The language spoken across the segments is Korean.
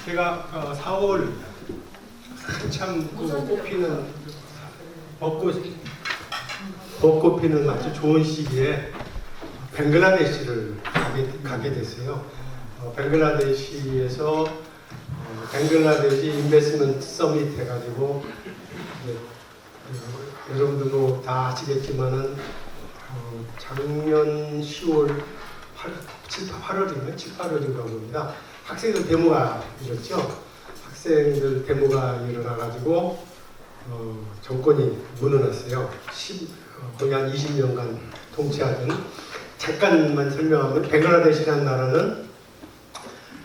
제가 4월 한참 꽃피는 벚꽃 피는 아주 좋은 시기에 벵글라데시를 가게 됐어요. 벵글라데시에서 벵글라데시 인베스트먼트 서밋 해가지고 여러분들도 다 아시겠지만은 작년 10월 8월인가 7, 8월인가 봅니다. 학생들 데모가 일었죠. 학생들 데모가 일어나가지고 정권이 무너졌어요. 거의 한 20년간 통치하던. 잠깐만 설명하면 벵글라데시라는 나라는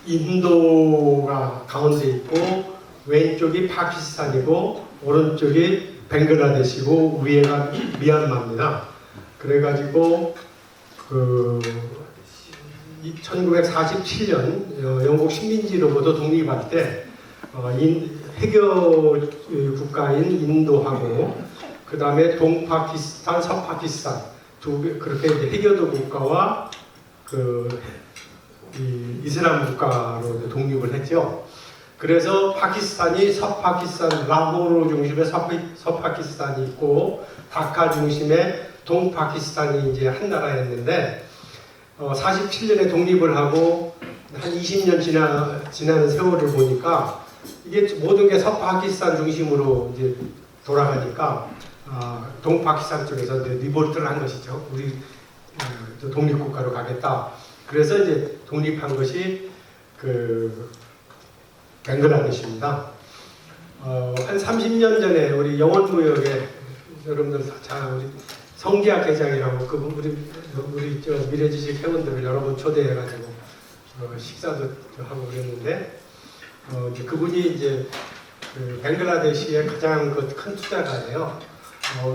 인도가 가운데 있고 왼쪽이 파키스탄이고 오른쪽이 벵글라데시고 위에가 미얀마입니다. 그래가지고 1947년 영국 식민지로부터 독립할 때 해교 국가인 인도하고 그 다음에 동파키스탄, 서파키스탄 그렇게 이제 해교도 국가와 이슬람 국가로 독립을 했죠. 그래서 파키스탄이 서파키스탄 라호르 중심의 서파키스탄이 있고 다카 중심의 동파키스탄이 이제 한 나라였는데 47년에 독립을 하고 한 20년 지나는 세월을 보니까 이게 모든 게 서파키스탄 중심으로 이제 돌아가니까 동파키스탄 쪽에서 이제 리볼트를 한 것이죠. 우리 독립국가로 가겠다. 그래서 이제 독립한 것이 벵글라데시입니다. 한 30년 전에 우리 영원무역에 여러분들 우리 성지학 회장이라고 우리 미래지식 회원들을 여러 번 초대해가지고 식사도 하고 그랬는데 그분이 이제 벵글라데시의 가장 큰 투자가예요.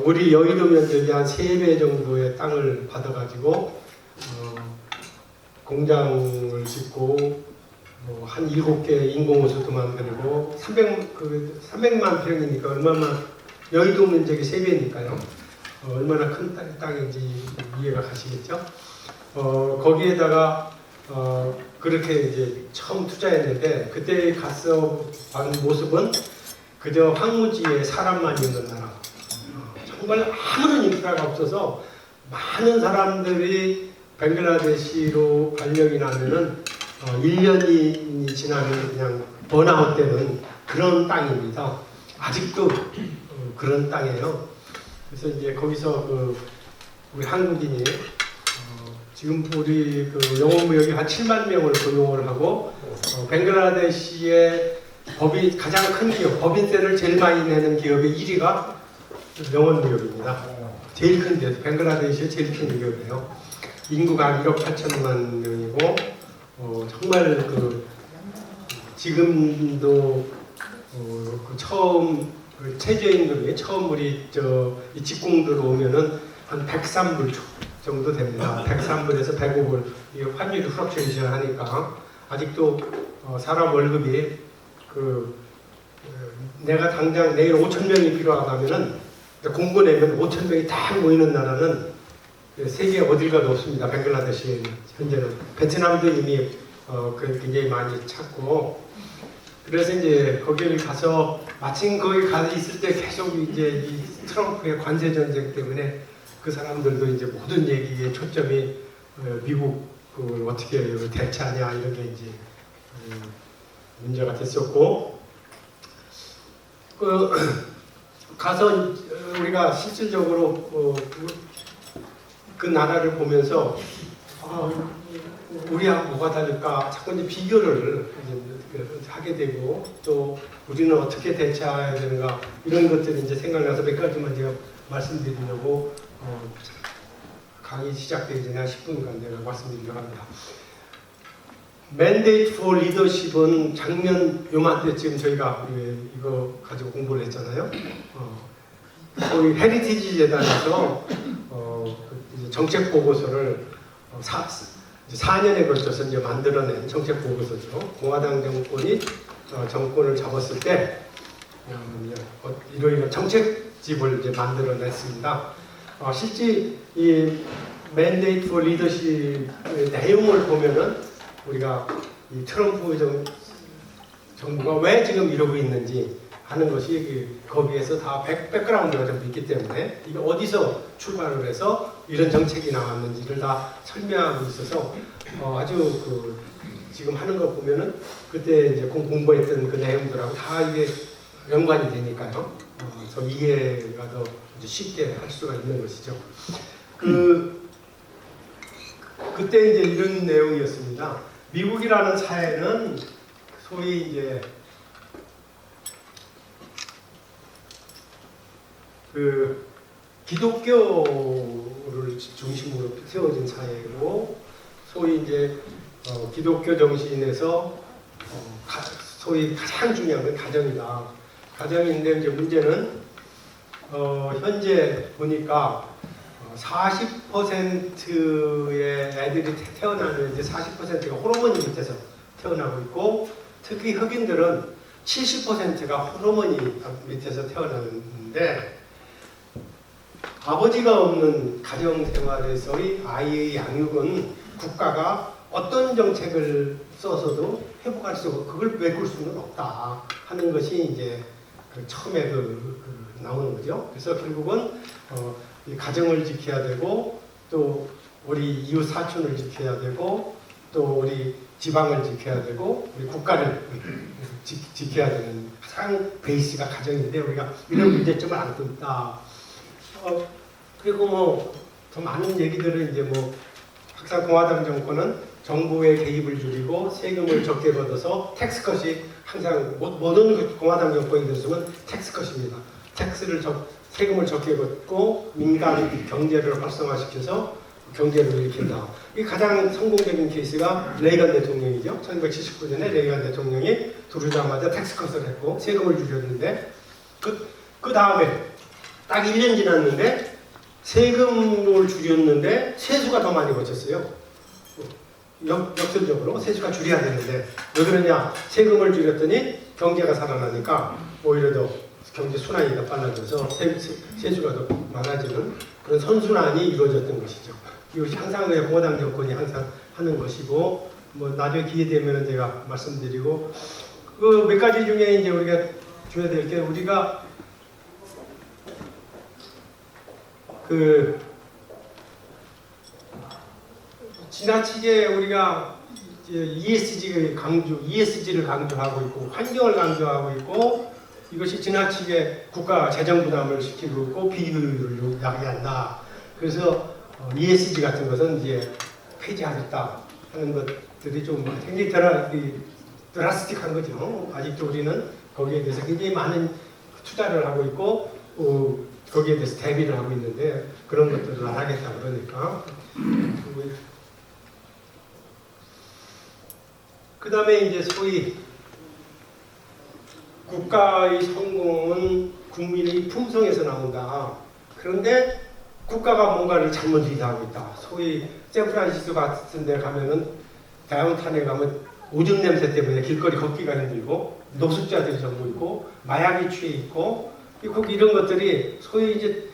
우리 여의도 면적이 한 3배 정도의 땅을 받아가지고 공장을 짓고 한 7개 인공호수도 만들고 300만 평이니까 얼마나 여의도 면적이 3배니까요. 얼마나 큰 땅인지 이해가 가시겠죠? 거기에다가 그렇게 이제 처음 투자했는데 그때 가서 본 모습은 그저 황무지에 사람만 있는 나라. 정말 아무런 인프라가 없어서 많은 사람들이 벵글라데시로 발령이 나면은 1년이 지나면 그냥 번아웃 되는 그런 땅입니다. 아직도 그런 땅이에요. 그래서 이제 거기서 우리 한국인이 지금 우리 영어무역이 한 7만 명을 고용을 하고 벵글라데시의 가장 큰 기업, 법인세를 제일 많이 내는 기업의 1위가 영원무역입니다. 제일 큰 기업, 벵글라데시의 제일 큰 기업이에요. 인구가 1억 8천만 명이고 정말 지금도 처음 최저임금이 처음 우리 이 직공들 오면은 한 103불 정도 됩니다. 103불에서 105불. 이게 환율이 후락션이 하니까 아직도 사람 월급이 내가 당장 내일 5천 명이 필요하다면은 공고 내면 5천 명이 다 모이는 나라는 세계 어딜 가도 없습니다. 벵글라데시 현재는 베트남도 이미 굉장히 많이 찾고 그래서 이제 거기를 가서 마침 거기 가 있을 때 계속 이제 이 트럼프의 관세 전쟁 때문에 그 사람들도 이제 모든 얘기에 초점이 미국을 어떻게 대처하냐 이런 게 이제 문제가 됐었고 가서 우리가 실질적으로 그 나라를 보면서 우리하고 뭐가 다를까 자꾸 이제 비교를 하게 되고 또 우리는 어떻게 대처해야 되는가 이런 것들이 이제 생각나서 몇 가지만 제가 말씀드리려고 강의 시작되기 전에 한 10분간 내가 말씀드리려고 합니다. Mandate for Leadership은 작년 요맘때쯤 저희가 이거 가지고 공부를 했잖아요. 거기 헤리티지 재단에서 정책 보고서를 4년에 걸쳐서 이제 만들어낸 정책 보고서죠. 공화당 정권이 정권을 잡았을 때 이런 정책집을 이제 만들어냈습니다. 실제 이 Mandate for Leadership의 내용을 보면은 우리가 이 트럼프 정부가 왜 지금 이러고 있는지 하는 것이 거기에서 다 백그라운드가 좀 있기 때문에 이게 어디서 출발을 해서 이런 정책이 나왔는지를 다 설명하고 있어서 아주 지금 하는 거 보면은 그때 이제 공부했던 그 내용들하고 다 이게 연관이 되니까요. 그래서 이해가 더 쉽게 할 수가 있는 것이죠. 그때 이제 이런 내용이었습니다. 미국이라는 사회는 소위 이제 기독교를 중심으로 세워진 사회고, 소위 이제 기독교 정신에서 소위 가장 중요한 건 가정이다. 가정인데 이제 문제는 현재 보니까 40%의 애들이 태어나면 이제 40%가 호르몬이 밑에서 태어나고 있고, 특히 흑인들은 70%가 호르몬이 밑에서 태어나는데, 아버지가 없는 가정생활에서의 아이의 양육은 국가가 어떤 정책을 써서도 회복할 수 없고 그걸 메꿀 수는 없다 하는 것이 이제 처음에 나오는 거죠. 그래서 결국은 이 가정을 지켜야 되고, 또 우리 이웃 사촌을 지켜야 되고, 또 우리 지방을 지켜야 되고, 우리 국가를 지켜야 되는 가장 베이스가 가정인데, 우리가 이런 문제점을 안고 있다. 그리고 뭐 더 많은 얘기들은 이제 뭐 항상 공화당 정권은 정부의 개입을 줄이고 세금을 적게 걷어서 텍스컷이 항상 모든 공화당 정권이 들어서면 텍스컷입니다. 세금을 적게 걷고 민간 경제를 활성화시켜서 경제를 일으킨다. 이 가장 성공적인 케이스가 레이건 대통령이죠. 1979년에 레이건 대통령이 들어오자마자 텍스컷을 했고 세금을 줄였는데 그 다음에 딱 1년 지났는데 세금을 줄였는데 세수가 더 많이 거쳤어요. 역설적으로 세수가 줄여야 되는데 왜 그러냐? 세금을 줄였더니 경제가 살아나니까 오히려 더 경제 순환이 더 빨라져서 세수가 더 많아지는 그런 선순환이 이루어졌던 것이죠. 이것이 항상 공화당 정권이 항상 하는 것이고, 뭐 나중에 기회 되면 제가 말씀드리고, 몇 가지 중에 이제 우리가 줘야 될 게, 우리가 지나치게 우리가 ESG를 강조하고 있고, 환경을 강조하고 있고, 이것이 지나치게 국가 재정 부담을 시키고 있고, 비효율을 야기한다. 그래서 ESG 같은 것은 이제 폐지하겠다 하는 것들이 좀 굉장히 드라스틱한 거죠. 아직도 우리는 거기에 대해서 굉장히 많은 투자를 하고 있고, 거기에 대해서 대비를 하고 있는데 그런 것들을 안 하겠다 그러니까. 그 다음에 이제 소위 국가의 성공은 국민의 품성에서 나온다. 그런데 국가가 뭔가를 잘못 리드하고 있다. 소위 샌프란시스코 같은 데 가면은 다운타운에 가면 오줌 냄새 때문에 길거리 걷기가 힘들고, 노숙자들이 전부 있고, 마약이 취해 있고, 이런 것들이 소위 이제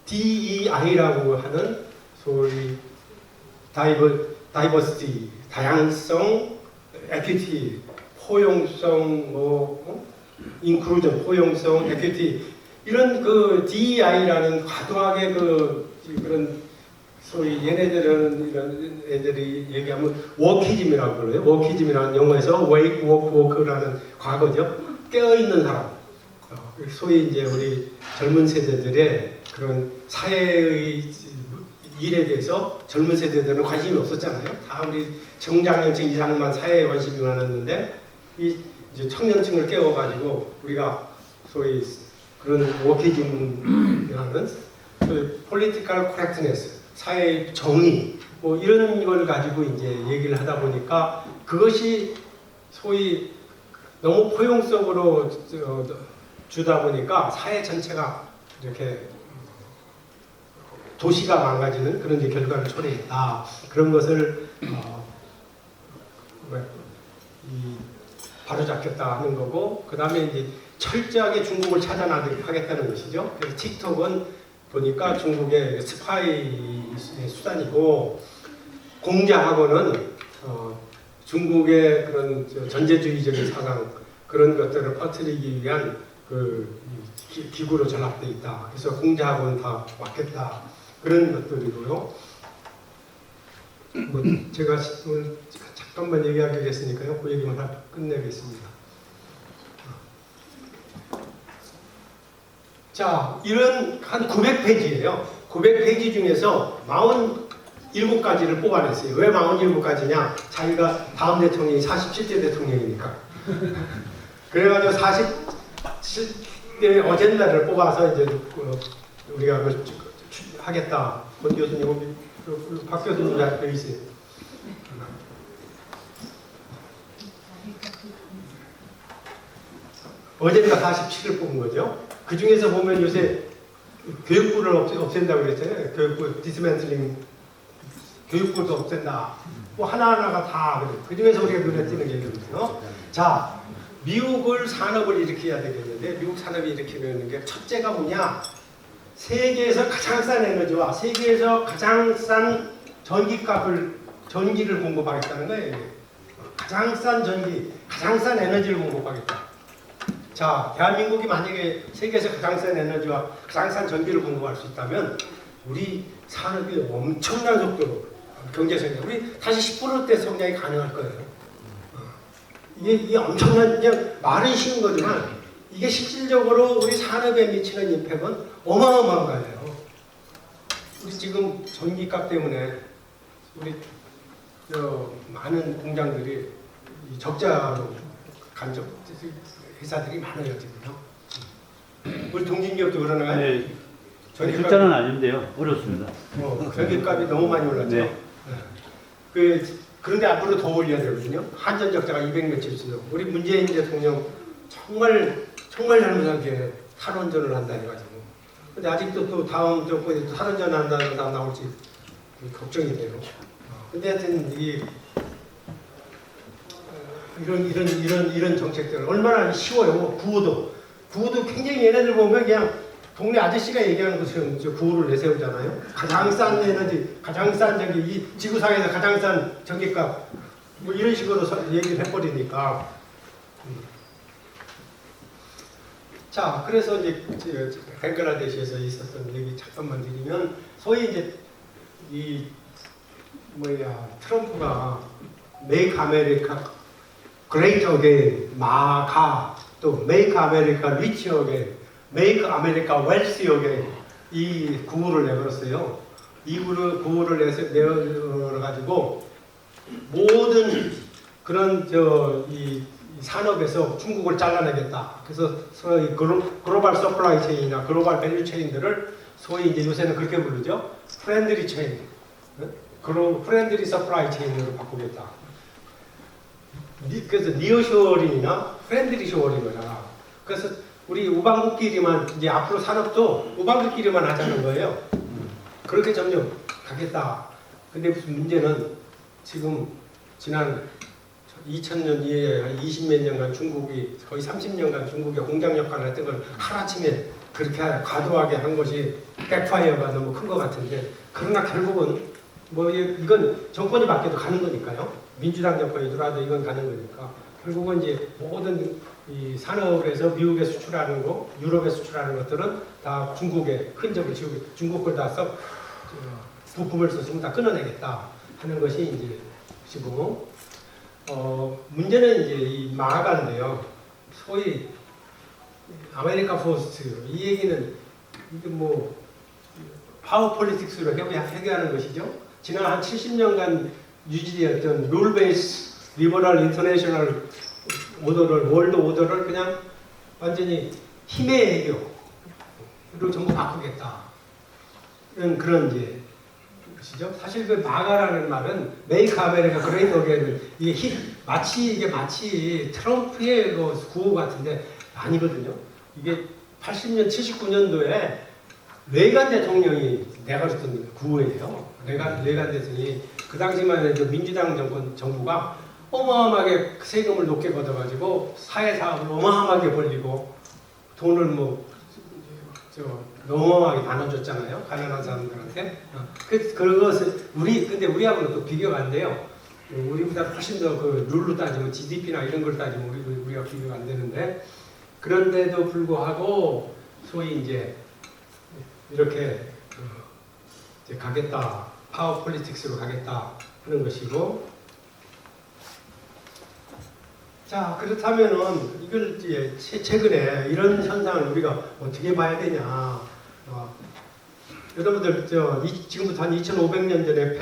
DEI라고 하는 소위 다이버시티, 다양성, 에퀴티, 포용성, 인클루전, 포용성, 에퀴티, 이런 DEI라는 과도하게 그런 소위 얘네들은 이런 애들이 얘기하면 워키즘이라고 그래요. 워키즘이라는 영어에서 wake, work, work라는 과거죠. 깨어있는 사람. 소위 이제 우리 젊은 세대들의 그런 사회의 일에 대해서 젊은 세대들은 관심이 없었잖아요. 다 우리 정장년층 이상만 사회에 관심이 많았는데, 이제 청년층을 깨워가지고 우리가 소위 그런 워키즘이라는 political correctness, 사회의 정의, 뭐 이런 걸 가지고 이제 얘기를 하다 보니까 그것이 소위 너무 포용성으로 주다 보니까 사회 전체가 이렇게 도시가 망가지는 그런 결과를 초래했다. 그런 것을 바로잡겠다 하는 거고, 그 다음에 이제 철저하게 중국을 차단하겠다는 것이죠. 그래서 틱톡은 보니까 중국의 스파이의 수단이고, 공자하고는 중국의 그런 전제주의적인 사상 그런 것들을 퍼뜨리기 위한 그 기구로 전락돼 있다. 그래서 공작은 다 막겠다. 그런 것들이고요. 뭐 제가 오늘 잠깐만 얘기하겠으니까요. 그 얘기만 끝내겠습니다. 자, 이런 한 900페이지예요. 900페이지 중에서 47가지를 뽑아냈어요. 왜 47가지냐? 자기가 다음 대통령이 47대 대통령이니까. 그래가지고 47대 어젠다를 뽑아서 이제 우리가 하겠다. 권 교수님, 박 교수님 여기 있어요. 어젠다 47을 뽑은 거죠. 그 중에서 보면 요새 교육부를 없앤다고 그랬잖아요. 교육부 디스맨틀링, 교육부도 없앤다. 뭐 하나하나가 다 그래요. 그 중에서 우리가 눈에 띄는 게 이거거든요. 자, 미국을 산업을 일으켜야 되겠는데, 미국 산업이 일으키는 게 첫째가 뭐냐? 세계에서 가장 싼 에너지와 세계에서 가장 싼 전기를 공급하겠다는 거예요. 가장 싼 전기, 가장 싼 에너지를 공급하겠다. 자, 대한민국이 만약에 세계에서 가장 싼 에너지와 가장 싼 전기를 공급할 수 있다면 우리 산업이 엄청난 속도로 경제 성장, 우리 다시 10%대 성장이 가능할 거예요. 이게 엄청난, 그냥 말은 쉬운 거지만 이게 실질적으로 우리 산업에 미치는 임팩은 어마어마한 거예요. 우리 지금 전기값 때문에 우리 많은 공장들이 적자로 간접 회사들이 많아요 지금요. 우리 동진기업도 그러나요? 네. 적자는 아닌데요. 어렵습니다. 전기값이 너무 많이 올랐죠. 네. 그런데 앞으로 더 올려야 되거든요. 한전 적자가 200몇칠 수도. 우리 문재인 대통령 정말 잘못한 게 탈원전을 한다 해가지고. 근데 아직도 또 다음 정권이 또 탈원전 한다는 다 나올지 걱정이 돼요. 근데 하여튼 이런 정책들 얼마나 쉬워요. 구호도 굉장히 얘네들 보면 그냥 동네 아저씨가 얘기하는 것처럼 구호를 내세우잖아요. 가장 싼 에너지, 가장 싼 전기, 이 지구상에서 가장 싼 전기값 뭐 이런 식으로 얘기를 해버리니까. 자, 그래서 이제 벵글라데시에서 있었던 얘기 잠깐만 드리면, 소위 이제 트럼프가 메이크 아메리카 그레이트 어게인, 마가, 또 메이크 아메리카 리치 어게인, 메이크 아메리카 웰시 어게인, 이 구호를 내걸었어요. 이 구호를 내어가지고 모든 그런 이 산업에서 중국을 잘라내겠다. 그래서 소위 글로벌 서플라이 체인이나 글로벌 밸류 체인들을 소위 이제 요새는 그렇게 부르죠. 프렌들리 체인, 프렌들리 서플라이 체인으로 바꾸겠다. 그래서 니어쇼어링이나 프렌들리 쇼어링 거잖아. 그래서 우리 우방국끼리만 이제 앞으로 산업도 우방국끼리만 하자는 거예요. 그렇게 점점 가겠다. 근데 무슨 문제는 지금 지난 2000년 이후에 한 20몇 년간 중국이 거의 30년간 중국의 공장 역할을 했던 걸 하루아침에 그렇게 과도하게 한 것이 백파이어가 너무 큰 것 같은데, 그러나 결국은 뭐 이건 정권이 바뀌어도 가는 거니까요. 민주당 정권이 들어와도 이건 가는 거니까 결국은 이제 모든 이 산업에서 미국에 수출하는 거, 유럽에 수출하는 것들은 다 중국에 흔적을 지우고 중국 걸 다 부품을 썼으면 다 끊어내겠다 하는 것이 이제 지금 문제는 이제 이 마가인데요. 소위 아메리카 포스트 이 얘기는 이게 뭐 파워 폴리틱스로 해결하는 것이죠. 지난 한 70년간 유지되었던 룰 베이스 리버럴 인터내셔널 오더를, 월드 오더를 그냥 완전히 힘의 애교로 전부 바꾸겠다. 이런 그런 이제 것이죠. 사실 그 마가라는 말은 메이크 아메리카 그레이트 어게인, 이게 마치 트럼프의 그 구호 같은데 아니거든요. 이게 80년, 79년도에 레이간 대통령이 내걸었던 구호예요. 레이간 대통령이 그 당시만 해도 민주당 정부가 어마어마하게 세금을 높게 걷어가지고 사회사업을 어마어마하게 벌리고 돈을 어마어마하게 나눠줬잖아요. 가난한 사람들한테. 그것을 근데 우리하고는 또 비교가 안 돼요. 우리보다 훨씬 더 그 룰로 따지면 GDP나 이런 걸 따지면 우리가 비교가 안 되는데 그런데도 불구하고 소위 이제 이렇게 이제 가겠다 파워 폴리틱스로 가겠다 하는 것이고 자 그렇다면은 이걸 이제 최근에 이런 현상을 우리가 어떻게 봐야 되냐 여러분들 지금부터 한 2,500년 전에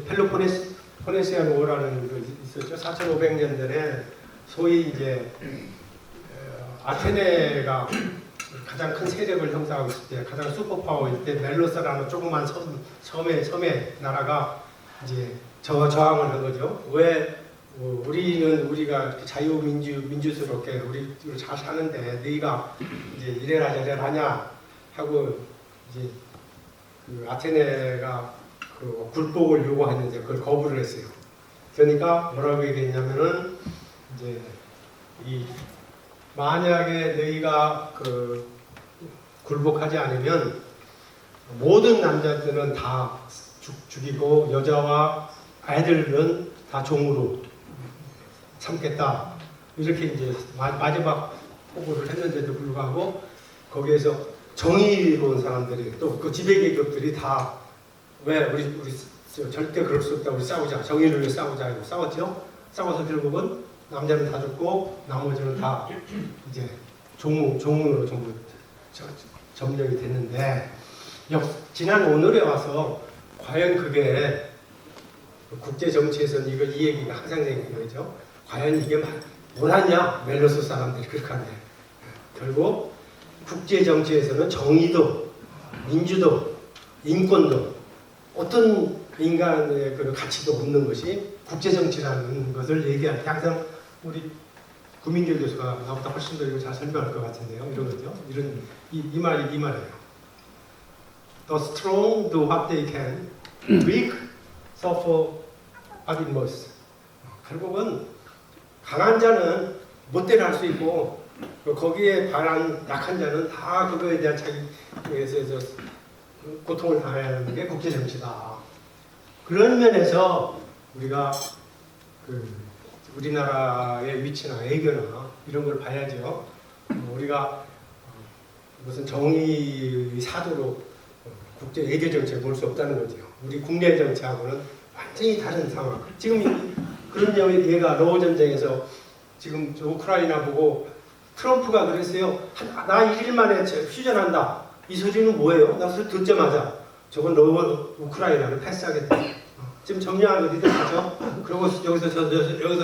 펠로포네시안 오라는 거 있었죠. 4,500년 전에 소위 이제 아테네가 가장 큰 세력을 형성하고 있을 때 가장 슈퍼파워일 때 멜로스라는 조그만 섬의 나라가 이제 저항을 한 거죠. 왜 우리가 이렇게 민주스럽게 우리 잘 사는데 너희가 이제 이래라 저래라 하냐 하고 이제 그 아테네가 그 굴복을 요구했는데 그걸 거부를 했어요. 그러니까 뭐라고 얘기했냐면은 이제 이 만약에 너희가 그 굴복하지 않으면 모든 남자들은 다 죽이고 여자와 아이들은 다 종으로 삼겠다. 이렇게 이제 마지막 포고를 했는데도 불구하고 거기에서 정의로운 사람들이 또 그 지배계급들이 다 왜 우리 절대 그럴 수 없다. 우리 싸우자. 정의를 위해 싸우자. 이거 싸웠죠. 싸워서 결국은 남자는 다 죽고 나머지는 다 이제 종으로 전부 점령이 됐는데 지난 오늘에 와서 과연 그게 국제 정치에서는 이 얘기가 항상 생기는 거죠. 과연 이게 뭐하냐? 멜로스 사람들이 그렇게 하네. 결국 국제 정치에서는 정의도, 민주도, 인권도 어떤 인간의 그 가치도 없는 것이 국제 정치라는 것을 얘기할 때 항상 우리 구민길 교수가 나보다 훨씬 더 이거 잘 설명할 것 같은데요. 이런 거죠. 이 말이에요. The strong do what they can, weak suffer what it must. 결국은 강한 자는 못대로 할 수 있고 거기에 반한 약한 자는 다 그거에 대한 자기에서 고통을 당해야 하는 게 국제 정치다. 그런 면에서 우리가 우리나라의 위치나 애교나 이런 걸 봐야죠. 우리가 무슨 정의 사도로 국제 외교 정책을 볼 수 없다는 거죠. 우리 국내 정치하고는 완전히 다른 상황. 지금 그런 얘가 러우 전쟁에서 지금 우크라이나 보고 트럼프가 그랬어요. 나 1일 만에 휴전한다. 이 소리는 뭐예요? 나 그래서 듣자마자 저건 우크라이나를 패스하겠다. 지금 정리하는 거 니들 가죠? 그러고 여기서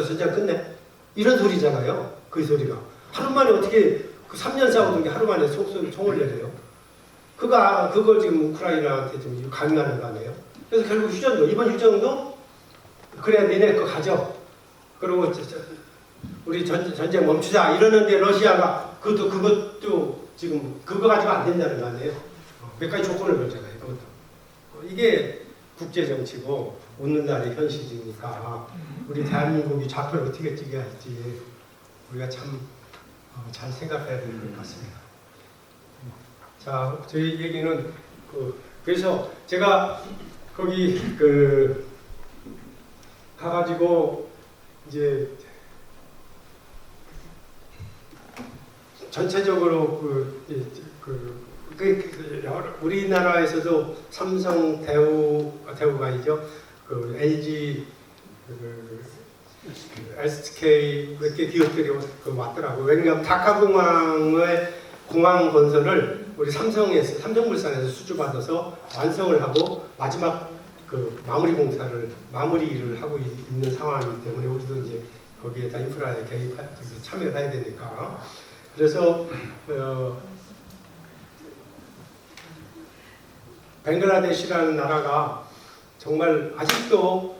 전쟁 끝내? 이런 소리잖아요. 그 소리가. 하루 만에 어떻게 그 3년 싸우던 게 하루 만에 총을 내려요? 그걸 지금 우크라이나한테 좀 강요하는 거 아니에요? 그래서 결국 이번 휴전도 그래 니네 거 가져. 그리고 우리 전쟁 멈추자 이러는데 러시아가 그것도 지금 그거 가지고 안 된다는 거 아니에요? 몇 가지 조건을 걸잖아요. 그것도. 이게 국제 정치고 오늘날의 현실이니까 우리 대한민국이 좌표를 어떻게 찍어야 할지 우리가 참 잘 생각해야 되는 것 같습니다. 자, 저희 얘기는 그래서 제가 거기 가가지고 이제 전체적으로 우리나라에서도 삼성 대우가 아니죠. LG SK 몇 개 기업들이 왔더라고요. 왜냐하면 다카공항의 공항 건설을 우리 삼성물산에서 수주받아서 완성을 하고 마지막 마무리를 하고 있는 상황이기 때문에 우리도 이제 거기에다 인프라에 참여를 해야 되니까. 그래서 벵글라데시라는 나라가 정말 아직도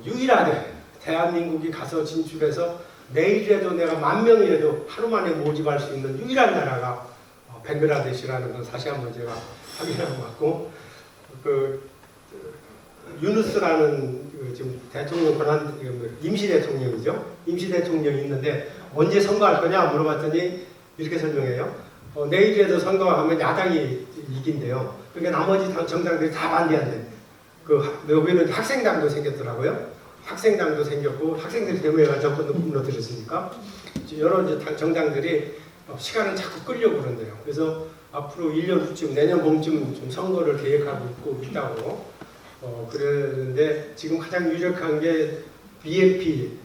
유일하게 대한민국이 가서 진출해서 내일이라도 내가 10,000명이라도 하루 만에 모집할 수 있는 유일한 나라가 벵글라데시라는 건 다시 한번 제가 확인하고 왔고 유누스라는 지금 대통령 임시 대통령이죠. 임시 대통령이 있는데 언제 선거할 거냐 물어봤더니 이렇게 설명해요. 내일이라도 선거하면 야당이 이긴대요. 그러니까 나머지 정당들이 다 반대한대. 그 노벨은 학생당도 생겼더라고요. 학생당도 생겼고 학생들이 데모해가 정권 무너뜨렸으니까 여러 이제 정당들이 시간을 자꾸 끌려고 그런대요. 그래서 앞으로 1년 후쯤 내년 봄쯤 좀 선거를 계획하고 있다고 그랬는데 지금 가장 유력한 게 BNP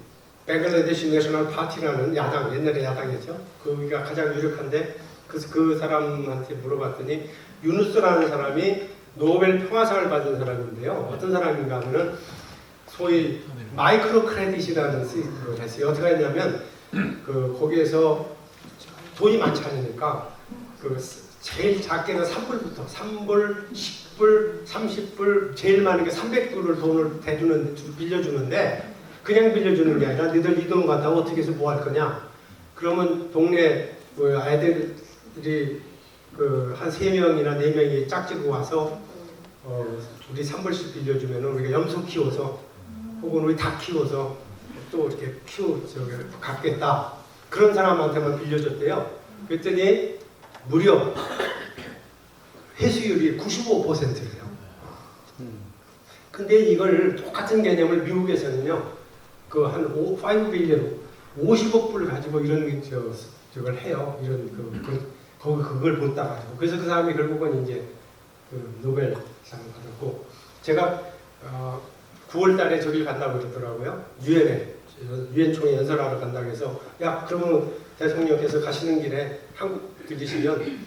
벵글라데시 내셔널 파티라는 야당, 옛날에 야당이죠. 거기가 가장 유력한데 그래서 그 사람한테 물어봤더니 유누스라는 사람이 노벨 평화상을 받은 사람인데요. 어떤 사람인가 하면은 소위 마이크로 크레딧이라는 걸 했어요. 어떻게 했냐면 그 거기에서 돈이 많지 않으니까 그 제일 작게는 3불부터 3불, 10불, 30불 제일 많은 게 300불을 돈을 빌려주는데 그냥 빌려주는 게 아니라 너희들 이 돈 갖다가 어떻게 해서 뭐 할 거냐? 그러면 동네 뭐 아이들이 그 한 3명이나 4명이 짝지고 와서 우리 3불씩 빌려주면 우리가 염소 키워서 혹은 우리 닭 키워서 또 이렇게 갚겠다. 그런 사람한테만 빌려줬대요. 그랬더니 무려 회수율이 95%예요. 근데 이걸 똑같은 개념을 미국에서는요, 그 한 5빌리언, 50억 불을 가지고 이런 저걸 해요. 이런 그걸 본따 가지고. 그래서 그 사람이 결국은 이제 그 노벨상을 받았고, 제가 9월달에 저길 간다고 그러더라고요. 유엔 총회 연설하러 간다고 해서 야 그러면 대통령께서 가시는 길에 한국 들리시면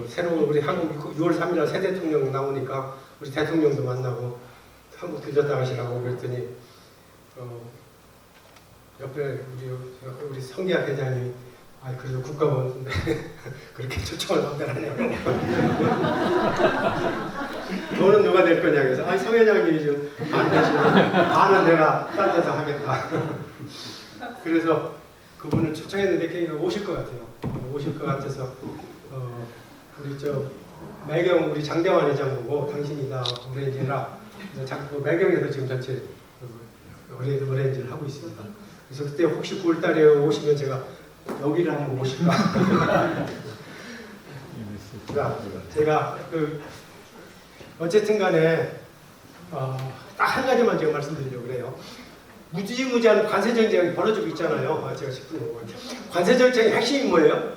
새로운 우리 한국 6월 3일 날 새 대통령 나오니까 우리 대통령도 만나고 한국 들렸다 가시라고 그랬더니 옆에 우리 성기학 회장이 그래도 국가원인데 그렇게 초청을 받더라네요. 돈은 누가 낼 거냐 그래서 성 회장님이 좀 안 되시면 반은 내가 딴 데서 하겠다. 그래서 그분을 초청했는데 걔가 오실 것 같아요. 오실 것 같아서 우리 매경 우리 장대환 회장 보고 당신이 다 오렌지라 매경에서 지금 전체 오렌지를 하고 있습니다. 그래서 그때 혹시 9월달에 오시면 제가 여기를 한번 모실까? 제가 어쨌든 간에 딱 한 가지만 제가 말씀드리려고 그래요. 무지무지한 관세 정쟁이 벌어지고 있잖아요. 제가 싶은 거. 관세 정쟁의 핵심이 뭐예요?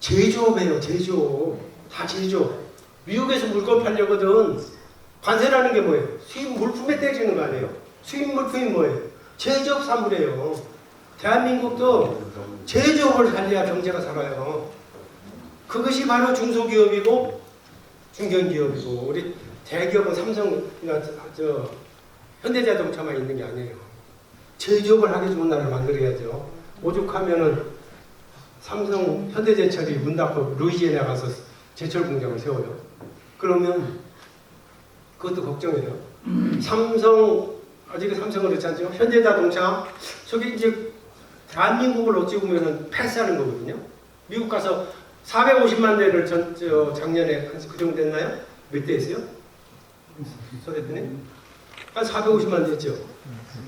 제조업이에요. 제조업. 다 제조업. 미국에서 물건 팔려거든. 관세라는 게 뭐예요? 수입 물품에 떼지는 거 아니에요? 수입 물품이 뭐예요? 제조업 산물이에요. 대한민국도 제조업을 살려야 경제가 살아요. 그것이 바로 중소기업이고 중견기업이고 우리 대기업은 삼성이나 현대자동차만 있는 게 아니에요. 제조업을 하기 좋은 나라를 만들어야죠. 오죽하면은 삼성, 현대제철이 문 닫고 루이지애나 가서 제철 공장을 세워요. 그러면 그것도 걱정이에요. 삼성, 아직은 삼성은 그렇지 않죠. 현대자동차, 저기 이제 대한민국을 어찌 보면은 패스하는 거거든요. 미국 가서 450만 대를 작년에 그 정도 됐나요? 몇 대 했어요? 소대표님? 한 450만 대 했죠.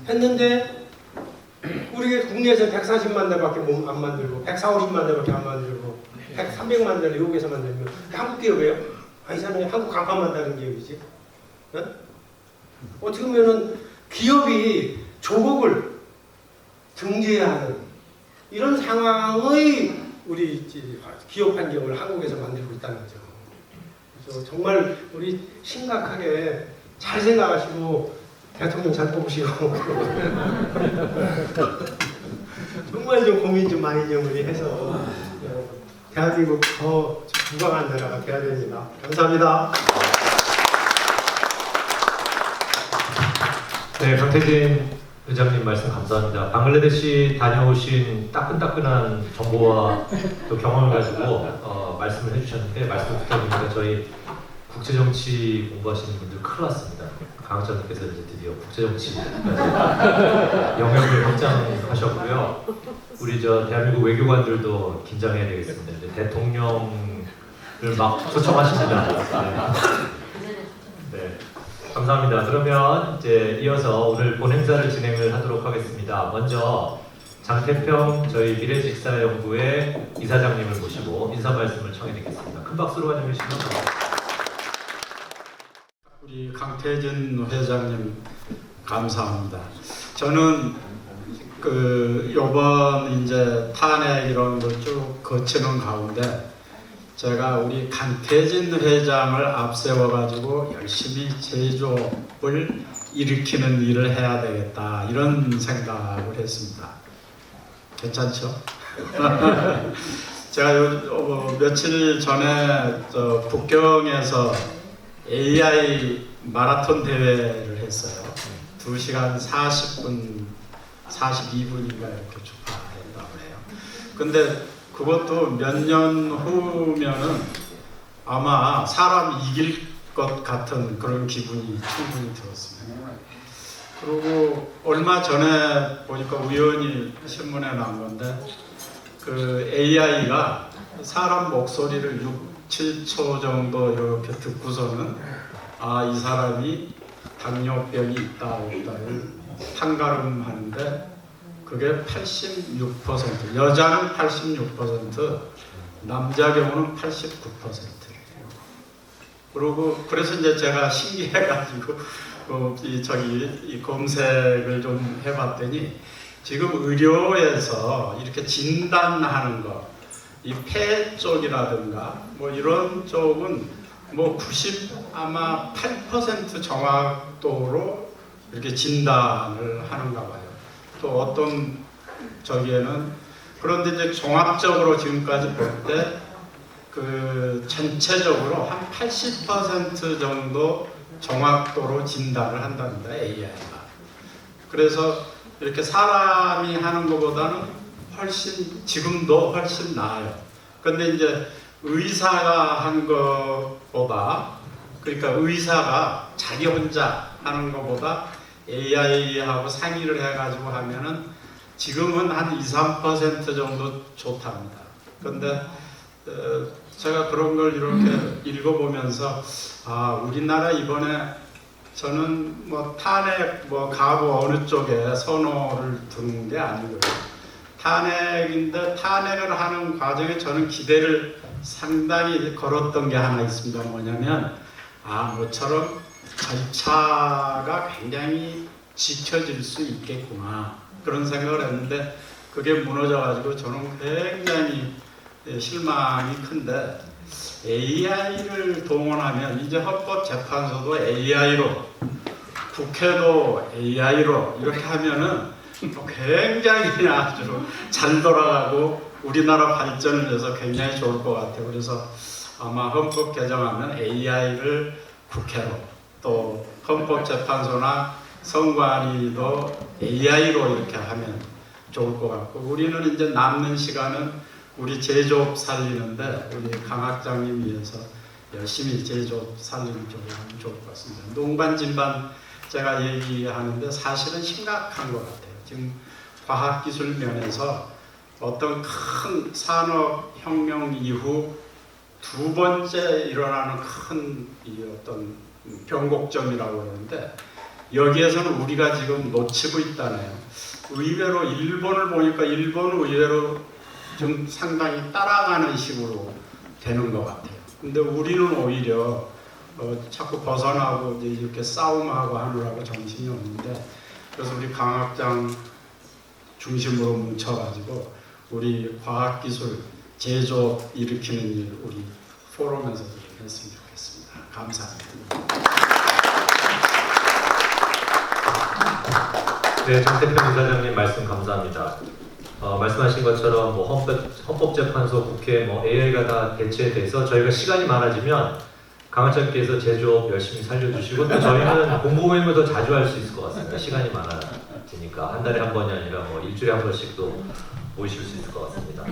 했는데 우리가 국내에서 140만 대밖에 안 만들고 140만 대밖에 안 만들고 300만 대를 미국에서 만들면 한국 기업이에요? 아니잖아요. 한국 간판 만드는 기업이지. 네? 어떻게 보면은 기업이 조국을 등재해야 하는 이런 상황의 우리 기업 환경을 한국에서 만들고 있다는 거죠. 그래서 정말 우리 심각하게 잘 생각하시고 대통령 잘 뽑으시고 정말 좀 고민 좀 많이 좀 우리 해서 대한민국 더 부강한 나라가 돼야 됩니다. 감사합니다. 네, 강태진 의장님 말씀 감사합니다. 방글라데시 다녀오신 따끈따끈한 정보와 또 경험을 가지고 말씀을 해주셨는데 말씀을 듣다 보니까 저희 국제정치 공부하시는 분들 큰일 났습니다. 강학자님께서 이제 드디어 국제정치 영역을 확장하셨고요. 우리 대한민국 외교관들도 긴장해야 되겠습니다. 이제 대통령을 막 초청하십니다. 네. 감사합니다. 그러면 이제 이어서 오늘 본행사를 진행을 하도록 하겠습니다. 먼저 장태평 저희 미래직사연구회 이사장님을 모시고 인사 말씀을 청해 드리겠습니다. 큰 박수로 환영해 주시면 감사합니다. 우리 강태진 회장님 감사합니다. 저는 요번 이제 탄핵 이런 걸 쭉 거치는 가운데 제가 우리 강태진 회장을 앞세워 가지고 열심히 제조업을 일으키는 일을 해야 되겠다 이런 생각을 했습니다. 괜찮죠? 제가 며칠 전에 북경에서 AI 마라톤 대회를 했어요. 2시간 40분, 42분인가 이렇게 주파했다고 해요. 근데 그것도 몇 년 후면은 아마 사람 이길 것 같은 그런 기분이 충분히 들었습니다. 그리고 얼마 전에 보니까 우연히 신문에 나온 건데 그 AI가 사람 목소리를 6, 7초 정도 이렇게 듣고서는 이 사람이 당뇨병이 있다 없다를 판가름하는데 그게 86%, 여자는 86%, 남자 경우는 89%예요. 그리고 그래서 이제 제가 신기해가지고 이 검색을 좀 해봤더니 지금 의료에서 이렇게 진단하는 거, 이 폐 쪽이라든가 뭐 이런 쪽은 뭐 8% 정확도로 이렇게 진단을 하는가 봐요. 또 어떤 저기에는 그런데 이제 종합적으로 지금까지 볼 때 그 전체적으로 한 80% 정도 정확도로 진단을 한답니다. AI가. 그래서 이렇게 사람이 하는 것보다는 지금도 훨씬 나아요. 근데 이제 의사가 한 것보다, 그러니까 의사가 자기 혼자 하는 것보다 AI하고 상의를 해가지고 하면은 지금은 한 2, 3% 정도 좋답니다. 근데 제가 그런 걸 이렇게 읽어보면서 우리나라 이번에 저는 뭐 탄핵 가고 어느 쪽에 선호를 두는 게 아니고요. 탄핵인데 탄핵을 하는 과정에 저는 기대를 상당히 걸었던 게 하나 있습니다. 뭐냐면 모처럼 절차가 굉장히 지켜질 수 있겠구나 그런 생각을 했는데 그게 무너져가지고 저는 굉장히 실망이 큰데 AI를 동원하면 이제 헌법재판소도 AI로 국회도 AI로 이렇게 하면은 굉장히 아주 잘 돌아가고 우리나라 발전을 위해서 굉장히 좋을 것 같아요. 그래서 아마 헌법 개정하면 AI를 국회로 또 헌법재판소나 선관위도 AI로 이렇게 하면 좋을 것 같고 우리는 이제 남는 시간은 우리 제조업 살리는데 우리 강 학장님 위해서 열심히 제조업 살리는 쪽으로 하면 좋을 것 같습니다. 농반 진반 제가 얘기하는데 사실은 심각한 것 같아요. 지금 과학기술 면에서 어떤 큰 산업혁명 이후 두 번째 일어나는 큰 어떤 변곡점이라고 그러는데 여기에서는 우리가 지금 놓치고 있다네요. 의외로 일본을 보니까 일본은 의외로 좀 상당히 따라가는 식으로 되는 것 같아요. 근데 우리는 오히려 자꾸 벗어나고 이제 이렇게 싸움하고 하느라고 정신이 없는데 그래서 우리 강학장 중심으로 뭉쳐가지고 우리 과학기술 제조업 일으키는 일 우리 포럼에서 좀 했으면 좋겠습니다. 감사합니다. 네, 장태평 이사장님 말씀 감사합니다. 말씀하신 것처럼 뭐 헌법재판소, 국회, AI가 다 대체돼서 저희가 시간이 많아지면 강원장께서 제조업 열심히 살려주시고 또 저희는 공부모임을 더 자주 할 수 있을 것 같습니다. 시간이 많아지니까 한 달에 한 번이 아니라 일주일에 한 번씩도 모이실 수 있을 것 같습니다.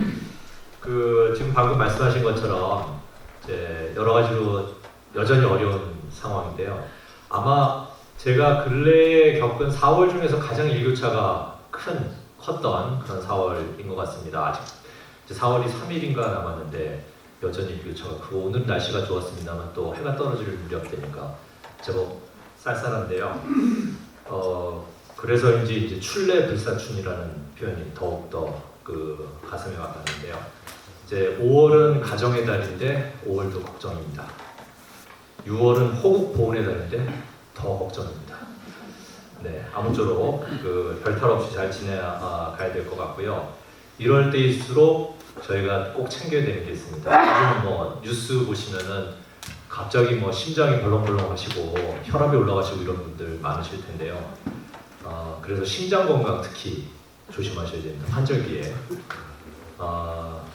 지금 방금 말씀하신 것처럼 이제 여러 가지로 여전히 어려운 상황인데요. 아마 제가 근래에 겪은 4월 중에서 가장 일교차가 컸던 그런 4월인 것 같습니다. 아직 이제 4월이 3일인가 남았는데 여전히 일교차가 크고 오늘 날씨가 좋았습니다만 또 해가 떨어질 무렵되니까 제법 쌀쌀한데요. 그래서인지 이제 출래불사춘이라는 표현이 더욱더 가슴에 와닿는데요. 이제 5월은 가정의 달인데 5월도 걱정입니다. 6월은 호국 보훈에 다니는데 더 걱정입니다. 네, 아무쪼록 그 별탈 없이 잘 가야 될 것 같고요. 이럴 때일수록 저희가 꼭 챙겨야 되는 게 있습니다. 요즘 뭐 뉴스 보시면은 갑자기 뭐 심장이 벌렁벌렁 하시고 혈압이 올라가시고 이런 분들 많으실 텐데요. 그래서 심장 건강 특히 조심하셔야 됩니다. 환절기에.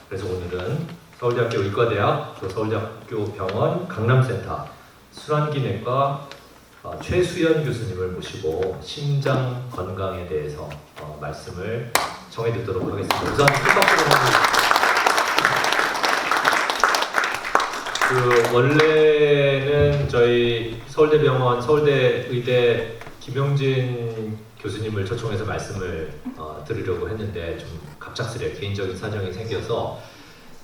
그래서 오늘은 서울대학교 의과대학, 또 서울대학교 병원 강남센터 순환기내과 최수연 교수님을 모시고 심장 건강에 대해서 말씀을 정해 듣도록 하겠습니다. 우선 큰 박수로 원래는 저희 서울대병원, 서울대의대 김용진 교수님을 초청해서 말씀을 들으려고 했는데 좀 갑작스레 개인적인 사정이 생겨서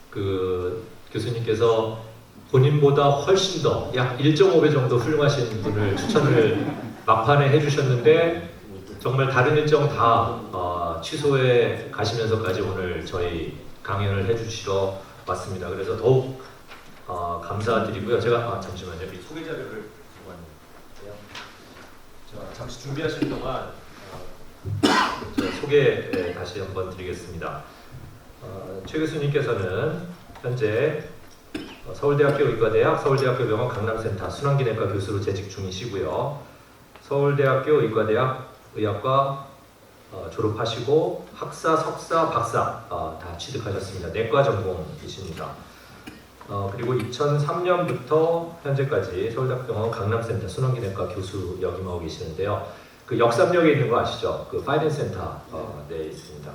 그 교수님께서 본인보다 훨씬 더 약 1.5배 정도 훌륭하신 분을 추천을 막판에 해주셨는데 정말 다른 일정 다 취소해 가시면서까지 오늘 저희 강연을 해주시러 왔습니다. 그래서 더욱 감사드리고요. 제가 잠시만요. 이 소개 자료를 보고 왔는데요. 잠시 준비하시는 동안 제가 소개 다시 한번 드리겠습니다. 최 교수님께서는 현재 서울대학교 의과대학, 서울대학교 병원 강남센터 순환기내과 교수로 재직 중이시고요. 서울대학교 의과대학 의학과 졸업하시고 학사, 석사, 박사 다 취득하셨습니다. 내과 전공이십니다. 그리고 2003년부터 현재까지 서울대학병원 강남센터 순환기내과 교수 역임하고 계시는데요. 그 역삼역에 있는 거 아시죠? 그 파이낸스 센터 네 있습니다.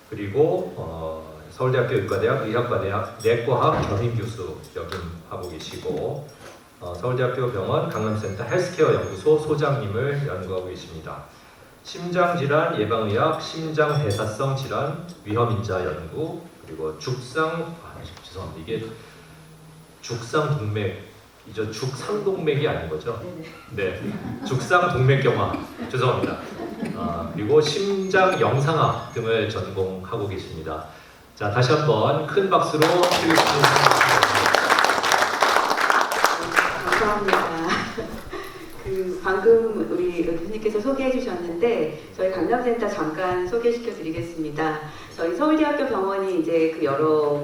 그리고 서울대학교 의과대학 의학과대학 내과학 겸임교수 역임하고 계시고 서울대학교 병원 강남센터 헬스케어 연구소 소장님을 연구하고 계십니다. 심장질환 예방의학, 심장대사성 질환 위험인자 연구, 그리고 죄송합니다. 이게 죽상동맥이죠. 죽상동맥이 아닌 거죠? 네, 죽상동맥경화 죄송합니다. 그리고 심장 영상학 등을 전공하고 계십니다. 자, 다시 한번 큰 박수로 감사합니다. 방금 우리 교수님께서 소개해 주셨는데 저희 강남센터 잠깐 소개시켜 드리겠습니다. 저희 서울대학교 병원이 이제 그 여러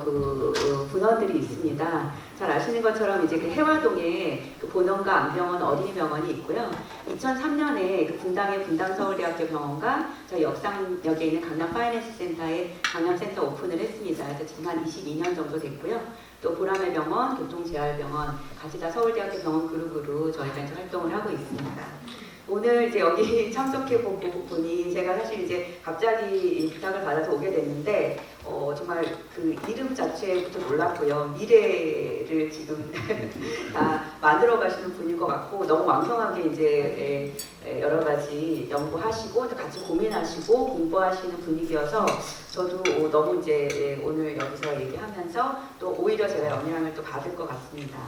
분원들이 있습니다. 잘 아시는 것처럼 이제 그 해화동에 그 본원과 안병원 어린이병원이 있고요. 2003년에 그 분당의 분당서울대학교 병원과 저희 역삼역에 있는 강남 파이낸스 센터에 강남센터 오픈을 했습니다. 그래서 지금 한 22년 정도 됐고요. 또 보라매 병원, 교통재활병원 같이 다 서울대학교 병원 그룹으로 저희가 이제 활동을 하고 있습니다. 오늘 이제 여기 참석해 보니 제가 사실 이제 갑자기 부탁을 받아서 오게 됐는데 정말 그 이름 자체부터 놀랐고요. 미래를 지금 다 만들어 가시는 분인 것 같고 너무 왕성하게 이제 여러 가지 연구하시고 같이 고민하시고 공부하시는 분위기여서 저도 너무 이제 오늘 여기서 얘기하면서 또 오히려 제가 영향을 또 받을 것 같습니다.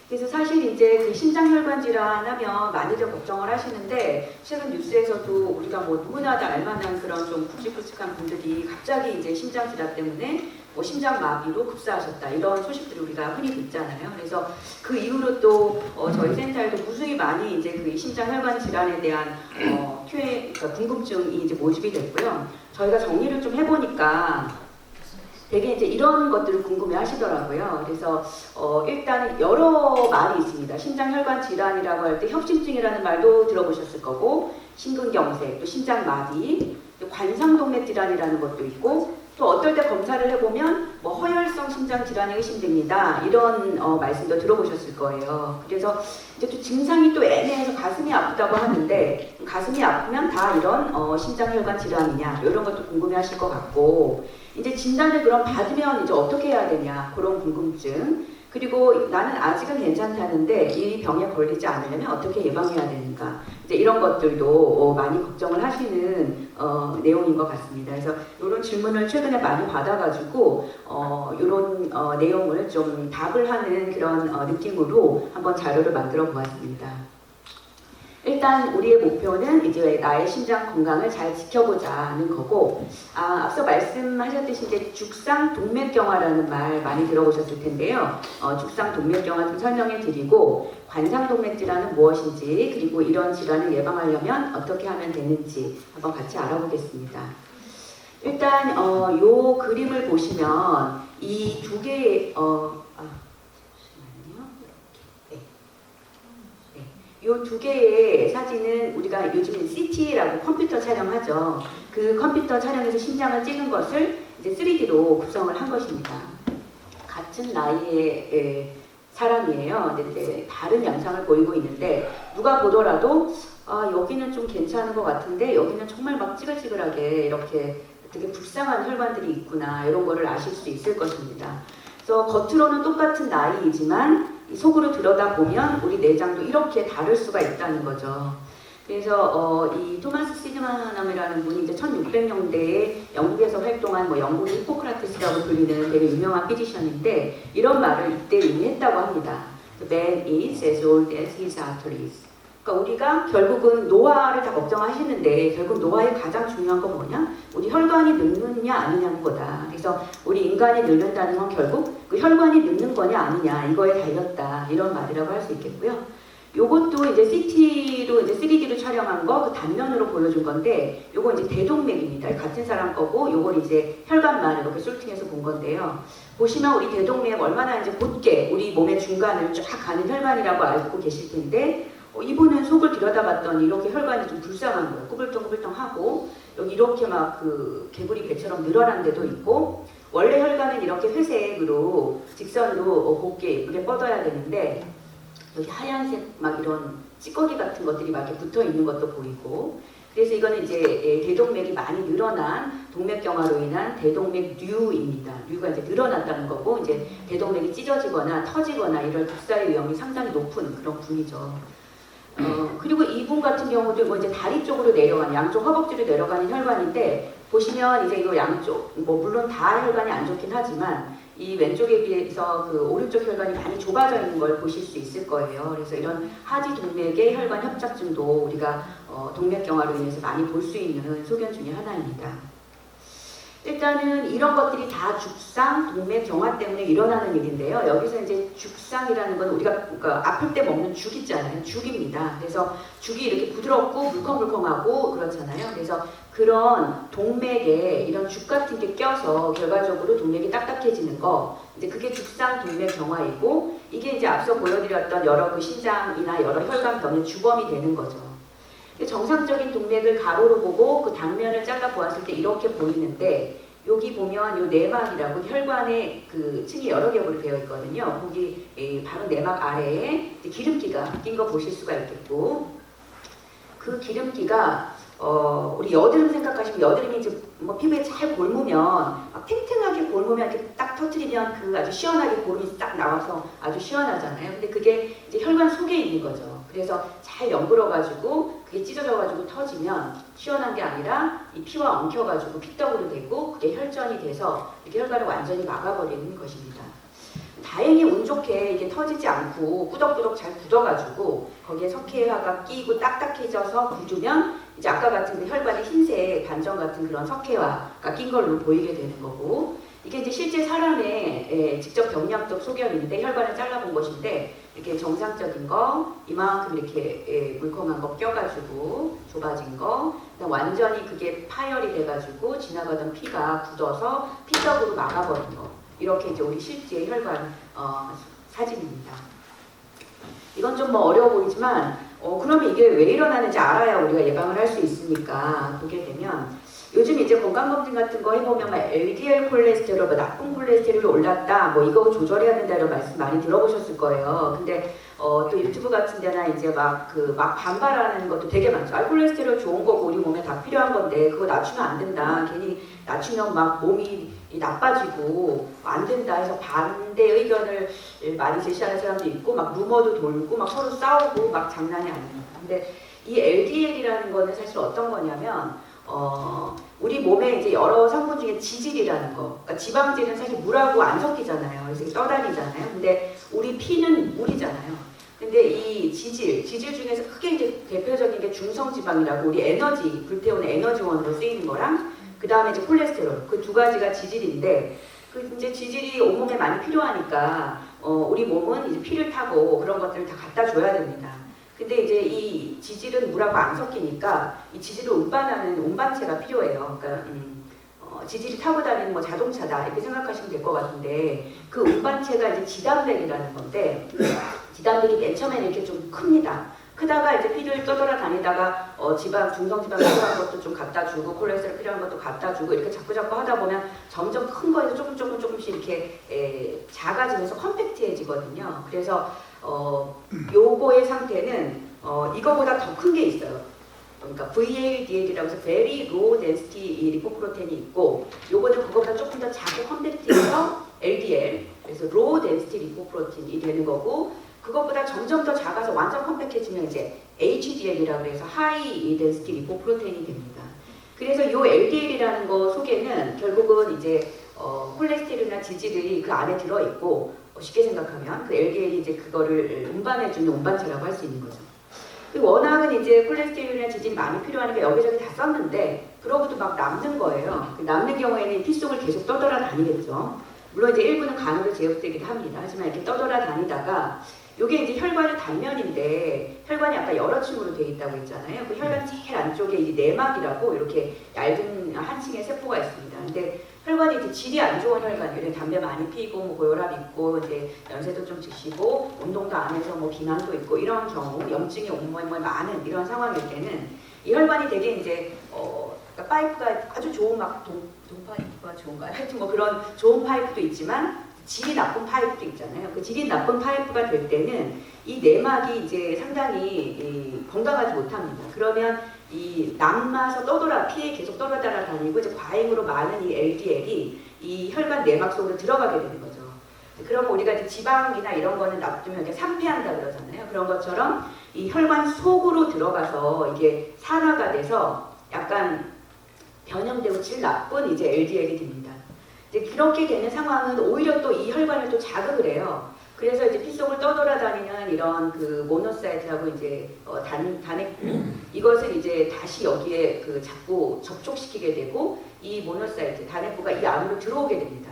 그래서 사실 이제 그 심장혈관 질환 하면 많이들 걱정을 하시는데 최근 뉴스에서도 우리가 뭐 누구나 다 알만한 그런 좀 굵직굵직한 분들이 갑자기 이제 심장 질환 때문에 뭐 심장 마비로 급사하셨다 이런 소식들을 우리가 흔히 듣잖아요. 그래서 그 이후로 또 저희 센터에도 무수히 많이 이제 그 심장혈관 질환에 대한 그러니까 궁금증이 이제 모집이 됐고요. 저희가 정리를 좀 해보니까 되게 이제 이런 것들을 궁금해 하시더라고요. 그래서 일단 여러 말이 있습니다. 심장혈관 질환이라고 할 때 협심증이라는 말도 들어보셨을 거고 심근경색, 또 심장마비, 또 관상동맥 질환이라는 것도 있고 또 어떨 때 검사를 해보면 뭐 허혈성 심장 질환이 의심됩니다. 이런 말씀도 들어보셨을 거예요. 그래서 이제 또 증상이 또 애매해서 가슴이 아프다고 하는데 가슴이 아프면 다 이런 심장혈관 질환이냐 이런 것도 궁금해하실 것 같고 이제 진단을 그럼 받으면 이제 어떻게 해야 되냐 그런 궁금증 그리고 나는 아직은 괜찮다는데 이 병에 걸리지 않으려면 어떻게 예방해야 되는가 이제 이런 것들도 많이 걱정을 하시는 내용인 것 같습니다. 그래서 이런 질문을 최근에 많이 받아가지고 이런 내용을 좀 답을 하는 그런 느낌으로 한번 자료를 만들어 보았습니다. 일단 우리의 목표는 이제 나의 심장 건강을 잘 지켜보자는 거고, 앞서 말씀하셨듯이 이제 죽상 동맥경화라는 말 많이 들어보셨을 텐데요. 죽상 동맥경화 좀 설명해 드리고, 관상동맥 질환은 무엇인지, 그리고 이런 질환을 예방하려면 어떻게 하면 되는지 한번 같이 알아보겠습니다. 일단 요 그림을 보시면 이 두 개의 이 두 개의 사진은 우리가 요즘 CT라고 컴퓨터 촬영하죠. 그 컴퓨터 촬영에서 심장을 찍은 것을 이제 3D로 구성을 한 것입니다. 같은 나이의 사람이에요. 근데 이제 다른 양상을 보이고 있는데 누가 보더라도 여기는 좀 괜찮은 것 같은데 여기는 정말 막 찌글찌글하게 이렇게 되게 불쌍한 혈관들이 있구나 이런 거를 아실 수 있을 것입니다. 그래서 겉으로는 똑같은 나이이지만 속으로 들여다보면 우리 내장도 이렇게 다를 수가 있다는 거죠. 그래서 이 토마스 시드만함이라는 분이 이제 1600년대에 영국에서 활동한 뭐 영국의 히포크라테스라고 불리는 되게 유명한 피지션인데 이런 말을 이때 이미 했다고 합니다. The man is as old as his arteries. 그러니까 우리가 결국은 노화를 다 걱정하시는데 결국 노화의 가장 중요한 건 뭐냐? 우리 혈관이 늙느냐 아니냐는 거다. 그래서 우리 인간이 늙는다는 건 결국 그 혈관이 늙는 거냐 아니냐 이거에 달렸다. 이런 말이라고 할 수 있겠고요. 요것도 이제 CT로 이제 3D로 촬영한 거 그 단면으로 보여준 건데 요거 이제 대동맥입니다. 같은 사람 거고 요걸 이제 혈관만 이렇게 솔팅해서 본 건데요. 보시면 우리 대동맥 얼마나 이제 곧게 우리 몸의 중간을 쫙 가는 혈관이라고 알고 계실 텐데 이분은 속을 들여다봤더니 이렇게 혈관이 좀 불쌍한 거예요. 꾸불덩꾸불덩하고 여기 이렇게 막 그 개구리 배처럼 늘어난 데도 있고 원래 혈관은 이렇게 회색으로 직선으로 곱게 예쁘게 뻗어야 되는데 여기 하얀색 막 이런 찌꺼기 같은 것들이 막 이렇게 붙어 있는 것도 보이고 그래서 이거는 이제 대동맥이 많이 늘어난 동맥경화로 인한 대동맥류입니다. 류가 이제 늘어난다는 거고 이제 대동맥이 찢어지거나 터지거나 이럴 불사의 위험이 상당히 높은 그런 분이죠. 그리고 이분 같은 경우도 이거 이제 다리 쪽으로 내려가는 양쪽 허벅지로 내려가는 혈관인데 보시면 이제 이거 양쪽 뭐 물론 다 혈관이 안 좋긴 하지만 이 왼쪽에 비해서 그 오른쪽 혈관이 많이 좁아져 있는 걸 보실 수 있을 거예요. 그래서 이런 하지 동맥의 혈관 협착증도 우리가 동맥경화로 인해서 많이 볼 수 있는 소견 중에 하나입니다. 일단은 이런 것들이 다 죽상, 동맥 경화 때문에 일어나는 일인데요. 여기서 이제 죽상이라는 건 우리가 그러니까 아플 때 먹는 죽 있잖아요. 죽입니다. 그래서 죽이 이렇게 부드럽고 물컹물컹하고 그렇잖아요. 그래서 그런 동맥에 이런 죽 같은 게 껴서 결과적으로 동맥이 딱딱해지는 거, 이제 그게 죽상 동맥 경화이고 이게 이제 앞서 보여드렸던 여러 그 신장이나 여러 혈관병의 주범이 되는 거죠. 정상적인 동맥을 가로로 보고 그 당면을 잘라 보았을 때 이렇게 보이는데 여기 보면 요 내막이라고 혈관의 그 층이 여러 겹으로 되어 있거든요. 거기 바로 내막 아래에 기름기가 낀 거 보실 수가 있겠고 그 기름기가 우리 여드름 생각하시면 여드름이 이제 뭐 피부에 잘 골무면 막 탱탱하게 골무면 이렇게 딱 터트리면 그 아주 시원하게 고름이 딱 나와서 아주 시원하잖아요. 근데 그게 이제 혈관 속에 있는 거죠. 그래서 잘 연그러가지고 그게 찢어져가지고 터지면 시원한 게 아니라 이 피와 엉켜가지고 피떡으로 되고 그게 혈전이 돼서 이렇게 혈관을 완전히 막아버리는 것입니다. 다행히 운 좋게 이게 터지지 않고 꾸덕꾸덕 잘 굳어가지고 거기에 석회화가 끼고 딱딱해져서 굳으면 이제 아까 같은 그 혈관의 흰색 반점 같은 그런 석회화가 낀 걸로 보이게 되는 거고 이게 이제 실제 사람의 직접 병리학적 소견인데 혈관을 잘라본 것인데 이렇게 정상적인 거 이만큼 이렇게 물컹한 거 껴가지고 좁아진 거 완전히 그게 파열이 돼가지고 지나가던 피가 굳어서 피떡으로 막아버린 거 이렇게 이제 우리 실제 혈관 사진입니다. 이건 좀 뭐 어려워 보이지만 그러면 이게 왜 일어나는지 알아야 우리가 예방을 할 수 있으니까 보게 되면 요즘 이제 건강검진 같은 거 해보면 막 LDL 콜레스테롤, 뭐 나쁜 콜레스테롤이 올랐다, 뭐 이거 조절해야 된다는 말씀 많이 들어보셨을 거예요. 근데 또 유튜브 같은 데나 이제 막 반발하는 것도 되게 많죠. 콜레스테롤 좋은 거고 우리 몸에 다 필요한 건데 그거 낮추면 안 된다. 괜히 낮추면 막 몸이 나빠지고 안 된다 해서 반대 의견을 많이 제시하는 사람도 있고 막 루머도 돌고 막 서로 싸우고 막 장난이 아닙니다. 근데 이 LDL이라는 거는 사실 어떤 거냐면 우리 몸에 이제 여러 성분 중에 지질이라는 거, 그러니까 지방질은 사실 물하고 안 섞이잖아요. 그래서 떠다니잖아요. 근데 우리 피는 물이잖아요. 근데 이 지질 중에서 크게 이제 대표적인 게 중성지방이라고 우리 에너지, 불태우는 에너지원으로 쓰이는 거랑 그 다음에 이제 콜레스테롤 그 두 가지가 지질인데 그 이제 지질이 온몸에 많이 필요하니까 우리 몸은 이제 피를 타고 그런 것들을 다 갖다 줘야 됩니다. 근데 이제 이 지질은 물하고 안 섞이니까 이 지질을 운반하는 운반체가 필요해요. 그러니까 지질이 타고 다니는 뭐 자동차다 이렇게 생각하시면 될 것 같은데 그 운반체가 이제 지단백이라는 건데 지단백이 맨 처음에는 이렇게 좀 큽니다. 크다가 이제 피를 떠돌아 다니다가 지방, 중성지방 필요한 것도 좀 갖다 주고 콜레스테롤 필요한 것도 갖다 주고 이렇게 자꾸 하다 보면 점점 큰 거에서 조금씩 이렇게 작아지면서 컴팩트해지거든요. 그래서 요거의 상태는 이거보다 더 큰 게 있어요. 그러니까 VLDL이라고 해서 Very Low Density 리포프로테인이 있고 요거는 그거보다 조금 더 작고 컴팩트해서 LDL 그래서 Low Density 리포프로테인이 되는 거고 그것보다 점점 더 작아서 완전 컴팩트해지면 이제 HDL이라고 해서 High Density 리포프로테인이 됩니다. 그래서 요 LDL이라는 거 속에는 결국은 이제 콜레스테롤이나 지질이 그 안에 들어있고 쉽게 생각하면 그 LDL이 이제 그거를 운반해주는 운반체라고 할 수 있는 거죠. 워낙은 이제 콜레스테롤이나 지질이 많이 필요하니까 여기저기 다 썼는데 그러고도 막 남는 거예요. 남는 경우에는 피 속을 계속 떠돌아 다니겠죠. 물론 이제 일부는 간으로 제어되기도 합니다. 하지만 이렇게 떠돌아 다니다가 이게 이제 혈관의 단면인데 혈관이 아까 여러 층으로 되어 있다고 했잖아요. 그 혈관 제일 안쪽에 이 내막이라고 이렇게 얇은 한 층의 세포가 있습니다. 근데 혈관이 이제 질이 안 좋은 혈관이에요. 담배 많이 피고 뭐 고혈압 있고 이제 연세도 좀 드시고 운동도 안 해서 뭐 비만도 있고 이런 경우 염증이 온몸에 많은 이런 상황일 때는 이 혈관이 되게 이제 그러니까 파이프가 아주 좋은 막 돈 파이프가 좋은가요? 하여튼 뭐 그런 좋은 파이프도 있지만 질이 나쁜 파이프도 있잖아요. 그 질이 나쁜 파이프가 될 때는 이 내막이 이제 상당히 건강하지 못합니다. 그러면 이 남아서 피에 계속 떠돌아 다니고 이제 과잉으로 많은 이 LDL이 이 혈관 내막 속으로 들어가게 되는 거죠. 그러면 우리가 이제 지방이나 이런 거는 놔두면 이렇게 산패한다 그러잖아요. 그런 것처럼 이 혈관 속으로 들어가서 이게 산화가 돼서 약간 변형되고 질 나쁜 이제 LDL이 됩니다. 이제 그렇게 되는 상황은 오히려 또 이 혈관을 또 자극을 해요. 그래서 이제 피 속을 떠돌아다니는 이런 그 모노사이트하고 이제 단핵구 이것을 이제 다시 여기에 그 자꾸 접촉시키게 되고 이 모노사이트 단핵구가 이 안으로 들어오게 됩니다.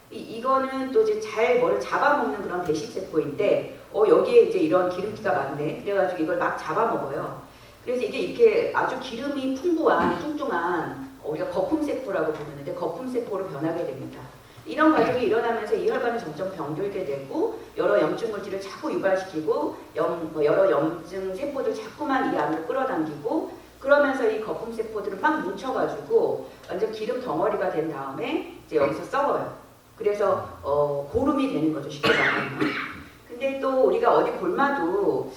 이거는 또 이제 잘 뭐를 잡아먹는 그런 배식 세포인데 여기에 이제 이런 기름기가 많네. 그래가지고 이걸 막 잡아먹어요. 그래서 이게 이렇게 아주 기름이 풍부한 뚱뚱한 우리가 거품세포라고 부르는데 거품세포로 변하게 됩니다. 이런 과정이 일어나면서 이 혈관은 점점 병들게 되고 여러 염증 물질을 자꾸 유발시키고 여러 염증 세포들 자꾸만 이 안으로 끌어당기고 그러면서 이 거품 세포들은 막 뭉쳐가지고 완전 기름 덩어리가 된 다음에 이제 여기서 썩어요. 그래서 고름이 되는 거죠, 쉽게 말하면. 근데 또 우리가 어디 골마도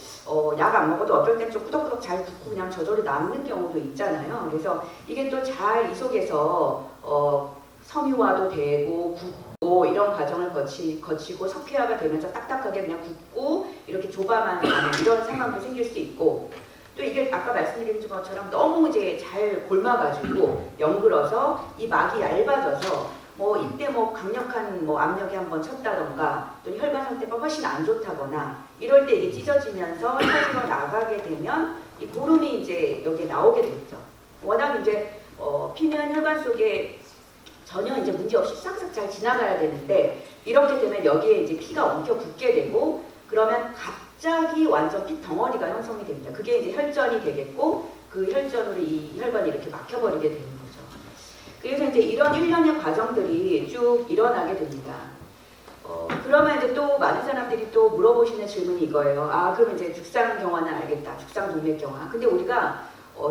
약 안 먹어도 어떨 땐 좀 꾸덕꾸덕 잘 붓고 그냥 저절로 남는 경우도 있잖아요. 그래서 이게 또 잘 이 속에서 섬유화도 되고 굳고 이런 과정을 거치고 석회화가 되면서 딱딱하게 그냥 굳고 이렇게 좁아만 가는 이런 상황도 생길 수 있고 또 이게 아까 말씀드린 것처럼 너무 이제 잘 골마가지고 연글어서 이 막이 얇아져서 뭐 이때 뭐 강력한 뭐 압력이 한번 쳤다던가 또 혈관 상태가 훨씬 안 좋다거나 이럴 때 이게 찢어지면서 터지러 나가게 되면 이 고름이 이제 여기에 나오게 되죠. 워낙 이제 피는 혈관 속에 전혀 이제 문제 없이 싹싹 잘 지나가야 되는데 이렇게 되면 여기에 이제 피가 엉켜 붙게 되고 그러면 갑자기 완전 피 덩어리가 형성이 됩니다. 그게 이제 혈전이 되겠고 그 혈전으로 이 혈관이 이렇게 막혀버리게 되는 거죠. 그래서 이제 이런 일련의 과정들이 쭉 일어나게 됩니다. 그러면 이제 또 많은 사람들이 또 물어보시는 질문이 이거예요. 아, 그럼 이제 죽상경화는 알겠다. 죽상동맥경화. 근데 우리가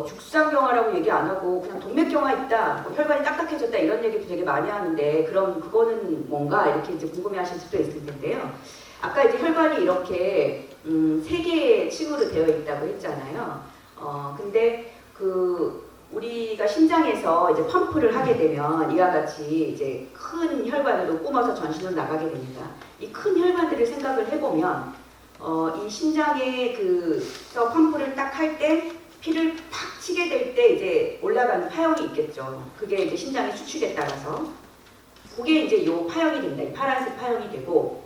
죽상경화라고 얘기 안 하고 그냥 동맥경화 있다, 뭐 혈관이 딱딱해졌다 이런 얘기도 되게 많이 하는데 그럼 그거는 뭔가 이렇게 이제 궁금해하실 수도 있을 텐데요. 아까 이제 혈관이 이렇게 3개의 층으로 되어 있다고 했잖아요. 근데 우리가 심장에서 이제 펌프를 하게 되면 이와 같이 이제 큰 혈관으로 뿜어서 전신으로 나가게 됩니다. 이 큰 혈관들을 생각을 해보면 이 심장에 서 펌프를 딱 할 때 피를 팍 치게 될 때 이제 올라가는 파형이 있겠죠. 그게 이제 심장의 수축에 따라서 그게 이제 요 파형이 됩니다. 이 파란색 파형이 되고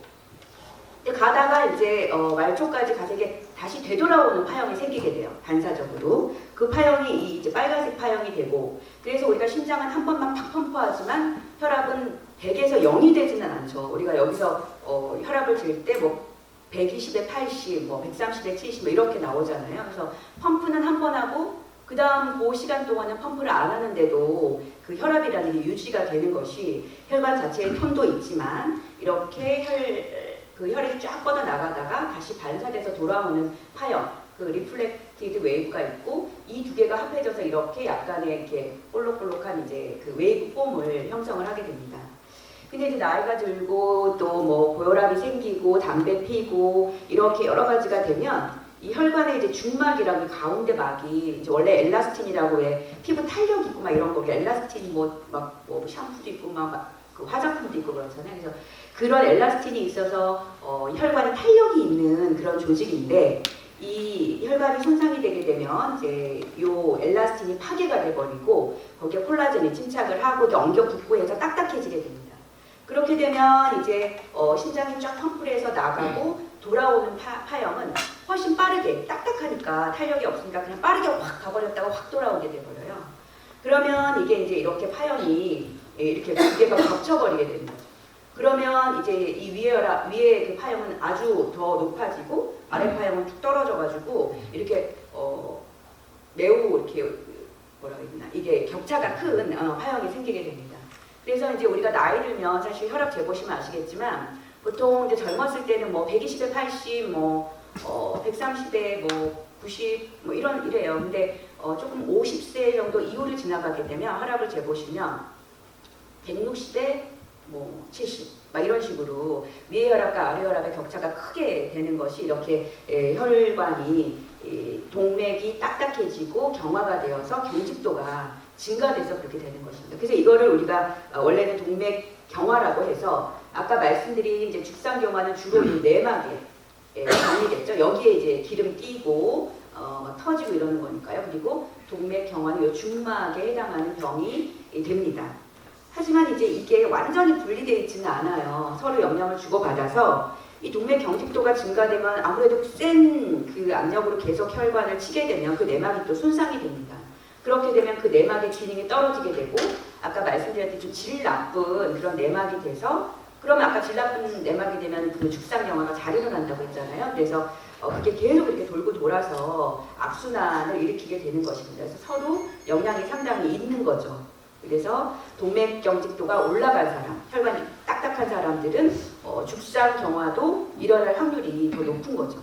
근데 가다가 이제 말초까지 가서 이게 다시 되돌아오는 파형이 생기게 돼요. 반사적으로. 그 파형이 이제 빨간색 파형이 되고, 그래서 우리가 심장은 한 번만 팍 펌프하지만 혈압은 100에서 0이 되지는 않죠. 우리가 여기서 혈압을 잴 때 뭐 120에 80, 뭐 130에 70 뭐 이렇게 나오잖아요. 그래서 펌프는 한 번 하고 그 다음 그 시간 동안은 펌프를 안 하는데도 그 혈압이라는 게 유지가 되는 것이 혈관 자체의 톤도 있지만 이렇게 혈이 쫙 뻗어 나가다가 다시 반사돼서 돌아오는 파형, 그 리플렉티드 웨이브가 있고 이 두 개가 합해져서 이렇게 약간의 이렇게 볼록볼록한 이제 그 웨이브 폼을 형성을 하게 됩니다. 근데 이제 나이가 들고 또 뭐 고혈압이 생기고 담배 피고 이렇게 여러 가지가 되면 이 혈관의 이제 중막이라고 가운데 막이 이제 원래 엘라스틴이라고 해 피부 탄력 있고 막 이런 거 엘라스틴 뭐 샴푸도 있고 그 화장품도 있고 그렇잖아요. 그래서 그런 엘라스틴이 있어서 혈관에 탄력이 있는 그런 조직인데 이 혈관이 손상이 되게 되면 이제 요 엘라스틴이 파괴가 돼버리고 거기에 콜라겐이 침착을 하고 엉겨 붙고 해서 딱딱해지게 됩니다. 그렇게 되면 이제 심장이 쫙 펌프를 해서 나가고 돌아오는 파형은 훨씬 빠르게 딱딱하니까 탄력이 없으니까 그냥 빠르게 확 가버렸다가 확 돌아오게 돼버려요. 그러면 이게 이제 이렇게 파형이 이렇게 두 개가 겹쳐버리게 되는 거죠. 그러면 이제 이 위에 그 파형은 아주 더 높아지고 아래 파형은 툭 떨어져가지고 이렇게 매우 이렇게 뭐라 해야 되나 이게 격차가 큰 파형이 생기게 됩니다. 그래서 이제 우리가 나이 들면 사실 혈압 재보시면 아시겠지만 보통 이제 젊었을 때는 뭐 120에 80, 뭐 130에 뭐 90, 뭐 이래요. 근데 조금 50세 정도 이후를 지나가게 되면 혈압을 재보시면 160에 뭐 70, 막 이런 식으로 위의 혈압과 아래 혈압의 격차가 크게 되는 것이 이렇게 혈관이 동맥이 딱딱해지고 경화가 되어서 경직도가 증가돼서 그렇게 되는 것입니다. 그래서 이거를 우리가 원래는 동맥 경화라고 해서 아까 말씀드린 이제 죽상 경화는 주로 이 내막에 병이겠죠. 여기에 이제 기름 띄고 터지고 이러는 거니까요. 그리고 동맥 경화는 이 중막에 해당하는 병이 됩니다. 하지만 이제 이게 완전히 분리되어 있지는 않아요. 서로 영향을 주고받아서 이 동맥 경직도가 증가되면 아무래도 센 그 압력으로 계속 혈관을 치게 되면 그 내막이 또 손상이 됩니다. 그렇게 되면 그 내막의 기능이 떨어지게 되고 아까 말씀드렸듯이 좀 질 나쁜 그런 내막이 돼서 그러면 아까 질 나쁜 내막이 되면 그 죽상경화가 잘 일어난다고 했잖아요. 그래서 그게 계속 이렇게 돌고 돌아서 악순환을 일으키게 되는 것입니다. 그래서 서로 영향이 상당히 있는 거죠. 그래서 동맥 경직도가 올라간 사람, 혈관이 딱딱한 사람들은 죽상 경화도 일어날 확률이 더 높은 거죠.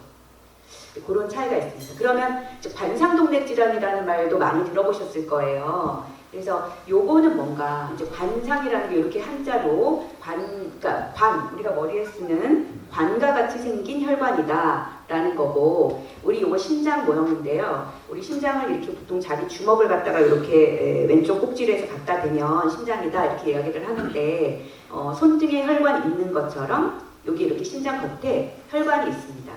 그런 차이가 있습니다. 그러면 관상동맥 질환이라는 말도 많이 들어보셨을 거예요. 그래서 요거는 뭔가 이제 관상이라는 게 이렇게 한자로 그러니까 우리가 머리에 쓰는 관과 같이 생긴 혈관이다라는 거고, 우리 요거 심장 모형인데요. 우리 심장을 이렇게 보통 자기 주먹을 갖다가 이렇게 왼쪽 꼭지에서 갖다 대면 심장이다 이렇게 이야기를 하는데 손등에 혈관이 있는 것처럼 여기 이렇게 심장 겉에 혈관이 있습니다.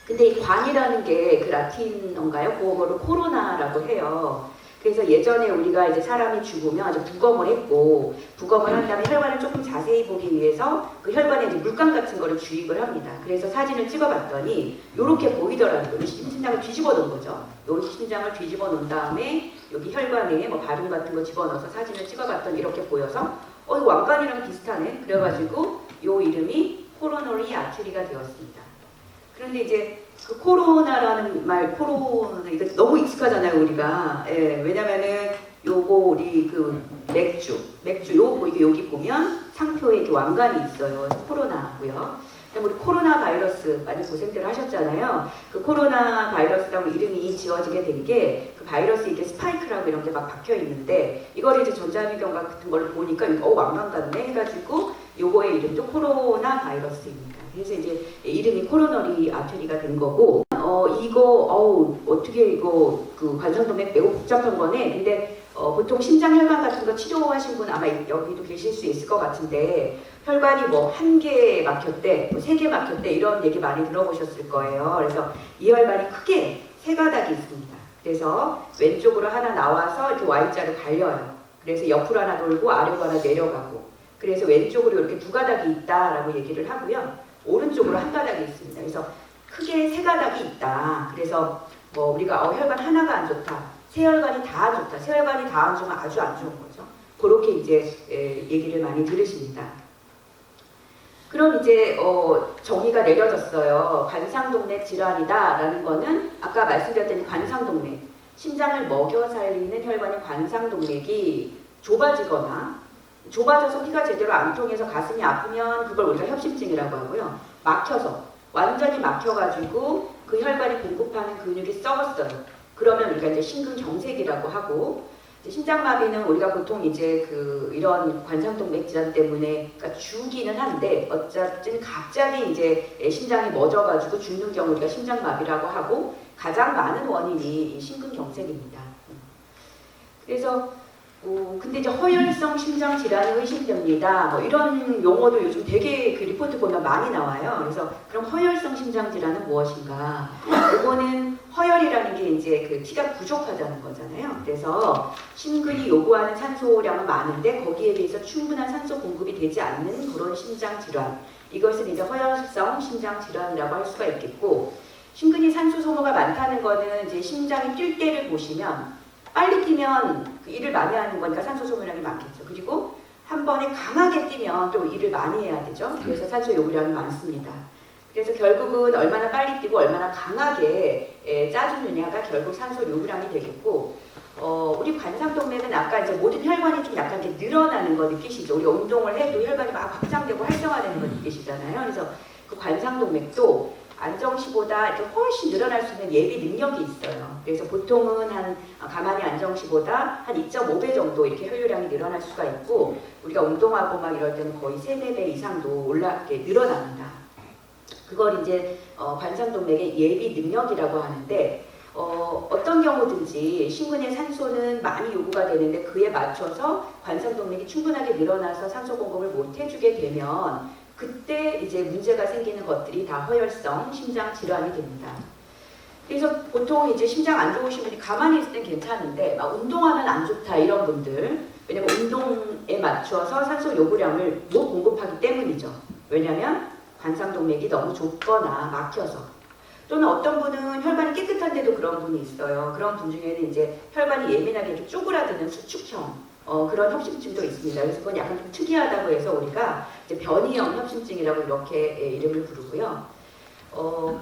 근데 이 관이라는 게 그 라틴어인가요? 그거를 코로나라고 해요. 그래서 예전에 우리가 이제 사람이 죽으면 아주 부검을 했고, 부검을 한 다음에 혈관을 조금 자세히 보기 위해서 그 혈관에 이제 물감 같은 거를 주입을 합니다. 그래서 사진을 찍어봤더니 이렇게 보이더라는 거예요. 심장을 뒤집어 놓은 거죠. 여기 심장을 뒤집어 놓은 다음에 여기 혈관에 뭐 바른 같은 거 집어넣어서 사진을 찍어봤더니 이렇게 보여서 이거 왕관이랑 비슷하네. 그래가지고 요 이름이 코로너리 아트리가 되었습니다. 그런데 이제 그 코로나라는 말, 코로나 이거 너무 익숙하잖아요 우리가. 예, 왜냐면은 요거 우리 그 맥주 요거 이게 여기 보면 상표에 이렇게 왕관이 있어요. 코로나고요. 우리 코로나 바이러스 많이 고생들 하셨잖아요. 그 코로나 바이러스라고 이름이 지어지게 된 게 그 바이러스 이게 스파이크라고 이런 게 막 박혀 있는데 이걸 이제 전자미경 같은 걸 보니까 왕관 같네 해가지고 요거의 이름도 코로나 바이러스입니다. 그래서 이제 이름이 코로너리 아트리가 된 거고, 어떻게 이거 그 관상동맥 매우 복잡한 거네. 근데 보통 심장 혈관 같은 거 치료하신 분 아마 여기도 계실 수 있을 것 같은데 혈관이 뭐 1개 막혔대, 뭐 3개 막혔대 이런 얘기 많이 들어보셨을 거예요. 그래서 이 혈관이 크게 3가닥이 있습니다. 그래서 왼쪽으로 하나 나와서 이렇게 Y자로 갈려요. 그래서 옆으로 하나 돌고 아래로 하나 내려가고. 그래서 왼쪽으로 이렇게 2가닥이 있다라고 얘기를 하고요. 오른쪽으로 한 가닥이 있습니다. 그래서 크게 세 가닥이 있다. 그래서 뭐 우리가 혈관 하나가 안 좋다, 세 혈관이 다 안 좋다, 세 혈관이 다 안 좋으면 아주 안 좋은 거죠. 그렇게 이제 얘기를 많이 들으십니다. 그럼 이제 정의가 내려졌어요. 관상동맥 질환이다라는 거는 아까 말씀드렸던 관상동맥, 심장을 먹여 살리는 혈관의 관상동맥이 좁아져서 피가 제대로 안 통해서 가슴이 아프면 그걸 우리가 협심증이라고 하고요. 막혀서 완전히 막혀가지고 그 혈관이 공급하는 근육이 썩었어요. 그러면 우리가 이제 심근경색이라고 하고, 심장마비는 우리가 보통 이제 이런 관상동맥 질환 때문에 그러니까 죽기는 한데 어쨌든 갑자기 이제 심장이 멎어가지고 죽는 경우 우리가 심장마비라고 하고, 가장 많은 원인이 이 심근경색입니다. 그래서 근데 이제 허혈성 심장 질환이 의심됩니다. 뭐 이런 용어도 요즘 되게 그 리포트 보면 많이 나와요. 그래서 그럼 허혈성 심장 질환은 무엇인가? 이거는 허혈이라는 게 이제 그 피가 부족하다는 거잖아요. 그래서 심근이 요구하는 산소량은 많은데 거기에 비해서 충분한 산소 공급이 되지 않는 그런 심장 질환. 이것을 이제 허혈성 심장 질환이라고 할 수가 있겠고, 심근이 산소 소모가 많다는 거는 이제 심장이 뛸 때를 보시면 빨리 뛰면 그 일을 많이 하는 거니까 산소 소모량이 많겠죠. 그리고 한 번에 강하게 뛰면 또 일을 많이 해야 되죠. 그래서 산소 요구량이 많습니다. 그래서 결국은 얼마나 빨리 뛰고 얼마나 강하게 짜주느냐가 결국 산소 요구량이 되겠고, 우리 관상동맥은 아까 이제 모든 혈관이 좀 약간 이렇게 늘어나는 거 느끼시죠? 우리가 운동을 해도 혈관이 막 확장되고 활성화되는 거 느끼시잖아요. 그래서 그 관상동맥도 안정시보다 이렇게 훨씬 늘어날 수 있는 예비 능력이 있어요. 그래서 보통은 가만히 안정시보다 한 2.5배 정도 이렇게 혈류량이 늘어날 수가 있고, 우리가 운동하고 막 이럴 때는 거의 3-4배 이상도 이렇게 늘어납니다. 그걸 이제 관상동맥의 예비 능력이라고 하는데, 어떤 경우든지 심근의 산소는 많이 요구가 되는데 그에 맞춰서 관상동맥이 충분하게 늘어나서 산소 공급을 못 해주게 되면 그때 이제 문제가 생기는 것들이 다 허혈성 심장 질환이 됩니다. 그래서 보통 이제 심장 안 좋으신 분이 가만히 있을 땐 괜찮은데 막 운동하면 안 좋다 이런 분들, 왜냐면 운동에 맞춰서 산소 요구량을 못 공급하기 때문이죠. 왜냐면 관상동맥이 너무 좁거나 막혀서, 또는 어떤 분은 혈관이 깨끗한데도 그런 분이 있어요. 그런 분 중에는 이제 혈관이 예민하게 이렇게 쪼그라드는 수축형 그런 협심증도 있습니다. 그래서 그건 약간 좀 특이하다고 해서 우리가 이제 변이형 협심증이라고 이렇게 이름을 부르고요.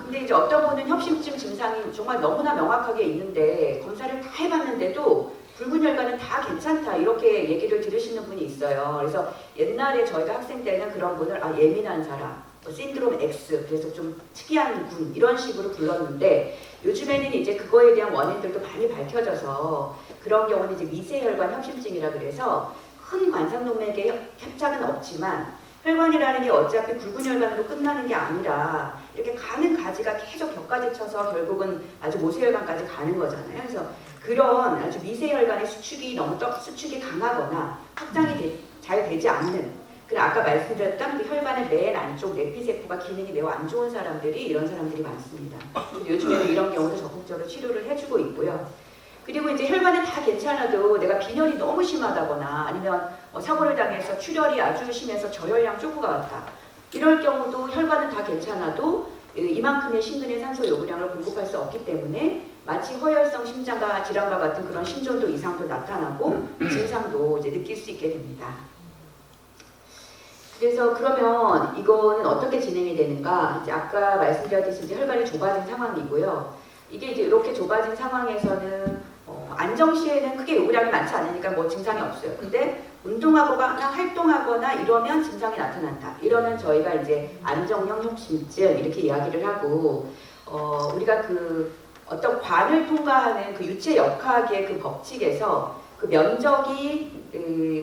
근데 이제 어떤 분은 협심증 증상이 정말 너무나 명확하게 있는데 검사를 다 해봤는데도 붉은 혈관은 다 괜찮다 이렇게 얘기를 들으시는 분이 있어요. 그래서 옛날에 저희가 학생 때는 그런 분을 예민한 사람, 신드롬 X, 그래서 좀 특이한 군 이런 식으로 불렀는데, 요즘에는 이제 그거에 대한 원인들도 많이 밝혀져서 그런 경우는 이제 미세혈관 협심증이라 그래서 큰 관상동맥에 협착은 없지만 혈관이라는 게 어차피 굵은 혈관으로 끝나는 게 아니라 이렇게 가는 가지가 계속 격가지 쳐서 결국은 아주 모세혈관까지 가는 거잖아요. 그래서 그런 아주 미세혈관의 수축이 너무 수축이 강하거나 확장이 잘 되지 않는, 아까 말씀드렸던 그 혈관의 맨 안쪽 내피세포가 기능이 매우 안 좋은 사람들이 이런 사람들이 많습니다. 요즘에는 이런 경우도 적극적으로 치료를 해주고 있고요. 그리고 이제 혈관은 다 괜찮아도 내가 빈혈이 너무 심하다거나 아니면 사고를 당해서 출혈이 아주 심해서 저혈량 쪼그가 왔다. 이럴 경우도 혈관은 다 괜찮아도 이만큼의 심근의 산소 요구량을 공급할 수 없기 때문에 마치 허혈성 심장 질환과 같은 그런 심전도 이상도 나타나고 증상도 이제 느낄 수 있게 됩니다. 그래서 그러면 이거는 어떻게 진행이 되는가? 이제 아까 말씀드렸듯이 이제 혈관이 좁아진 상황이고요. 이게 이제 이렇게 좁아진 상황에서는 안정 시에는 크게 요구량이 많지 않으니까 뭐 증상이 없어요. 근데 운동하거나 활동하거나 이러면 증상이 나타난다. 이러면 저희가 이제 안정형 협심증 이렇게 이야기를 하고, 우리가 그 어떤 관을 통과하는 그 유체 역학의 그 법칙에서 그 면적이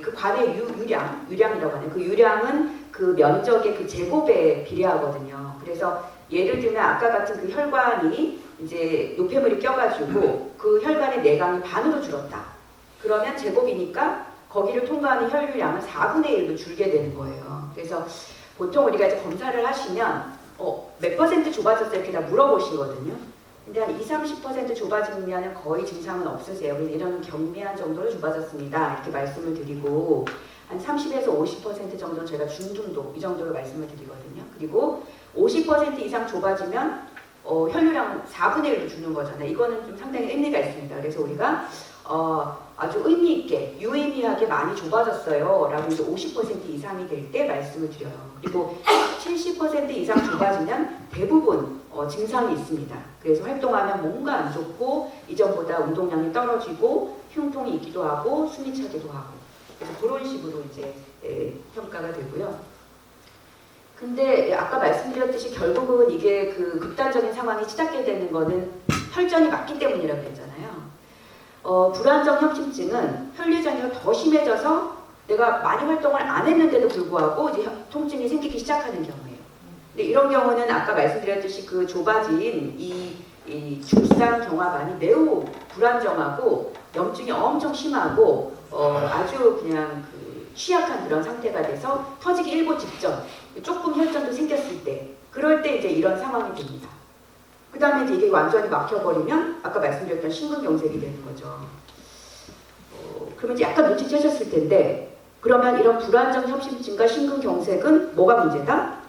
그 관의 유량이라고 하는 그 유량은 그 면적의 그 제곱에 비례하거든요. 그래서 예를 들면 아까 같은 그 혈관이 이제 노폐물이 껴가지고 그 혈관의 내강이 반으로 줄었다. 그러면 제곱이니까 거기를 통과하는 혈류량은 4분의 1로 줄게 되는 거예요. 그래서 보통 우리가 이제 검사를 하시면 몇 퍼센트 좁아졌어요? 이렇게 다 물어보시거든요. 근데 한 20-30% 좁아지면 거의 증상은 없으세요. 그래서 이런 경미한 정도로 좁아졌습니다. 이렇게 말씀을 드리고, 한 30에서 50% 정도는 저희가 중등도 이 정도로 말씀을 드리거든요. 그리고 50% 이상 좁아지면 혈류량 4분의 1로 주는 거잖아요. 이거는 좀 상당히 의미가 있습니다. 그래서 우리가 아주 의미 있게 유의미하게 많이 좁아졌어요 라고 이제 50% 이상이 될 때 말씀을 드려요. 그리고 70% 이상 좁아지면 대부분 증상이 있습니다. 그래서 활동하면 뭔가 안 좋고 이전보다 운동량이 떨어지고 흉통이 있기도 하고 숨이 차기도 하고 그래서 그런 식으로 이제 평가가 되고요. 근데 아까 말씀드렸듯이 결국은 이게 그 극단적인 상황이 시작게 되는 거는 혈전이 맞기 때문이라고 했잖아요. 불안정 협심증은 혈류장애가 더 심해져서 내가 많이 활동을 안 했는데도 불구하고 이제 통증이 생기기 시작하는 경우예요. 근데 이런 경우는 아까 말씀드렸듯이 그 좁아진 이 중상 경화반이 매우 불안정하고 염증이 엄청 심하고 아주 그냥 그 취약한 그런 상태가 돼서 터지기 일보 직전 조금 혈전도 생겼을 때 그럴 때 이제 이런 상황이 됩니다. 그 다음에 이제 이게 완전히 막혀버리면 아까 말씀드렸던 심근경색이 되는 거죠. 그러면 이제 약간 눈치채셨을 텐데 그러면 이런 불안정 협심증과 심근경색은 뭐가 문제다?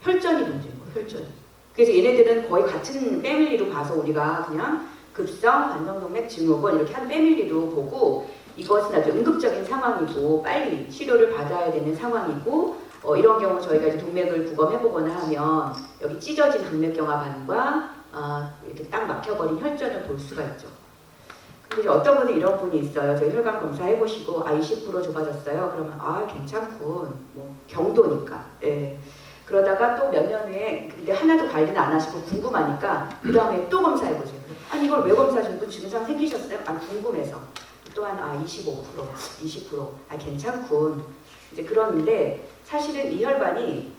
혈전이 문제인 거예요. 혈전. 그래서 얘네들은 거의 같은 패밀리로 봐서 우리가 그냥 급성 관성동맥 증후군 이렇게 한 패밀리로 보고 이것은 아주 응급적인 상황이고 빨리 치료를 받아야 되는 상황이고 이런 경우 저희가 이제 동맥을 부검해보거나 하면 여기 찢어진 동맥경화반과 이렇게 딱 막혀버린 혈전을 볼 수가 있죠. 근데 이제 어떤 분은 이런 분이 있어요. 저희 혈관 검사해보시고 20% 좁아졌어요. 그러면 괜찮군. 뭐 경도니까. 예. 그러다가 또 몇 년 후에 근데 하나도 관리는 안 하시고 궁금하니까 그 다음에 또 검사해보세요. 아니 이걸 왜 검사하시고 증상 생기셨어요? 궁금해서. 또한 25%, 20%. 괜찮군. 이제 그러는데 사실은 이 혈관이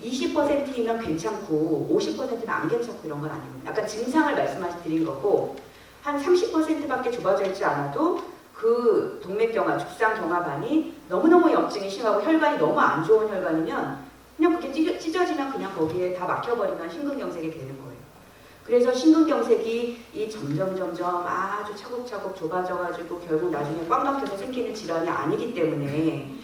20%이면 괜찮고 50%는 안 괜찮고 이런 건 아닙니다. 약간 증상을 말씀드린 거고 한 30%밖에 좁아져 있지 않아도 그 동맥경화, 죽상경화반이 너무너무 염증이 심하고 혈관이 너무 안 좋은 혈관이면 그냥 그렇게 찢어지면 그냥 거기에 다 막혀버리면 심근경색이 되는 거예요. 그래서 심근경색이 점점 아주 차곡차곡 좁아져가지고 결국 나중에 꽉 막혀서 생기는 질환이 아니기 때문에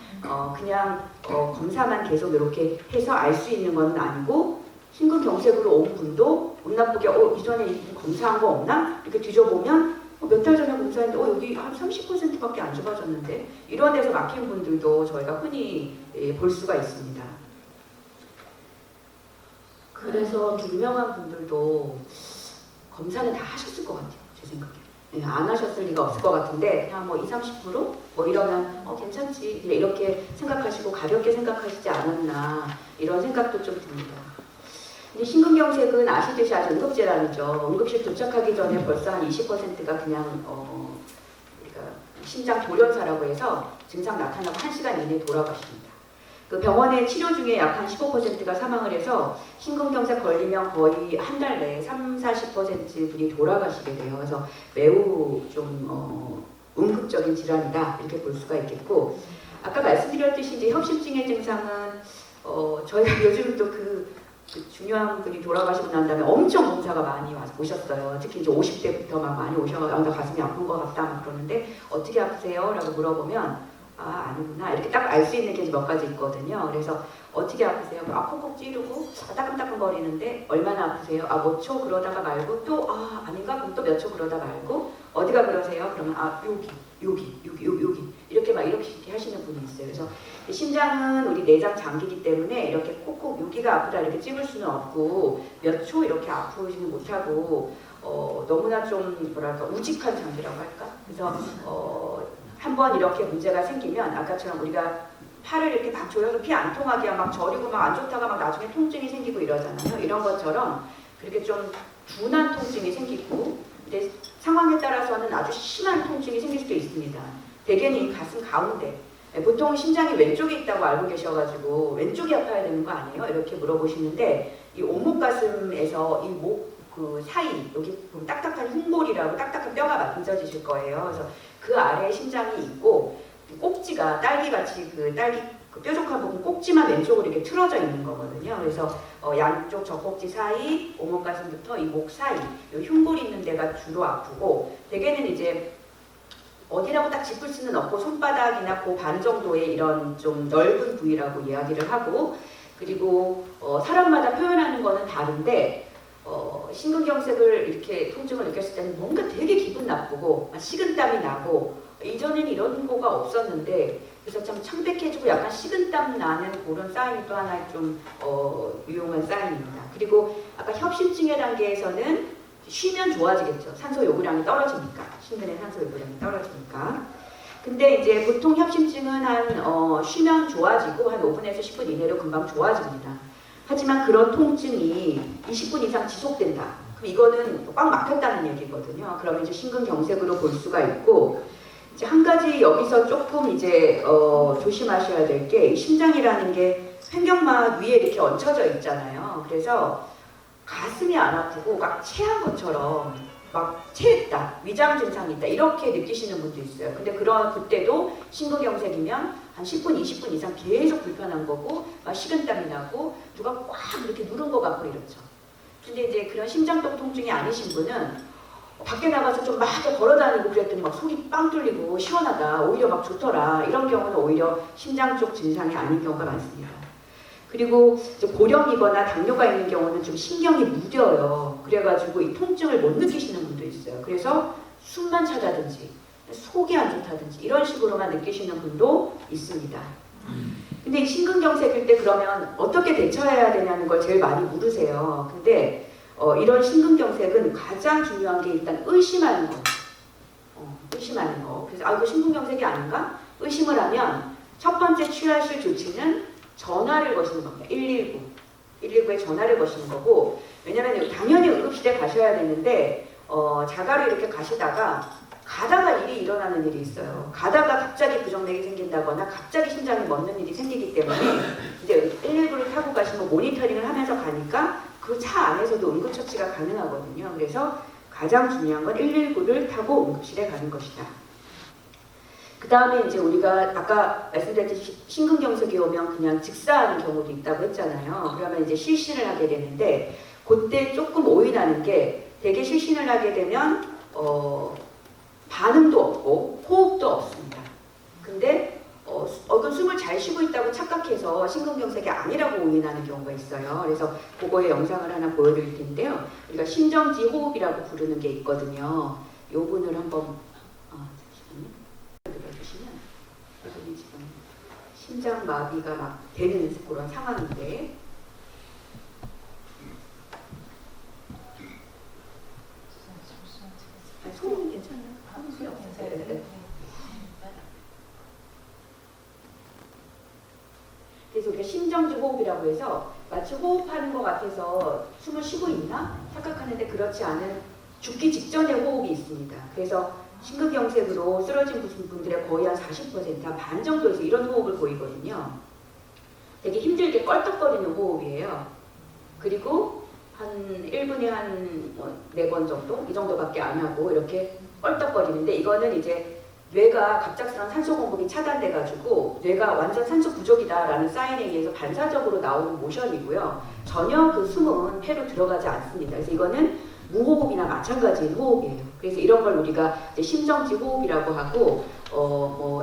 그냥 검사만 계속 이렇게 해서 알 수 있는 건 아니고 심근경색으로 온 분도 운 나쁘게 이전에 검사한 거 없나? 이렇게 뒤져보면 몇 달 전에 검사했는데 여기 한 30%밖에 안 좁아졌는데 이런 데서 막힌 분들도 저희가 흔히 볼 수가 있습니다. 그래서 유명한 분들도 검사는 다 하셨을 것 같아요. 제 생각에. 안 하셨을 리가 없을 것 같은데 그냥 뭐 20, 30% 뭐 이러면 괜찮지 이렇게 생각하시고 가볍게 생각하시지 않았나 이런 생각도 좀 듭니다. 근데 심근경색은 아시듯이 아주 응급질환이죠. 응급실 도착하기 전에 벌써 한 20%가 그냥 우리가 심장 돌연사라고 해서 증상 나타나고 1시간 이내에 돌아가십니다. 그 병원의 치료 중에 약 한 15%가 사망을 해서 심근경색 걸리면 거의 한 달 내에 30-40% 분이 돌아가시게 돼요. 그래서 매우 좀 응급적인 질환이다 이렇게 볼 수가 있겠고 아까 말씀드렸듯이 이제 협심증의 증상은 저희가 요즘 또 그 중요한 분이 돌아가시고 난 다음에 엄청 검사가 많이 오셨어요. 특히 이제 50대부터 막 많이 오셔서 나 가슴이 아픈 것 같다 막 그러는데 어떻게 아프세요? 라고 물어보면 아니구나 이렇게 딱 알 수 있는 게 몇 가지 있거든요. 그래서 어떻게 아프세요? 콕콕 찌르고 따끔따끔 거리는데 얼마나 아프세요? 몇 초 그러다가 말고 또 아닌가? 그럼 또 몇 초 그러다 말고 어디가 그러세요? 그러면 여기 이렇게 막 이렇게 하시는 분이 있어요. 그래서 심장은 우리 내장 장기이기 때문에 이렇게 콕콕 여기가 아프다 이렇게 찝을 수는 없고 몇 초 이렇게 아프지는 못하고 너무나 좀 뭐랄까 우직한 장기라고 할까? 그래서 한번 이렇게 문제가 생기면 아까처럼 우리가 팔을 이렇게 막 조여서 피 안 통하게 막 저리고 막 안 좋다가 막 나중에 통증이 생기고 이러잖아요. 이런 것처럼 그렇게 좀 둔한 통증이 생기고 근데 상황에 따라서는 아주 심한 통증이 생길 수도 있습니다. 대개는 가슴 가운데 보통 심장이 왼쪽에 있다고 알고 계셔가지고 왼쪽이 아파야 되는 거 아니에요? 이렇게 물어보시는데 이 오목가슴에서 이 목 그 사이 여기 딱딱한 흉골이라고 딱딱한 뼈가 만져지실 거예요. 그래서 그 아래에 심장이 있고 꼭지가 딸기같이 그 뾰족한 부분 꼭지만 왼쪽으로 이렇게 틀어져 있는 거거든요. 그래서 양쪽 젖꼭지 사이, 오목가슴부터 이 목 사이, 이 흉골이 있는 데가 주로 아프고 대개는 이제 어디라고 딱 짚을 수는 없고 손바닥이나 그 반 정도의 이런 좀 넓은 부위라고 이야기를 하고 그리고 사람마다 표현하는 거는 다른데 심근경색을 이렇게 통증을 느꼈을 때는 뭔가 되게 기분 나쁘고 식은땀이 나고 이전에는 이런 거가 없었는데 그래서 참 창백해지고 약간 식은땀 나는 그런 사인이 또 하나의 좀 유용한 사인입니다. 그리고 아까 협심증의 단계에서는 쉬면 좋아지겠죠. 산소 요구량이 떨어지니까 심근의 산소 요구량이 떨어지니까. 근데 이제 보통 협심증은 한 쉬면 좋아지고 한 5분에서 10분 이내로 금방 좋아집니다. 하지만 그런 통증이 20분 이상 지속된다. 그럼 이거는 꽉 막혔다는 얘기거든요. 그러면 이제 심근경색으로 볼 수가 있고 이제 한 가지 여기서 조금 이제 조심하셔야 될 게 심장이라는 게 횡격막 위에 이렇게 얹혀져 있잖아요. 그래서 가슴이 안 아프고 막 체한 것처럼 막 체했다, 위장 증상이 있다 이렇게 느끼시는 분도 있어요. 근데 그때도 심근경색이면 한 10분, 20분 이상 계속 불편한 거고 막 식은땀이 나고 누가 꽉 이렇게 누른 것 같고 이렇죠. 근데 이제 그런 심장동 통증이 아니신 분은 밖에 나가서 좀 막 걸어다니고 그랬더니 막 속이 빵 뚫리고 시원하다, 오히려 막 좋더라 이런 경우는 오히려 심장 쪽 증상이 아닌 경우가 많습니다. 그리고 이제 고령이거나 당뇨가 있는 경우는 좀 신경이 무뎌요. 그래가지고 이 통증을 못 느끼시는 분도 있어요. 그래서 숨만 차다든지 속이 안 좋다든지 이런 식으로만 느끼시는 분도 있습니다. 근데 이 심근경색일 때 그러면 어떻게 대처해야 되냐는 걸 제일 많이 물으세요. 근데 이런 심근경색은 가장 중요한 게 일단 의심하는 거. 의심하는 거. 그래서 이거 심근경색이 아닌가? 의심을 하면 첫 번째 취하실 조치는 전화를 거시는 겁니다. 119. 119에 전화를 거시는 거고 왜냐면 당연히 응급실에 가셔야 되는데 자가로 이렇게 가시다가 일이 일어나는 일이 있어요. 가다가 갑자기 부정맥이 생긴다거나 갑자기 심장이 멎는 일이 생기기 때문에 이제 119를 타고 가시면 모니터링을 하면서 가니까 그 차 안에서도 응급처치가 가능하거든요. 그래서 가장 중요한 건 119를 타고 응급실에 가는 것이다. 그 다음에 이제 우리가 아까 말씀드렸듯이 심근경색이 오면 그냥 직사하는 경우도 있다고 했잖아요. 그러면 이제 실신을 하게 되는데 그때 조금 오인하는 게 되게 실신을 하게 되면 반응도 없고 호흡도 없습니다. 근데 그건 숨을 잘 쉬고 있다고 착각해서 심근경색이 아니라고 오인하는 경우가 있어요. 그래서 그거의 영상을 하나 보여드릴 텐데요. 우리가 심정지 호흡이라고 부르는 게 있거든요. 요 분을 한번 들어주시면 이분이 지금 심장 마비가 막 되는 그런 상황인데 소음이 괜찮나요? 소음이 없어요. 네. 그래서 우리가 심정지 호흡이라고 해서 마치 호흡하는 것 같아서 숨을 쉬고 있나 착각하는데 그렇지 않은 죽기 직전의 호흡이 있습니다. 그래서 심근경색으로 쓰러진 분들의 거의 한 40%, 한 반 정도에서 이런 호흡을 보이거든요. 되게 힘들게 껄떡거리는 호흡이에요. 그리고 한 1분에 한 4번 정도? 이 정도밖에 안 하고 이렇게 껄떡거리는데 이거는 이제 뇌가 갑작스러운 산소 공급이 차단돼가지고 뇌가 완전 산소 부족이다라는 사인에 의해서 반사적으로 나오는 모션이고요. 전혀 그 숨은 폐로 들어가지 않습니다. 그래서 이거는 무호흡이나 마찬가지인 호흡이에요. 그래서 이런 걸 우리가 이제 심정지 호흡이라고 하고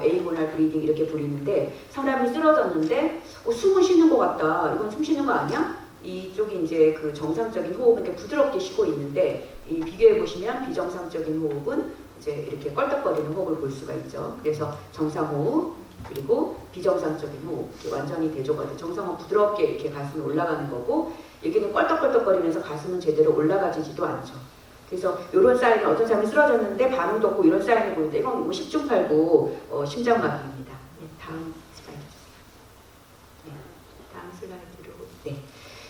에이모날 브리딩 이렇게 부르는데 사람이 쓰러졌는데 숨을 쉬는 것 같다. 이건 숨 쉬는 거 아니야? 이쪽이 이제 그 정상적인 호흡은 이렇게 부드럽게 쉬고 있는데 이 비교해 보시면 비정상적인 호흡은 이제 이렇게 껄떡거리는 호흡을 볼 수가 있죠. 그래서 정상호흡 그리고 비정상적인 호흡 완전히 대조가 돼. 정상호흡 부드럽게 이렇게 가슴이 올라가는 거고 여기는 껄떡껄떡거리면서 가슴은 제대로 올라가지도 않죠. 그래서 이런 사인은 어떤 사람이 쓰러졌는데 반응도 없고 이런 사인을 보는데 이건 뭐 10중 8구 심장마비입니다. 네, 다음 슬라이드 주세요. 네, 다음 슬라이드로. 네.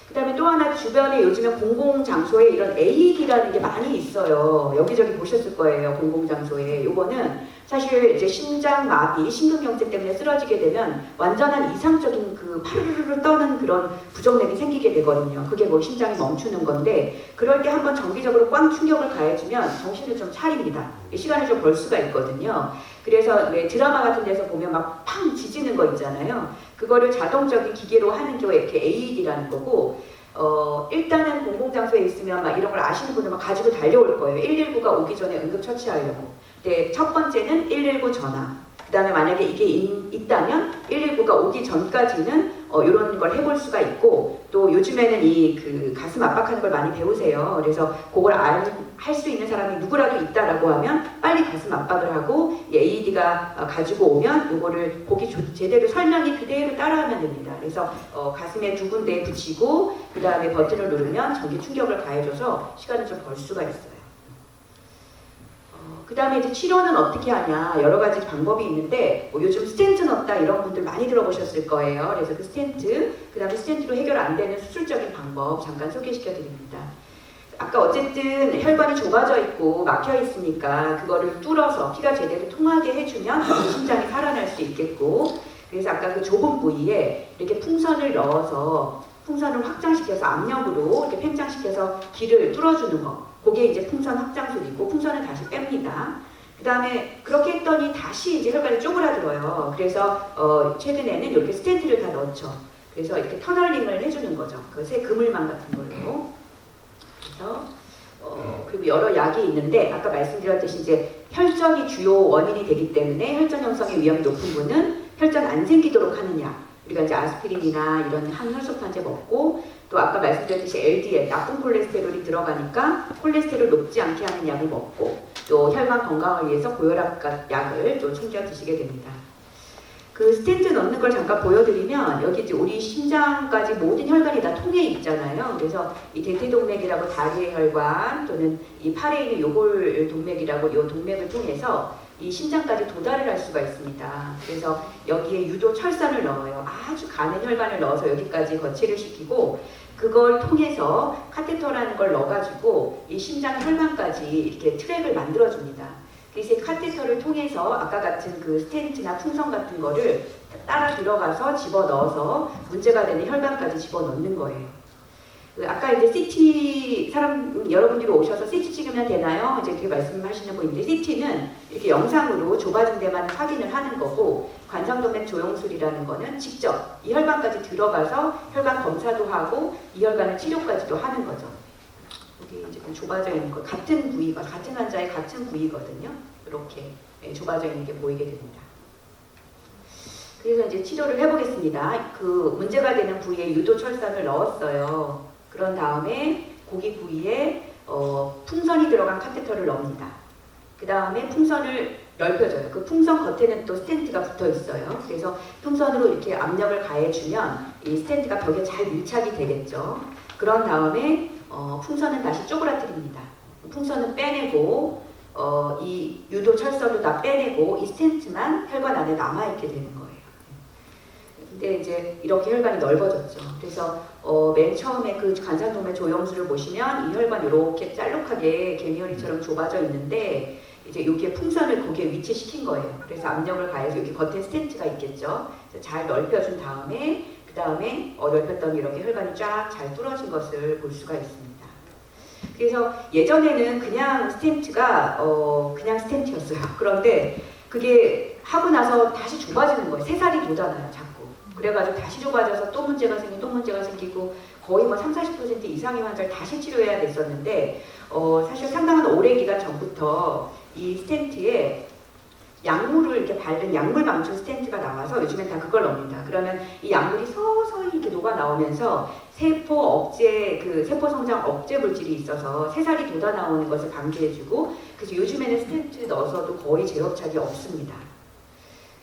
그 다음에 또 하나 주변에 요즘에 공공장소에 이런 AED라는 게 많이 있어요. 여기저기 보셨을 거예요. 공공장소에. 요거는 사실 이제 심장마비, 심근경색 때문에 쓰러지게 되면 완전한 이상적인 그 파르르르 떠는 그런 부정맥이 생기게 되거든요. 그게 뭐 심장이 멈추는 건데 그럴 때 한번 정기적으로 꽝 충격을 가해주면 정신을 좀 차립니다. 시간을 좀 벌 수가 있거든요. 그래서 왜 드라마 같은 데서 보면 막 팡 지지는 거 있잖아요. 그거를 자동적인 기계로 하는 게 이렇게 AED라는 거고 일단은 공공장소에 있으면 막 이런 걸 아시는 분은 막 가지고 달려올 거예요. 119가 오기 전에 응급처치하려고. 네, 첫 번째는 119 전화. 그 다음에 만약에 이게 있다면 119가 오기 전까지는 이런 걸 해볼 수가 있고 또 요즘에는 이 그 가슴 압박하는 걸 많이 배우세요. 그래서 그걸 할 수 있는 사람이 누구라도 있다라고 하면 빨리 가슴 압박을 하고 이 AED가 가지고 오면 이거를 보기 제대로 설명이 그대로 따라하면 됩니다. 그래서 가슴에 두 군데에 붙이고 그 다음에 버튼을 누르면 전기 충격을 가해줘서 시간을 좀 벌 수가 있어요. 그 다음에 이제 치료는 어떻게 하냐 여러 가지 방법이 있는데 뭐 요즘 스텐트 넣었다 이런 분들 많이 들어보셨을 거예요. 그래서 그 스텐트, 그 다음에 스텐트로 해결 안 되는 수술적인 방법 잠깐 소개시켜 드립니다. 아까 어쨌든 혈관이 좁아져 있고 막혀 있으니까 그거를 뚫어서 피가 제대로 통하게 해주면 심장이 살아날 수 있겠고, 그래서 아까 그 좁은 부위에 이렇게 풍선을 넣어서 풍선을 확장시켜서 압력으로 이렇게 팽창시켜서 길을 뚫어주는 거, 그게 이제 풍선 확장술이고 풍선을 다시 뺍니다. 그 다음에 그렇게 했더니 다시 이제 혈관이 쪼그라들어요. 그래서 최근에는 이렇게 스텐트를 다 넣죠. 그래서 이렇게 터널링을 해주는 거죠. 그 새 그물망 같은 걸로. 그래서 그리고 여러 약이 있는데 아까 말씀드렸듯이 이제 혈전이 주요 원인이 되기 때문에 혈전 형성의 위험이 높은 분은 혈전 안 생기도록 하는 약, 우리가 이제 아스피린이나 이런 항혈소판제 먹고, 또 아까 말씀드렸듯이 LDL, 나쁜 콜레스테롤이 들어가니까 콜레스테롤 높지 않게 하는 약을 먹고, 또 혈관 건강을 위해서 고혈압 약을 좀 챙겨 드시게 됩니다. 그 스텐트 넣는 걸 잠깐 보여드리면 여기 이제 우리 심장까지 모든 혈관이 다 통해 있잖아요. 그래서 이 대퇴동맥이라고 다리의 혈관 또는 이 팔에 있는 요골 동맥이라고 요 동맥을 통해서 이 심장까지 도달을 할 수가 있습니다. 그래서 여기에 유도 철선을 넣어요. 아주 가는 혈관을 넣어서 여기까지 거치를 시키고 그걸 통해서 카테터라는 걸 넣어가지고 이 심장 혈관까지 이렇게 트랙을 만들어줍니다. 그래서 이 카테터를 통해서 아까 같은 그 스텐트나 풍선 같은 거를 따라 들어가서 집어넣어서 문제가 되는 혈관까지 집어넣는 거예요. 아까 이제 CT 여러분들이 오셔서 CT 찍으면 되나요? 이제 이렇게 말씀하시는 분인데 CT는 이렇게 영상으로 좁아진 데만 확인을 하는 거고, 관상동맥 조영술이라는 거는 직접 이 혈관까지 들어가서 혈관 검사도 하고 이 혈관을 치료까지도 하는 거죠. 여기 이제 좁아져 있는 거 같은 부위가 같은 환자의 같은 부위거든요. 이렇게 좁아져 있는 게 보이게 됩니다. 그래서 이제 치료를 해보겠습니다. 그 문제가 되는 부위에 유도 철선을 넣었어요. 그런 다음에 고기 부위에 풍선이 들어간 카테터를 넣습니다. 그 다음에 풍선을 넓혀줘요. 그 풍선 겉에는 또 스텐트가 붙어 있어요. 그래서 풍선으로 이렇게 압력을 가해주면 이 스텐트가 벽에 잘 밀착이 되겠죠. 그런 다음에 풍선은 다시 쪼그라뜨립니다. 풍선은 빼내고 이 유도 철선도 다 빼내고 이 스텐트만 혈관 안에 남아있게 되는 거예요. 근데 이제 이렇게 혈관이 넓어졌죠. 그래서 맨 처음에 그 관상동맥 조영술을 보시면 이 혈관이 이렇게 짤록하게 개미허리처럼 좁아져 있는데 이제 여기에 풍선을 거기에 위치시킨 거예요. 그래서 압력을 가해서 여기 겉에 스텐트가 있겠죠. 잘 넓혀준 다음에 그 다음에 넓혔더니 이렇게 혈관이 쫙 잘 뚫어진 것을 볼 수가 있습니다. 그래서 예전에는 그냥 스텐트가 그냥 스텐트였어요. 그런데 그게 하고 나서 다시 좁아지는 거예요. 새살이 돋아나요, 자꾸. 그래가지고 다시 좁아져서 또 문제가 생기고 거의 뭐 30-40% 이상의 환자를 다시 치료해야 됐었는데 사실 상당한 오랜 기간 전부터 이 스텐트에 약물을 이렇게 바른 약물 방출 스텐트가 나와서 요즘엔 다 그걸 넣습니다. 그러면 이 약물이 서서히 이렇게 녹아 나오면서 세포 성장 억제 물질이 있어서 새살이 돋아 나오는 것을 방지해주고, 그래서 요즘에는 스텐트 넣어서도 거의 재협착이 없습니다.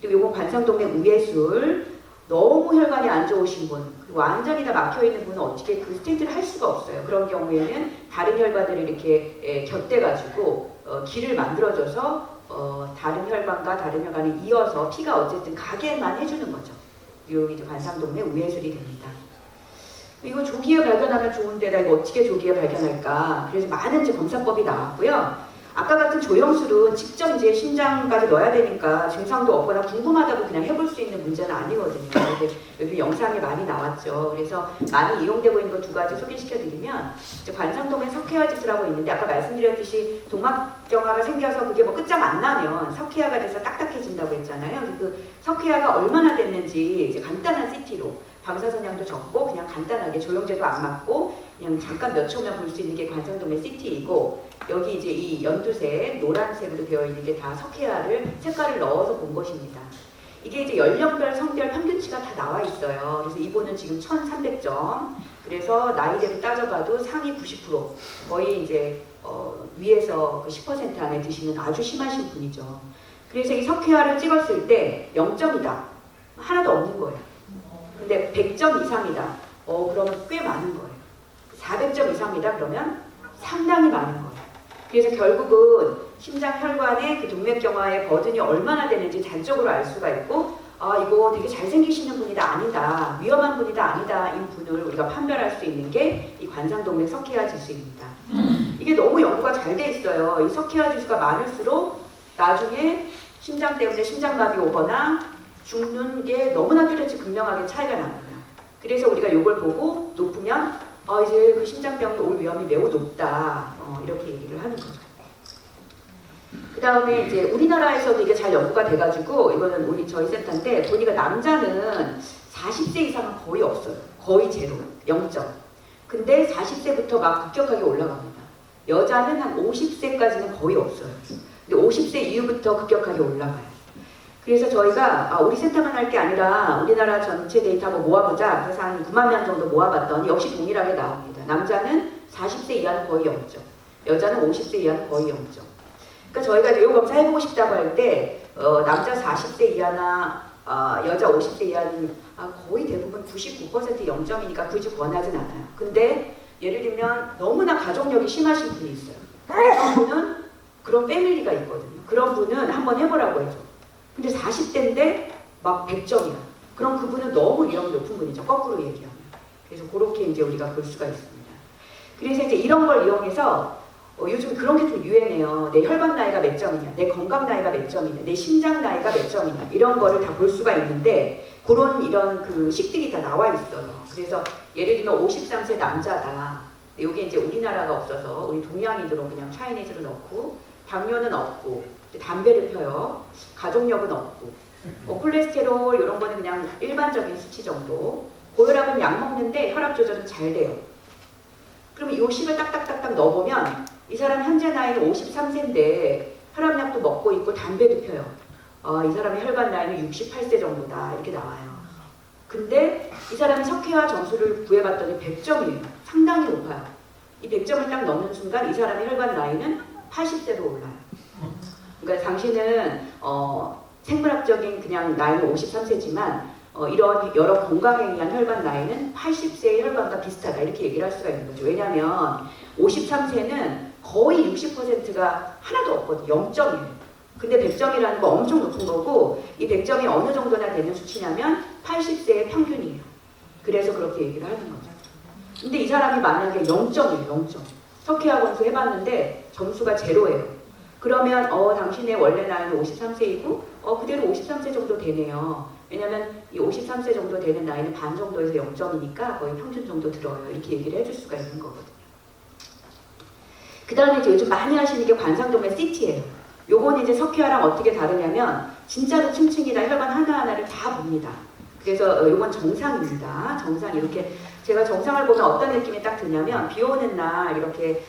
그리고 이건 관상동맥 우회술, 너무 혈관이 안 좋으신 분, 그리고 완전히 다 막혀 있는 분은 어떻게 그 스텐트를 할 수가 없어요. 그런 경우에는 다른 혈관들을 이렇게 곁대가지고 길을 만들어줘서 다른 혈관과 다른 혈관을 이어서 피가 어쨌든 가게만 해주는 거죠. 이게 이제 관상동맥 우회술이 됩니다. 이거 조기에 발견하면 좋은데 나 이거 어떻게 조기에 발견할까? 그래서 많은 이제 검사법이 나왔고요. 아까 같은 조영술은 직접 이제 심장까지 넣어야 되니까 증상도 없거나 궁금하다고 그냥 해볼 수 있는 문제는 아니거든요. 근데 여기 영상에 많이 나왔죠. 그래서 많이 이용되고 있는 거 두 가지 소개시켜드리면, 이제 관상동맥 석회화 지수라고 있는데 아까 말씀드렸듯이 동맥경화가 생겨서 그게 뭐 끝장 안 나면 석회화가 돼서 딱딱해진다고 했잖아요. 그 석회화가 얼마나 됐는지 이제 간단한 CT로 방사선량도 적고 그냥 간단하게 조영제도 안 맞고 그냥 잠깐 몇 초면 볼 수 있는 게 관상동맥 CT이고, 여기 이제 이 연두색 노란색으로 되어 있는 게 다 석회화를 색깔을 넣어서 본 것입니다. 이게 이제 연령별, 성별 평균치가 다 나와 있어요. 그래서 이분은 지금 1,300점. 그래서 나이대로 따져봐도 상위 90%, 거의 이제 위에서 10% 안에 드시는 아주 심하신 분이죠. 그래서 이 석회화를 찍었을 때 0점이다. 하나도 없는 거예요. 근데 100점 이상이다. 그러면 꽤 많은 거예요. 400점 이상이다. 그러면 상당히 많은 거예요. 그래서 결국은 심장 혈관의 그 동맥경화의 버든이 얼마나 되는지 단적으로 알 수가 있고, 아, 이거 되게 잘생기시는 분이다, 아니다, 위험한 분이다, 아니다, 이 분을 우리가 판별할 수 있는 게 이 관상동맥 석회화 지수입니다. 이게 너무 연구가 잘 돼 있어요. 이 석회화 지수가 많을수록 나중에 심장 때문에 심장마비 오거나 죽는 게 너무나 뚜렷이 극명하게 차이가 납니다. 그래서 우리가 이걸 보고 높으면 이제 그 심장병이 올 위험이 매우 높다, 이렇게 얘기를 하는 거죠. 그 다음에 이제 우리나라에서도 이게 잘 연구가 돼가지고, 이거는 우리 저희 센터인데 보니까 남자는 40세 이상은 거의 없어요. 거의 제로, 0점. 근데 40세부터 막 급격하게 올라갑니다. 여자는 한 50세까지는 거의 없어요. 근데 50세 이후부터 급격하게 올라가요. 그래서 저희가 우리 센터만 할 게 아니라 우리나라 전체 데이터 한번 모아보자. 그래서 한 9만 명 정도 모아봤더니 역시 동일하게 나옵니다. 남자는 40세 이하는 거의 0점, 여자는 50세 이하는 거의 0점. 그러니까 저희가 뇌호 검사 해보고 싶다고 할 때 남자 40세 이하나 여자 50세 이하는 거의 대부분 99% 0점이니까 굳이 권하진 않아요. 근데 예를 들면 너무나 가족력이 심하신 분이 있어요. 그런 분은 그런 패밀리가 있거든요. 그런 분은 한번 해보라고 해줘. 근데 40대인데 막 100점이야. 그럼 그분은 너무 위험이 높은 분이죠. 거꾸로 얘기하면. 그래서 그렇게 이제 우리가 볼 수가 있습니다. 그래서 이제 이런 걸 이용해서 요즘 그런 게 좀 유행해요. 내 혈관 나이가 몇 점이냐, 내 건강 나이가 몇 점이냐, 내 심장 나이가 몇 점이냐, 이런 거를 다 볼 수가 있는데 그런 이런 그 식들이 다 나와 있어요. 그래서 예를 들면 53세 남자다. 여기 이제 우리나라가 없어서 우리 동양인으로 그냥 차이니즈로 넣고, 당뇨는 없고, 담배를 펴요. 가족력은 없고, 콜레스테롤 이런 거는 그냥 일반적인 수치 정도. 고혈압은 약 먹는데 혈압 조절은 잘 돼요. 그러면 이 10을 딱딱딱딱 넣어보면 이 사람 현재 나이는 53세인데 혈압약도 먹고 있고 담배도 펴요. 이 사람의 혈관 나이는 68세 정도다, 이렇게 나와요. 근데 이 사람이 석회화 점수를 구해봤더니 100점이에요. 상당히 높아요. 이 100점을 딱 넣는 순간 이 사람의 혈관 나이는 80세로 올라요. 그러니까 당신은 생물학적인 그냥 나이는 53세지만 이런 여러 건강에 의한 혈관 나이는 80세의 혈관과 비슷하다, 이렇게 얘기를 할 수가 있는 거죠. 왜냐하면 53세는 거의 60%가 하나도 없거든요. 0점이에요. 근데 100점이라는 거 엄청 높은 거고, 이 100점이 어느 정도나 되는 수치냐면 80세의 평균이에요. 그래서 그렇게 얘기를 하는 거죠. 근데 이 사람이 만약에 0점이에요. 0점. 석회화 검수 해봤는데 점수가 제로예요. 그러면 당신의 원래 나이는 53세이고 그대로 53세 정도 되네요. 왜냐면 이 53세 정도 되는 나이는 반 정도에서 0점이니까 거의 평균 정도 들어요. 이렇게 얘기를 해줄 수가 있는 거거든요. 그 다음에 이제 요즘 많이 하시는 게 관상동맥 CT예요. 요거는 이제 석회화랑 어떻게 다르냐면 진짜로 층층이나 혈관 하나하나를 다 봅니다. 그래서 요건 정상입니다. 정상, 이렇게 제가 정상을 보면 어떤 느낌이 딱 드냐면 비 오는 날 이렇게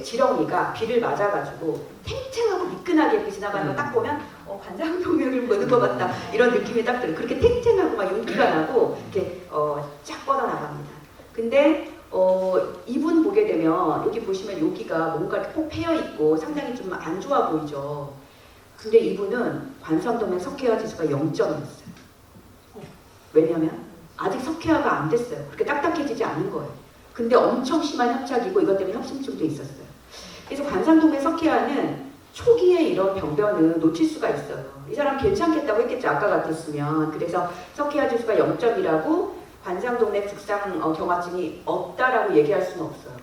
지렁이가 비를 맞아가지고 탱탱하고 미끈하게 이렇게 지나가는 거 딱 보면 관상동맥을 보는 것 같다, 이런 느낌이 딱 들어요. 그렇게 탱탱하고 막 윤기가 나고 이렇게 쫙 뻗어나갑니다. 근데 이분 보게 되면 여기 보시면 여기가 뭔가 이렇게 폭 패여 있고 상당히 좀 안 좋아 보이죠. 근데 이분은 관상동맥 석회화 지수가 0점이었어요. 왜냐면 아직 석회화가 안 됐어요. 그렇게 딱딱해지지 않은 거예요. 근데 엄청 심한 협착이고 이것 때문에 협심증도 있었어요. 그래서 관상동맥 석회화는 초기에 이런 병변은 놓칠 수가 있어요. 이 사람 괜찮겠다고 했겠죠, 아까 같았으면. 그래서 석회화 지수가 0점이라고 관상동맥 죽상 경화증이 없다라고 얘기할 수는 없어요.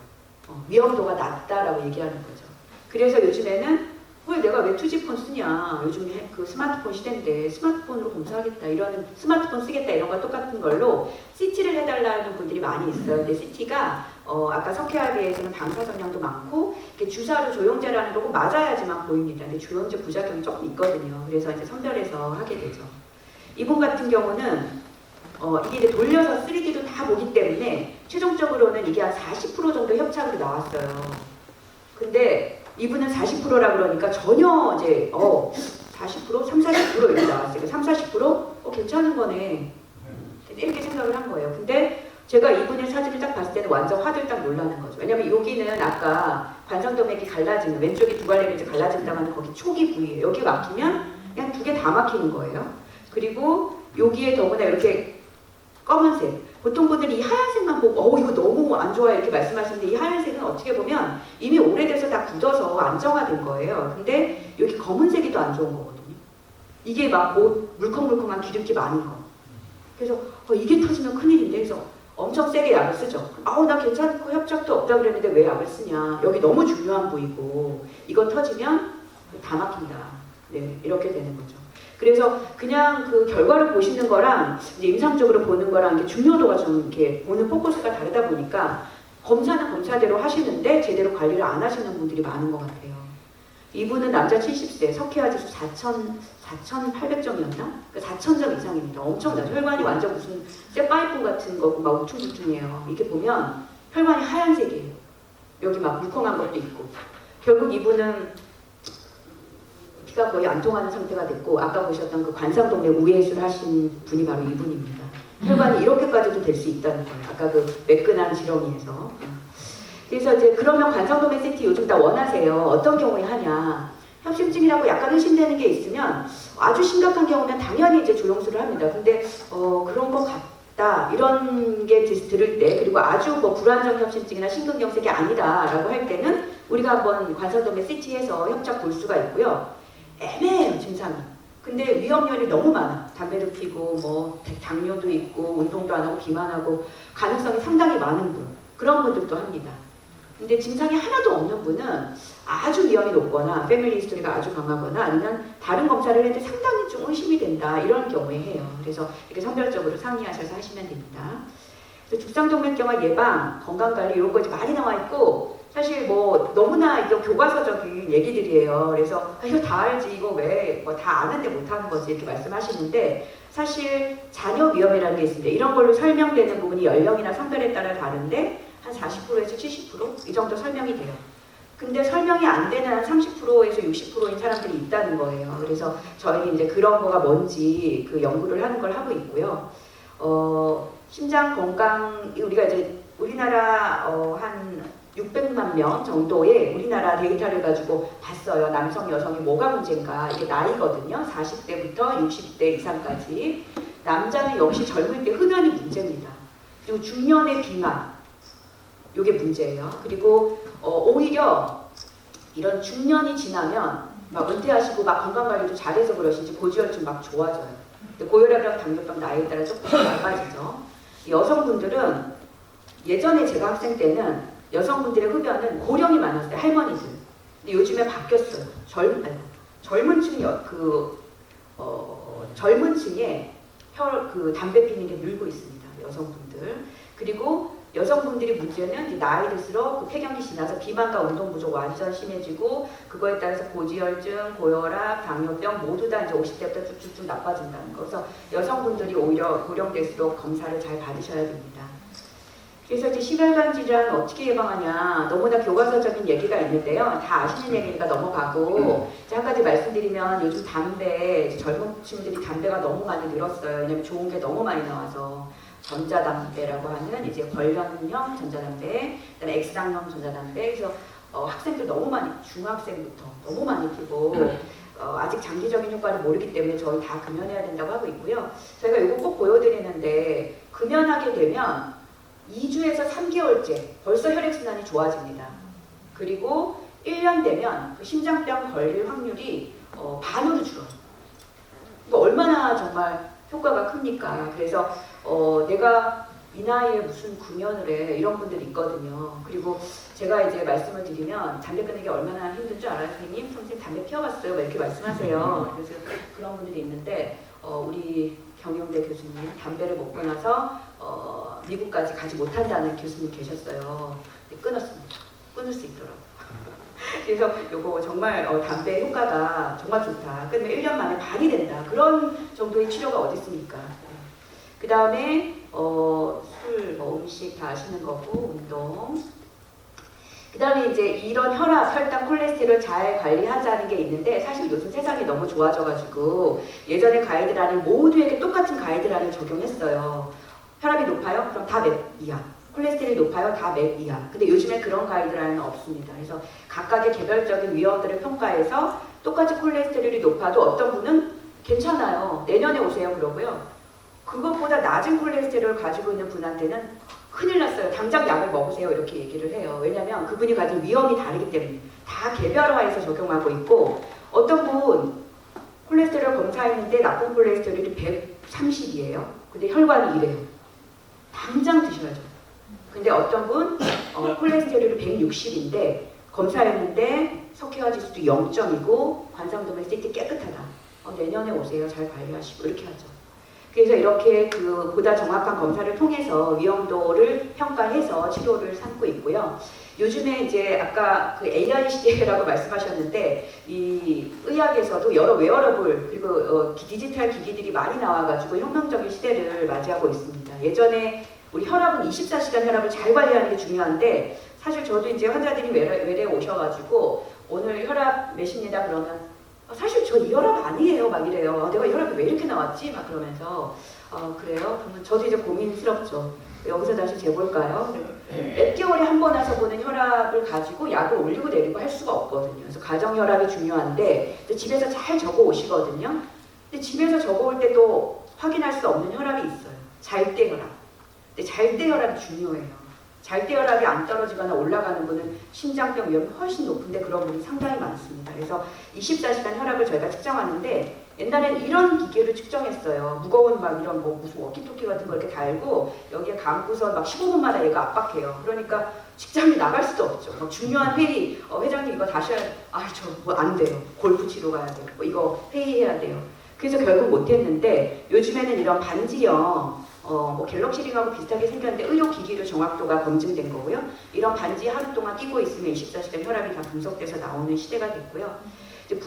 위험도가 낮다라고 얘기하는 거죠. 그래서 요즘에는 내가 왜 투지폰 쓰냐, 요즘 그 스마트폰 시대인데 스마트폰으로 검사하겠다, 이런 스마트폰 쓰겠다, 이런 거 똑같은 걸로 CT를 해달라는 분들이 많이 있어요. 근데 CT가 아까 석회화에 비해서는 방사선량도 많고 주사로 조영제라는 거 꼭 맞아야지만 보입니다. 근데 조영제 부작용이 조금 있거든요. 그래서 이제 선별해서 하게 되죠. 이분 같은 경우는 이게 이제 돌려서 3D도 다 보기 때문에 최종적으로는 이게 한 40% 정도 협착으로 나왔어요. 근데 이분은 40%라 그러니까 전혀 이제 40%, 30, 40% 이렇게 나왔어요. 30, 40% 괜찮은 거네. 이렇게 생각을 한 거예요. 근데 제가 이분의 사진을 딱 봤을 때는 완전 화들딱 놀라는 거죠. 왜냐면 여기는 아까 관상동맥이 갈라지는, 왼쪽이 두 갈래로 이제 갈라진다고 하는 거기 초기 부위예요. 여기 막히면 그냥 두 개 다 막히는 거예요. 그리고 여기에 더구나 이렇게 검은색. 보통 분들이 이 하얀색만 보고 이거 너무 안 좋아요 이렇게 말씀하시는데, 이 하얀색은 어떻게 보면 이미 오래돼서 다 굳어서 안정화된 거예요. 근데 여기 검은색이 더 안 좋은 거거든요. 이게 막 물컹물컹한 기름기 많은 거. 그래서 이게 터지면 큰일인데, 그래서 엄청 세게 약을 쓰죠. 나 괜찮고 협착도 없다 그랬는데 왜 약을 쓰냐. 여기 너무 중요한 부위고 이거 터지면 다 막힌다. 네, 이렇게 되는 거죠. 그래서 그냥 그 결과를 보시는 거랑 이제 임상적으로 보는 거랑 이게 중요도가 좀 이렇게 보는 포커스가 다르다 보니까 검사는 검사대로 하시는데 제대로 관리를 안 하시는 분들이 많은 것 같아요. 이분은 남자 70세, 석회화지수 4,800점이었나? 4,000점 이상입니다. 엄청나죠. 혈관이 완전 무슨 쇠파이프 같은 거고 막 우퉁우퉁해요. 이렇게 보면 혈관이 하얀색이에요. 여기 막 물컹한 것도 있고. 결국 이분은 피가 거의 안 통하는 상태가 됐고, 아까 보셨던 그 관상동맥 우회수를 하신 분이 바로 이분입니다. 혈관이 이렇게까지도 될 수 있다는 거예요. 아까 그 매끈한 지렁이에서. 그래서 이제 그러면 관상동맥 CT 요즘 다 원하세요. 어떤 경우에 하냐. 협심증이라고 약간 의심되는 게 있으면 아주 심각한 경우면 당연히 이제 조영수를 합니다. 근데 그런 것 같다 이런 게 들을 때, 그리고 아주 뭐 불안정 협심증이나 심근경색이 아니다라고 할 때는 우리가 한번 관상동맥 CT에서 협착 볼 수가 있고요. 애매해요 증상이. 근데 위험률이 너무 많아. 담배도 피고 뭐 당뇨도 있고 운동도 안 하고 비만하고 가능성이 상당히 많은 분, 그런 분들도 합니다. 근데 증상이 하나도 없는 분은 아주 위험이 높거나 패밀리 히스토리가 아주 강하거나 아니면 다른 검사를 했는데 상당히 좀 의심이 된다 이런 경우에 해요. 그래서 이렇게 선별적으로 상의하셔서 하시면 됩니다. 그래서 죽상동맥경화 예방, 건강관리 이런 거 이제 많이 나와 있고, 사실 뭐 너무나 이거 교과서적인 얘기들이에요. 그래서 이거 다 알지, 이거 왜 뭐 다 아는데 못하는 거지 이렇게 말씀하시는데, 사실 자녀 위험이라는 게 있습니다. 이런 걸로 설명되는 부분이 연령이나 성별에 따라 다른데 한 40%에서 70% 이 정도 설명이 돼요. 근데 설명이 안 되는 한 30%에서 60%인 사람들이 있다는 거예요. 그래서 저희는 이제 그런 거가 뭔지 그 연구를 하는 걸 하고 있고요. 심장 건강, 우리가 이제 우리나라 한 600만 명 정도의 우리나라 데이터를 가지고 봤어요. 남성, 여성이 뭐가 문제인가. 이게 나이거든요. 40대부터 60대 이상까지. 남자는 역시 젊을 때 흡연이 문제입니다. 그리고 중년의 비만, 이게 문제예요. 그리고 오히려 이런 중년이 지나면 막 은퇴하시고 막 건강관리도 잘해서 그러신지 고지혈증 막 좋아져요. 근데 고혈압이랑 당뇨병 나이에 따라 조금 나빠지죠. 여성분들은 예전에 제가 학생 때는 여성분들의 흡연은 고령이 많았어요. 할머니들. 근데 요즘에 바뀌었어요. 젊은 층이 젊은 층에 담배 피는 게 늘고 있습니다. 여성분들. 그리고 여성분들이 문제는 나이 들수록 그 폐경기 지나서 비만과 운동 부족 완전 심해지고, 그거에 따라서 고지혈증, 고혈압, 당뇨병 모두 다 이제 50대부터 쭉쭉쭉 나빠진다는 거. 그래서 여성분들이 오히려 고령될수록 검사를 잘 받으셔야 됩니다. 그래서 이제 심혈관 질환 어떻게 예방하냐, 너무나 교과서적인 얘기가 있는데요. 다 아시는 얘기니까 넘어가고, 이제 한 가지 말씀드리면 요즘 담배, 젊은 층들이 담배가 너무 많이 늘었어요. 왜냐면 좋은 게 너무 많이 나와서. 전자담배라고 하는 이제 관련형 전자담배, 그다음에 X당형 전자담배. 그래서 학생들 너무 많이, 중학생부터 너무 많이 피고 아직 장기적인 효과를 모르기 때문에 저희 다 금연해야 된다고 하고 있고요. 저희가 이거 꼭 보여드리는데, 금연하게 되면 2주에서 3개월째 벌써 혈액순환이 좋아집니다. 그리고 1년 되면 그 심장병 걸릴 확률이 반으로 줄어요. 이거 얼마나 정말 효과가 큽니까? 그래서 내가 이 나이에 무슨 금연을 해, 이런 분들이 있거든요. 그리고 제가 이제 말씀을 드리면 담배 끊는 게 얼마나 힘든 줄 알아요? 선생님 담배 피워봤어요? 이렇게 말씀하세요. 그래서 그런 분들이 있는데 우리 경영대 교수님 담배를 못 끊어서 미국까지 가지 못한다는 교수님 계셨어요. 끊었습니다. 끊을 수 있더라고요. 그래서 요거 정말 담배 효과가 정말 좋다. 끊으면 1년 만에 반이 된다. 그런 정도의 치료가 어디 있습니까? 그 다음에 술, 음식 다 아시는 거고, 운동. 그다음에 이제 이런 혈압, 혈당, 콜레스테롤 잘 관리하자는 게 있는데 사실 요즘 세상이 너무 좋아져가지고 예전에 가이드라인 모두에게 똑같은 가이드라인을 적용했어요. 혈압이 높아요? 그럼 다 몇 이하. 콜레스테롤이 높아요? 다 몇 이하. 근데 요즘에 그런 가이드라인은 없습니다. 그래서 각각의 개별적인 위험들을 평가해서 똑같이 콜레스테롤이 높아도 어떤 분은 괜찮아요. 내년에 오세요. 그러고요. 그것보다 낮은 콜레스테롤을 가지고 있는 분한테는 큰일 났어요. 당장 약을 먹으세요. 이렇게 얘기를 해요. 왜냐하면 그분이 가진 위험이 다르기 때문에 다 개별화해서 적용하고 있고 어떤 분 콜레스테롤 검사했는데 나쁜 콜레스테롤이 130이에요. 근데 혈관이 이래요. 당장 드셔야죠. 근데 어떤 분 콜레스테롤이 160인데 검사했는데 석회화 지수도 0점이고 관상도면 CT 깨끗하다. 내년에 오세요. 잘 관리하시고 이렇게 하죠. 그래서 이렇게 그 보다 정확한 검사를 통해서 위험도를 평가해서 치료를 삼고 있고요. 요즘에 이제 아까 그 AI 시대라고 말씀하셨는데 이 의학에서도 여러 웨어러블 그리고 디지털 기기들이 많이 나와가지고 혁명적인 시대를 맞이하고 있습니다. 예전에 우리 혈압은 24시간 혈압을 잘 관리하는 게 중요한데 사실 저도 이제 환자들이 외래에 오셔가지고 오늘 혈압 몇입니다 그러면 사실 저 이 혈압 아니에요 막 이래요. 내가 이 혈압이 왜 이렇게 나왔지? 막 그러면서 그래요? 그러면 저도 이제 고민스럽죠. 여기서 다시 재볼까요? 몇 개월에 한 번 와서 보는 혈압을 가지고 약을 올리고 내리고 할 수가 없거든요. 그래서 가정 혈압이 중요한데 집에서 잘 적어 오시거든요. 근데 집에서 적어 올 때도 확인할 수 없는 혈압이 있어요. 잘 때 혈압. 근데 잘 때 혈압이 중요해요. 잘 때 혈압이 안 떨어지거나 올라가는 분은 심장병 위험이 훨씬 높은데 그런 분이 상당히 많습니다. 그래서 24시간 혈압을 저희가 측정하는데 옛날엔 이런 기계를 측정했어요. 무거운 막 이런 뭐 무슨 워키토키 같은 거 이렇게 달고 여기에 감고서 막 15분마다 얘가 압박해요. 그러니까 직장에 나갈 수도 없죠. 뭐 중요한 회의, 회장님 이거 다시 해야 저 뭐 안 돼요. 골프 치러 가야 돼요. 뭐 이거 회의해야 돼요. 그래서 결국 못했는데 요즘에는 이런 반지형 뭐 갤럭시링하고 비슷하게 생겼는데 의료기기로 정확도가 검증된 거고요. 이런 반지 하루 동안 끼고 있으면 24시간 혈압이 다 분석돼서 나오는 시대가 됐고요. 이제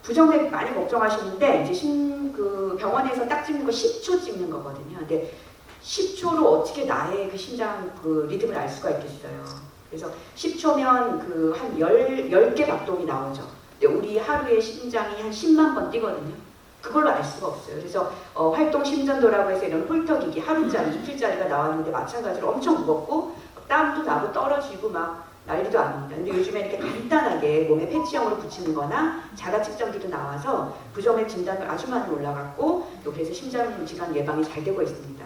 부정맥 많이 걱정하시는데 이제 그 병원에서 딱 찍는 거 10초 찍는 거거든요. 근데 10초로 어떻게 나의 그 심장 그 리듬을 알 수가 있겠어요. 그래서 10초면 그 한 10개 박동이 나오죠. 근데 우리 하루에 심장이 한 10만 번 뛰거든요. 그걸로 알 수가 없어요. 그래서 활동 심전도라고 해서 이런 홀터기기 하루짜리, 이틀짜리가 나왔는데 마찬가지로 엄청 무겁고 땀도 나고 떨어지고 막 난리도 아닙니다. 근데 요즘에 이렇게 간단하게 몸에 패치형으로 붙이는 거나 자가 측정기도 나와서 부정맥 진단을 아주 많이 올라갔고 또 그래서 심장 질환 예방이 잘 되고 있습니다.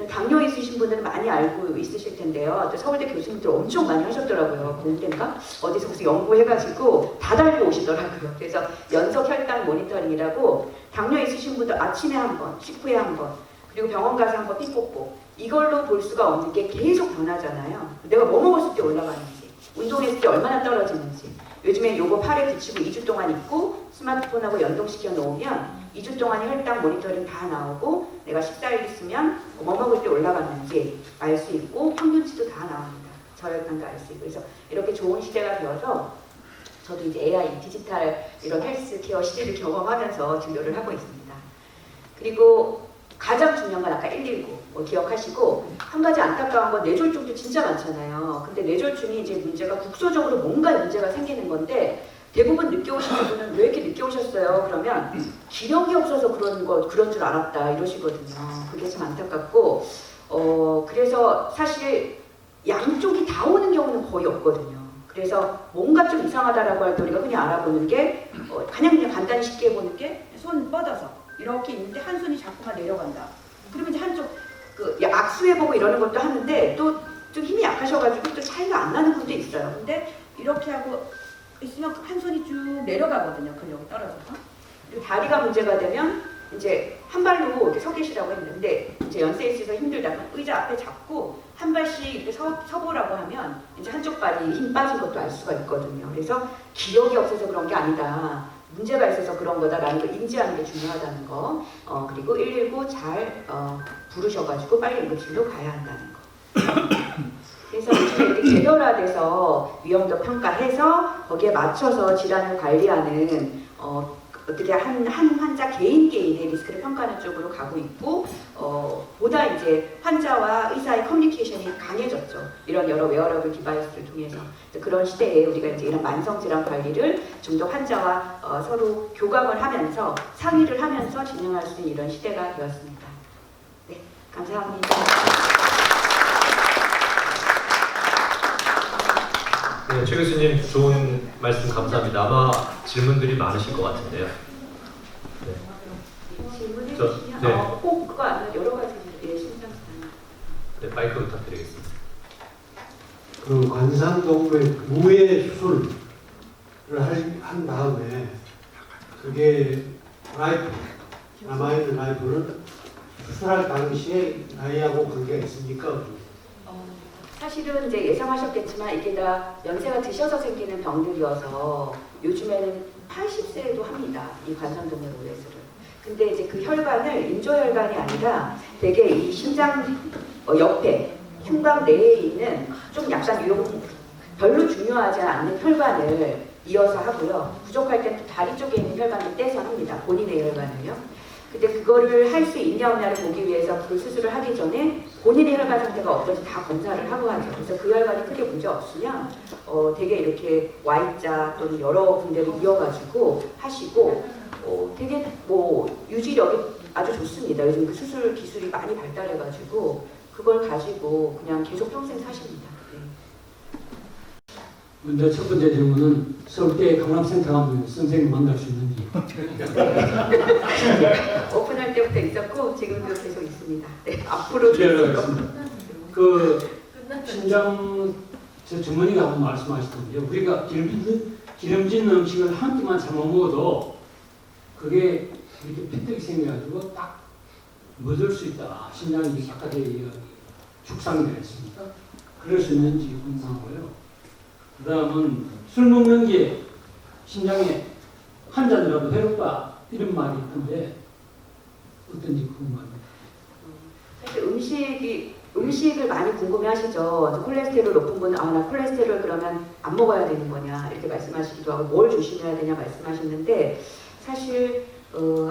당뇨 있으신 분들은 많이 알고 있으실 텐데요. 또 서울대 교수님들 엄청 많이 하셨더라고요. 공대인가? 어디서 무슨 연구해가지고 다 달고 오시더라고요. 그래서 연속 혈당 모니터링이라고 당뇨 있으신 분들 아침에 한 번, 식후에 한 번, 그리고 병원 가서 한 번 피 뽑고 이걸로 볼 수가 없는 게 계속 변하잖아요. 내가 뭐 먹었을 때 올라가는지, 운동했을 때 얼마나 떨어지는지. 요즘에 요거 팔에 붙이고 2주 동안 입고 스마트폰하고 연동시켜 놓으면 2주 동안 혈당 모니터링 다 나오고 내가 식사를 했으면 뭐 먹을 때 올라갔는지 알 수 있고 평균치도 다 나옵니다. 저혈당도 알 수 있고. 그래서 이렇게 좋은 시대가 되어서 저도 이제 AI, 디지털 이런 헬스케어 시대를 경험하면서 진료를 하고 있습니다. 그리고 가장 중요한 건 아까 119 기억하시고 한 가지 안타까운 건 뇌졸중도 진짜 많잖아요. 근데 뇌졸중이 이제 문제가 국소적으로 뭔가 문제가 생기는 건데 대부분 늦게 오시는 분은 왜 이렇게 늦게 오셨어요? 그러면 기력이 없어서 그런 줄 알았다 이러시거든요. 그게 참 안타깝고 그래서 사실 양쪽이 다 오는 경우는 거의 없거든요. 그래서 뭔가 좀 이상하다라고 할 때 우리가 흔히 알아보는 게 그냥 간단히 쉽게 해보는 게 손 뻗어서 이렇게 있는데 한 손이 자꾸만 내려간다. 그러면 이제 한쪽 악수해보고 이러는 것도 하는데 또 좀 힘이 약하셔가지고 또 차이가 안 나는 분도 있어요. 근데 이렇게 하고 있으면 한 손이 쭉 내려가거든요. 근력이 떨어져서. 그리고 다리가 문제가 되면 이제 한 발로 이렇게 서 계시라고 했는데 이제 연세에 있어서 힘들다. 그럼 의자 앞에 잡고 한 발씩 이렇게 서보라고 하면 이제 한쪽 발이 힘 빠진 것도 알 수가 있거든요. 그래서 기력이 없어서 그런 게 아니다. 문제가 있어서 그런 거다라는 걸 인지하는 게 중요하다는 거. 그리고 119 잘 부르셔가지고 빨리 응급실로 가야 한다는 거. 그래서 이렇게 개별화돼서 위험도 평가해서 거기에 맞춰서 질환을 관리하는 어떻게 한 환자 개인의 리스크를 평가하는 쪽으로 가고 있고 보다 이제 환자와 의사의 커뮤니케이션이 강해졌죠. 이런 여러 웨어러블 디바이스를 통해서 그런 시대에 우리가 이제 이런 만성 질환 관리를 좀 더 환자와 서로 교감을 하면서 상의를 하면서 진행할 수 있는 이런 시대가 되었습니다. 네, 감사합니다. 네, 최 교수님 좋은 말씀 감사합니다. 아마 질문들이 많으실 것 같은데요. 질문해 저- 주시면 네. 꼭 그거 아니면 여러 가지 신청사항. 네, 마이크 부탁드리겠습니다. 그 관상동물 무해 수술을 한 다음에 그게 라이프 남아있는 라이프는 수술할 당시에 나이하고 관계가 있습니까? 사실은 이제 예상하셨겠지만 이게 다 연세가 드셔서 생기는 병들이어서 요즘에는 80세에도 합니다. 이 관상동맥 우레스를. 근데 이제 그 혈관을 인조혈관이 아니라 되게 이 심장 옆에 흉곽 내에 있는 좀 약간 별로 중요하지 않는 혈관을 이어서 하고요. 부족할 땐 또 다리 쪽에 있는 혈관을 떼서 합니다. 본인의 혈관을요. 근데 그거를 할 수 있냐 없냐를 보기 위해서 그 수술을 하기 전에 본인의 혈관 상태가 어떤지 다 검사를 하고 하죠. 그래서 그 혈관이 크게 문제 없으면 되게 이렇게 Y자 또는 여러 군데를 이어가지고 하시고 되게 뭐 유지력이 아주 좋습니다. 요즘 그 수술 기술이 많이 발달해가지고 그걸 가지고 그냥 계속 평생 사십니다. 네. 먼저 첫 번째 질문은 서울대 강남센터 가면 선생님 만날 수 있는지. 오픈할 때부터 있었고 지금도 계속 있습니다. 네, 앞으로도 네, 있을 알겠습니다. 그 신장 저 주머니가 한번 말씀하시던데요. 우리가 기름진 음식을 한 끼만 잘못 먹어도 그게 이렇게 핏들이 생겨가지고 딱 멎을 수 있다. 신장이 바깥에 축상되어 있습니까? 그럴 수 있는지 궁금하고요. 그 다음은 술 먹는 게 신장에 한 잔이라도 해롭다 이런 말이 있던데 어떤지 궁금합니다. 사실 음식을 많이 궁금해하시죠. 콜레스테롤 높은 분은 나 콜레스테롤 그러면 안 먹어야 되는 거냐 이렇게 말씀하시기도 하고 뭘 조심해야 되냐 말씀하시는데 사실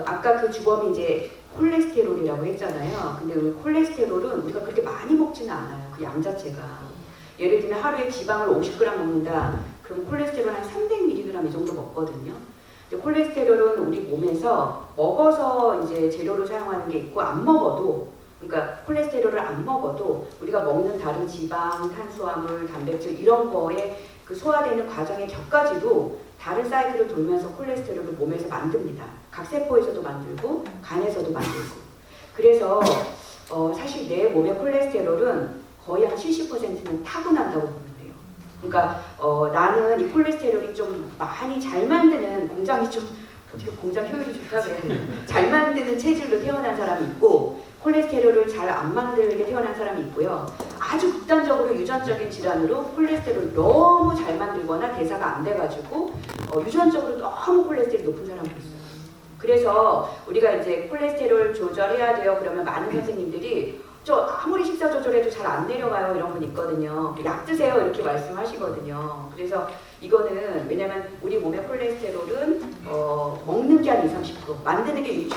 아까 그 주범이 이제 콜레스테롤이라고 했잖아요. 근데 그 콜레스테롤은 우리가 그렇게 많이 먹지는 않아요. 그 양 자체가. 예를 들면 하루에 지방을 50g 먹는다. 그럼 콜레스테롤 한 300mg 이 정도 먹거든요. 근데 콜레스테롤은 우리 몸에서 먹어서 이제 재료로 사용하는 게 있고 안 먹어도 그러니까 콜레스테롤을 안 먹어도 우리가 먹는 다른 지방, 탄수화물, 단백질 이런 거에 그 소화되는 과정의 격까지도 다른 사이클을 돌면서 콜레스테롤을 몸에서 만듭니다. 각세포에서도 만들고 간에서도 만들고. 그래서 사실 내 몸의 콜레스테롤은 거의 한 70%는 타고난다고 보면 돼요. 그러니까 나는 이 콜레스테롤이 좀 많이 잘 만드는 공장이 좀 어떻게 공장 효율이 좋다 그래야 되나? 잘 만드는 체질로 태어난 사람이 있고 콜레스테롤을 잘 안 만들게 태어난 사람이 있고요. 아주 극단적으로 유전적인 질환으로 콜레스테롤을 너무 잘 만들거나 대사가 안 돼가지고 유전적으로 너무 콜레스테롤이 높은 사람도 있어요. 그래서 우리가 이제 콜레스테롤 조절해야 돼요. 그러면 많은 선생님들이 저 아무리 식사 조절해도 잘 안 내려가요 이런 분 있거든요. 약 드세요 이렇게 말씀하시거든요. 그래서 이거는 왜냐면 우리 몸의 콜레스테롤은 먹는 게 한 20, 30%, 만드는 게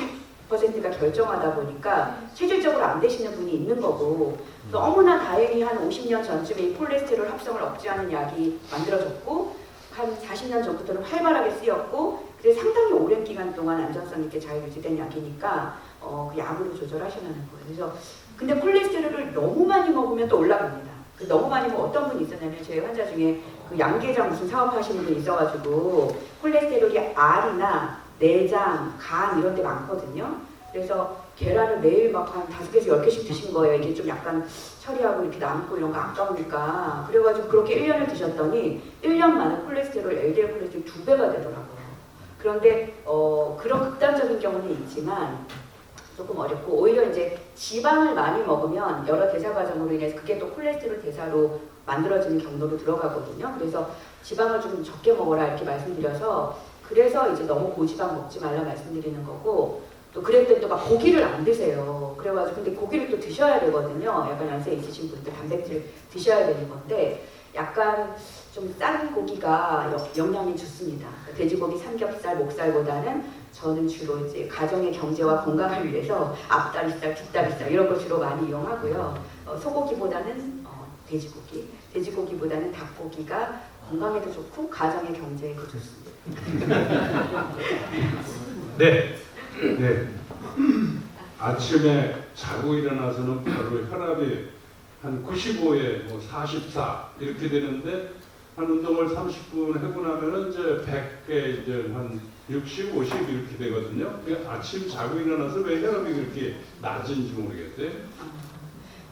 60%가 결정하다 보니까 체질적으로 안 되시는 분이 있는 거고 너무나 다행히 한 50년 전쯤에 이 콜레스테롤 합성을 억제하는 약이 만들어졌고 한 40년 전부터는 활발하게 쓰였고 그래서 상당히 오랜 기간 동안 안전성 있게 잘 유지된 약이니까 그 약으로 조절하시라는 거예요. 그래서 근데 콜레스테롤을 너무 많이 먹으면 또 올라갑니다. 너무 많이 먹으면 어떤 분이 있었냐면 제 환자 중에 그 양계장 무슨 사업하시는 분이 있어가지고 콜레스테롤이 알이나 내장, 간 이런 데 많거든요. 그래서 계란을 매일 막 한 5개에서 10개씩 드신 거예요. 이게 좀 약간 처리하고 이렇게 남고 이런 거 아까우니까. 그래가지고 그렇게 1년을 드셨더니 1년 만에 콜레스테롤, LDL 콜레스테롤 2배가 되더라고요. 그런데 그런 극단적인 경우는 있지만 조금 어렵고 오히려 이제 지방을 많이 먹으면 여러 대사 과정으로 인해서 그게 또 콜레스테롤 대사로 만들어지는 경로로 들어가거든요. 그래서 지방을 좀 적게 먹어라 이렇게 말씀드려서 그래서 이제 너무 고지방 먹지 말라 말씀드리는 거고 또 그랬더니 또 막 고기를 안 드세요. 그래가지고 근데 고기를 또 드셔야 되거든요. 약간 연세 있으신 분들 단백질 드셔야 되는 건데 약간 좀 싼 고기가 영양이 좋습니다. 돼지고기 삼겹살, 목살보다는 저는 주로 이제 가정의 경제와 건강을 위해서 앞다리살, 뒷다리살 이런 거 주로 많이 이용하고요. 소고기보다는 돼지고기, 돼지고기보다는 닭고기가 건강에도 좋고 가정의 경제에도 좋습니다. 네. 네. 아침에 자고 일어나서는 바로 혈압이 한 95에 뭐 44 이렇게 되는데 한 운동을 30분 하고 나면은 이제 100에 이제 한 60, 50 이렇게 되거든요. 그러니까 아침 자고 일어나서 왜 혈압이 그렇게 낮은지 모르겠어요.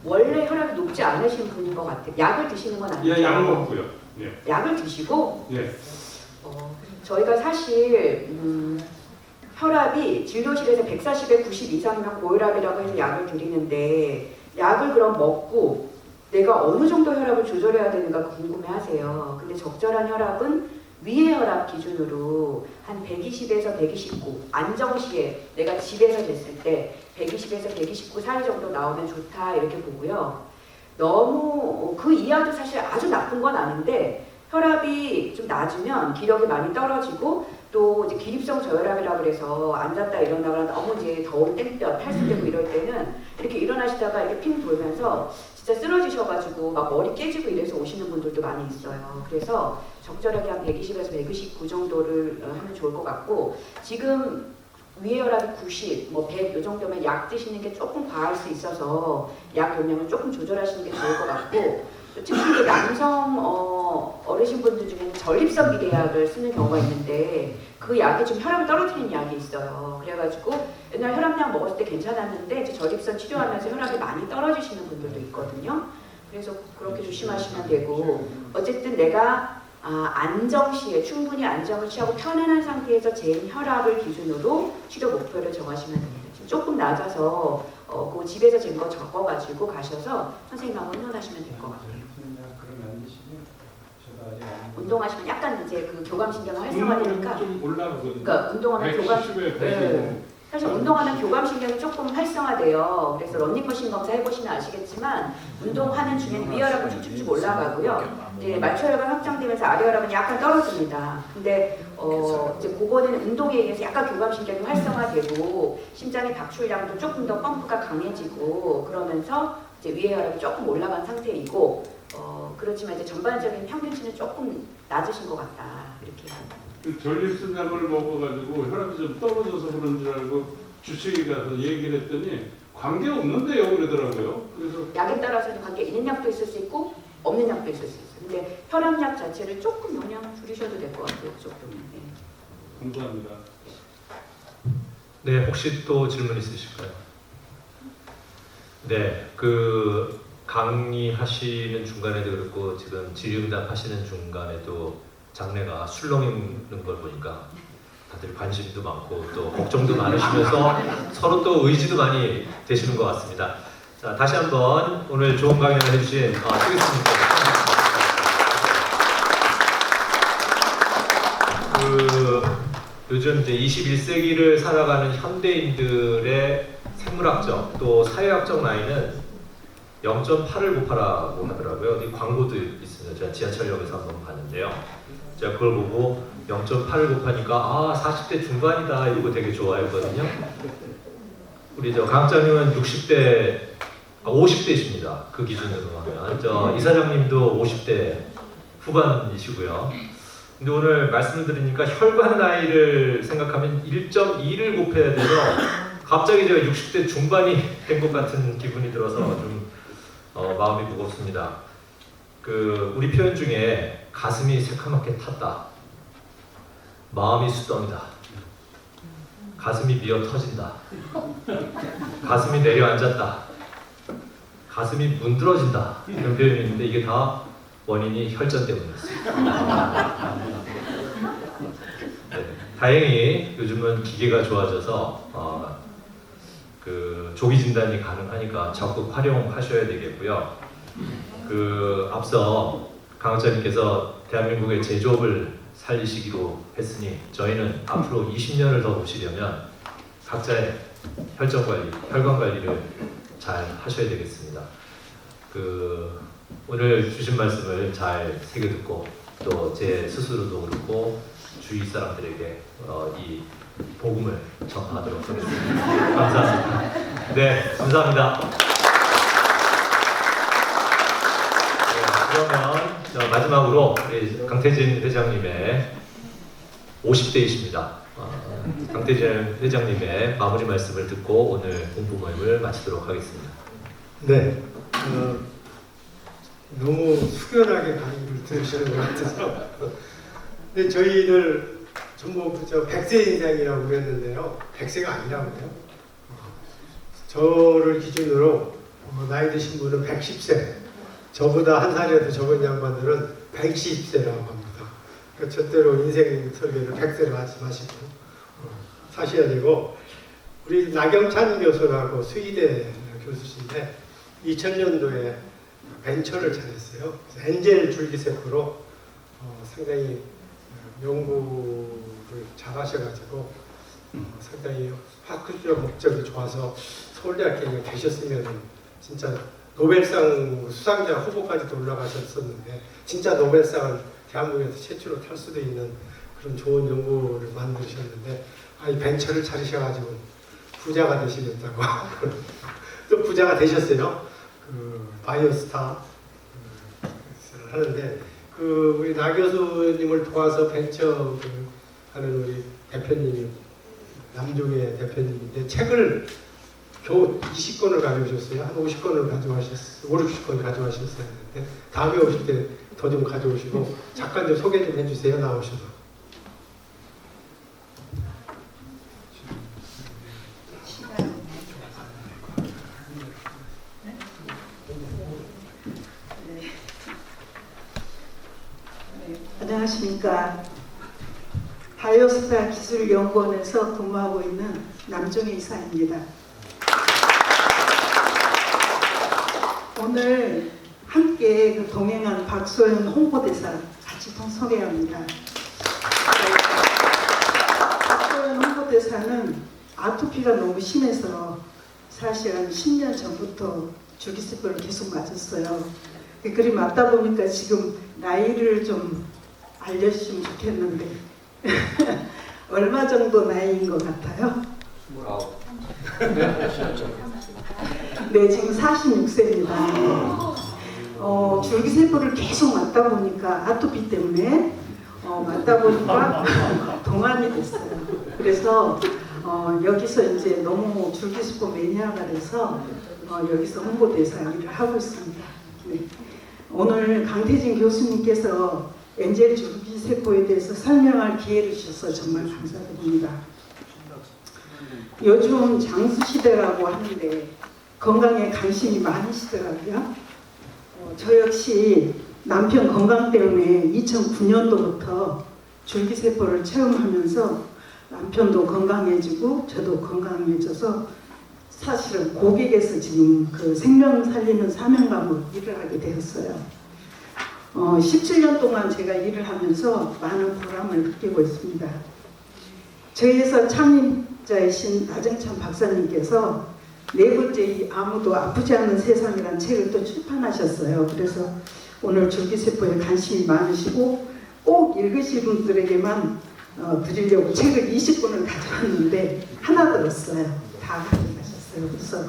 원래 혈압이 높지 않으신 분인 것 같아요. 약을 드시는 건 아니죠? 예, 약 먹고요. 예. 약을 드시고 예. 저희가 사실 혈압이 진료실에서 140에 90 이상이면 고혈압이라고 해서 약을 드리는데 약을 그럼 먹고 내가 어느 정도 혈압을 조절해야 되는가 궁금해하세요. 근데 적절한 혈압은 위의 혈압 기준으로 한 120에서 129 안정시에 내가 집에서 쟀을 때 120에서 129 사이 정도 나오면 좋다 이렇게 보고요. 너무 그 이하도 사실 아주 나쁜 건 아닌데 혈압이 좀 낮으면 기력이 많이 떨어지고 또 이제 기립성 저혈압이라고 그래서 앉았다 일어나거나 너무 이제 더운 땡볕 탈수되고 이럴 때는 이렇게 일어나시다가 이렇게 핑 돌면서 진짜 쓰러지셔가지고 막 머리 깨지고 이래서 오시는 분들도 많이 있어요. 그래서 적절하게 한 120에서 129 정도를 하면 좋을 것 같고 지금 위의 혈압이 90, 뭐 100 이 정도면 약 드시는 게 조금 과할 수 있어서 약 용량을 조금 조절하시는 게 좋을 것 같고 특히 그 남성 어르신분들 중에는 전립선 비대약을 쓰는 경우가 있는데 그 약이 좀 혈압을 떨어뜨리는 약이 있어요. 그래가지고 옛날 혈압약 먹었을 때 괜찮았는데 이제 전립선 치료하면서 혈압이 많이 떨어지시는 분들도 있거든요. 그래서 그렇게 조심하시면 되고 어쨌든 내가 안정시에 충분히 안정을 취하고 편안한 상태에서 잰 혈압을 기준으로 치료 목표를 정하시면 됩니다. 지금 조금 낮아서 그 집에서 잰 거 적어가지고 가셔서 선생님하고 의논하시면 될 것 같아요. 운동하시면 약간 이제 그 교감신경을 활성화되니까 좀 올라가거든요. 그러니까 운동하면 170에 125. 사실 운동하면 교감신경이 조금 활성화돼요. 그래서 런닝머신 검사 해보시면 아시겠지만 운동하는 중에는 위혈압은 쭉쭉쭉 올라가고요. 이제 말초혈압이 확장되면서 아래혈압은 약간 떨어집니다. 근데 이제 그거는 운동에 의해서 약간 교감신경이 활성화되고 심장의 박출량도 조금 더 펌프가 강해지고 그러면서 이제 위혈압이 조금 올라간 상태이고 그렇지만 이제 전반적인 평균치는 조금 낮으신 것 같다 이렇게. 그 전립선약을 먹어가지고 혈압이 좀 떨어져서 그런 줄 알고 주치의 가서 얘기를 했더니 관계 없는데요 그러더라고요. 그래서 약에 따라서는 관계 있는 약도 있을 수 있고 없는 약도 있을 수 있어요. 근데 혈압약 자체를 조금 용량 줄이셔도 될 것 같아요. 그 정도는. 네. 감사합니다. 네, 혹시 또 질문 있으실까요? 네, 그 강의하시는 중간에도 그렇고 지금 질의응답 하시는 중간에도 장래가 술렁이는 걸 보니까 다들 관심도 많고 또 걱정도 많으시면서 서로 또 의지도 많이 되시는 것 같습니다. 자, 다시 한번 오늘 좋은 강연을 해주신 쓰겠습니다. 요즘 이제 21세기를 살아가는 현대인들의 생물학적 또 사회학적 나이는 0.8을 곱하라고 하더라고요. 어디 광고도 있습니다. 제가 지하철역에서 한번 봤는데요. 제가 그걸 보고 0.8을 곱하니까 40대 중반이다 이러고 되게 좋아했거든요. 우리 저 강장님은 60대, 50대이십니다. 그 기준으로 하면. 이사장님도 50대 후반이시고요. 근데 오늘 말씀을 들으니까 혈관 나이를 생각하면 1.2를 곱해야 돼서 갑자기 제가 60대 중반이 된 것 같은 기분이 들어서 좀 마음이 무겁습니다. 우리 표현 중에 가슴이 새카맣게 탔다, 마음이 수덩이다, 가슴이 미어 터진다, 가슴이 내려앉았다, 가슴이 문드러진다 이런 표현이 있는데 이게 다 원인이 혈전 때문이었습니다. 네, 다행히 요즘은 기계가 좋아져서 조기 진단이 가능하니까 적극 활용하셔야 되겠고요. 앞서 강 원장님께서 대한민국의 제조업을 살리시기로 했으니 저희는 앞으로 20년을 더 보시려면 각자의 혈전 관리, 혈관 관리를 잘 하셔야 되겠습니다. 오늘 주신 말씀을 잘 새겨듣고 또 제 스스로도 그렇고 주위 사람들에게 이 복음을 전파하도록 하겠습니다. 감사합니다. 네, 감사합니다. 그러면 마지막으로 우리 강태진 회장님의 50대이십니다. 강태진 회장님의 마무리 말씀을 듣고 오늘 공부 모임을 마치도록 하겠습니다. 네. 너무 숙연하게 강의를 들으시는 것 같아서. 근데 저희들 전부 그저 100세 인생이라고 그랬는데요. 100세가 아니라고요. 저를 기준으로 나이 드신 분은 110세, 저보다 한 살이라도 적은 양반들은 120세라고 합니다. 그러니까 절대로 인생 설계를 100세로 하지 마시고 사셔야 되고, 우리 나경찬 교수라고 스위덴 교수신데 2000년도에 벤처를 차렸어요. 그래서 엔젤 줄기세포로 상당히 연구를 잘 하셔가지고 상당히 학술적 목적이 좋아서 서울대학교에 계셨으면 진짜 노벨상 수상자 후보까지도 올라가셨었는데, 진짜 노벨상을 대한민국에서 최초로 탈 수도 있는 그런 좋은 연구를 만드셨는데, 이 벤처를 차리셔가지고 부자가 되시겠다고 또 부자가 되셨어요. 바이오스타 하는데, 우리 나 교수님을 도와서 벤처 하는 우리 대표님이 남종의 대표님인데, 책을 겨우 20권을 가져오셨어요. 한 50권을 가져가셨어요. 5, 60권 가져가셨어야 했는데, 다음에 오실 때 더 좀 가져오시고, 잠깐 좀 소개 좀 해주세요. 나오셔서. 안녕하십니까. 바이오스타 기술연구원에서 근무하고 있는 남종의 이사입니다. 오늘 함께 동행한 박소연 홍보대사 같이 소개합니다. 박소연 홍보대사는 아토피가 너무 심해서 사실 한 10년 전부터 줄기세포를 계속 맞았어요. 그리 맞다 보니까 지금 나이를 좀 알려주시면 좋겠는데 얼마 정도 나이인 것 같아요? 29. 네, 지금 46세입니다. 줄기세포를 계속 맞다 보니까 아토피 때문에 맞다 보니까 동안이 됐어요. 그래서 여기서 이제 너무 줄기세포 매니아가 돼서 여기서 홍보대사 일을 하고 있습니다. 네. 오늘 강태진 교수님께서 엔젤 줄기세포에 대해서 설명할 기회를 주셔서 정말 감사드립니다. 요즘 장수시대라고 하는데 건강에 관심이 많으시더라고요. 저 역시 남편 건강 때문에 2009년도부터 줄기세포를 체험하면서 남편도 건강해지고 저도 건강해져서 사실은 고객에서 지금 그 생명 살리는 사명감으로 일을 하게 되었어요. 17년 동안 제가 일을 하면서 많은 보람을 느끼고 있습니다. 저희 회사 창립자이신 나정찬 박사님께서 네 번째 이 아무도 아프지 않는 세상이라는 책을 또 출판하셨어요. 그래서 오늘 줄기세포에 관심이 많으시고 꼭 읽으실 분들에게만 드리려고 책을 20권을 가져왔는데 하나 들었어요. 다 가져가셨어요. 그래서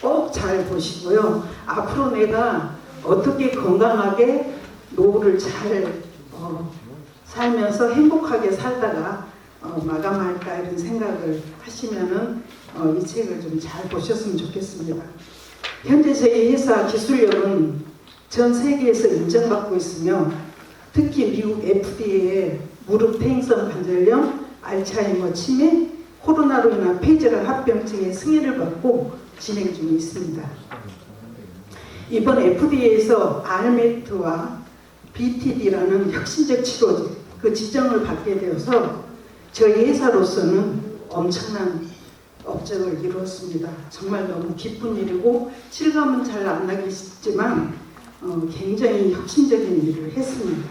꼭 잘 보시고요. 앞으로 내가 어떻게 건강하게 노후를 잘 살면서 행복하게 살다가 마감할까 이런 생각을 하시면은 이 책을 좀 잘 보셨으면 좋겠습니다. 현재 저희 회사 기술력은 전 세계에서 인정받고 있으며 특히 미국 FDA에 무릎 퇴행성 관절염, 알츠하이머 치매, 코로나로 인한 폐질환 합병증의 승인을 받고 진행 중에 있습니다. 이번 FDA에서 알메트와 BTD라는 혁신적 치료제 그 지정을 받게 되어서 저희 회사로서는 엄청난 업적을 이루었습니다. 정말 너무 기쁜 일이고 실감은 잘 안 나겠지만 굉장히 혁신적인 일을 했습니다.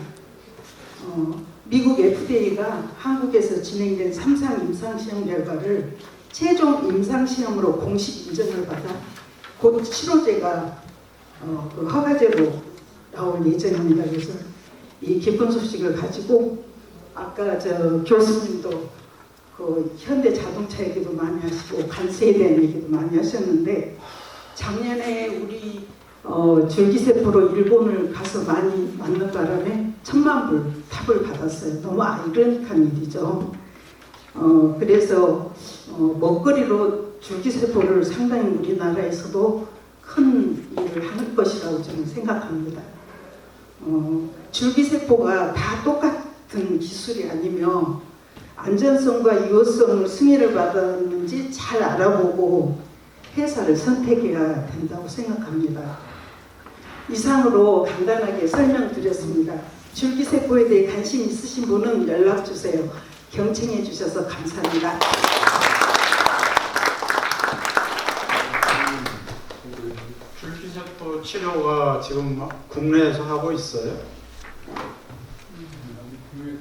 미국 FDA가 한국에서 진행된 3상 임상시험 결과를 최종 임상시험으로 공식 인정을 받아 곧 치료제가 그 허가제로 나올 예정입니다. 그래서 이 기쁜 소식을 가지고 아까 저 교수님도 그 현대 자동차 얘기도 많이 하시고 간세에 대한 얘기도 많이 하셨는데 작년에 우리 줄기세포로 일본을 가서 많이 맞는 바람에 10,000불 탑을 받았어요. 너무 아이러니한 일이죠. 그래서 먹거리로 줄기세포를 상당히 우리나라에서도 큰 일을 할 것이라고 저는 생각합니다. 줄기세포가 다 똑같은 기술이 아니며 안전성과 유효성을 승인을 받았는지 잘 알아보고 회사를 선택해야 된다고 생각합니다. 이상으로 간단하게 설명드렸습니다. 줄기세포에 대해 관심 있으신 분은 연락주세요. 경청해 주셔서 감사합니다. 줄기세포 치료가 지금 국내에서 하고 있어요?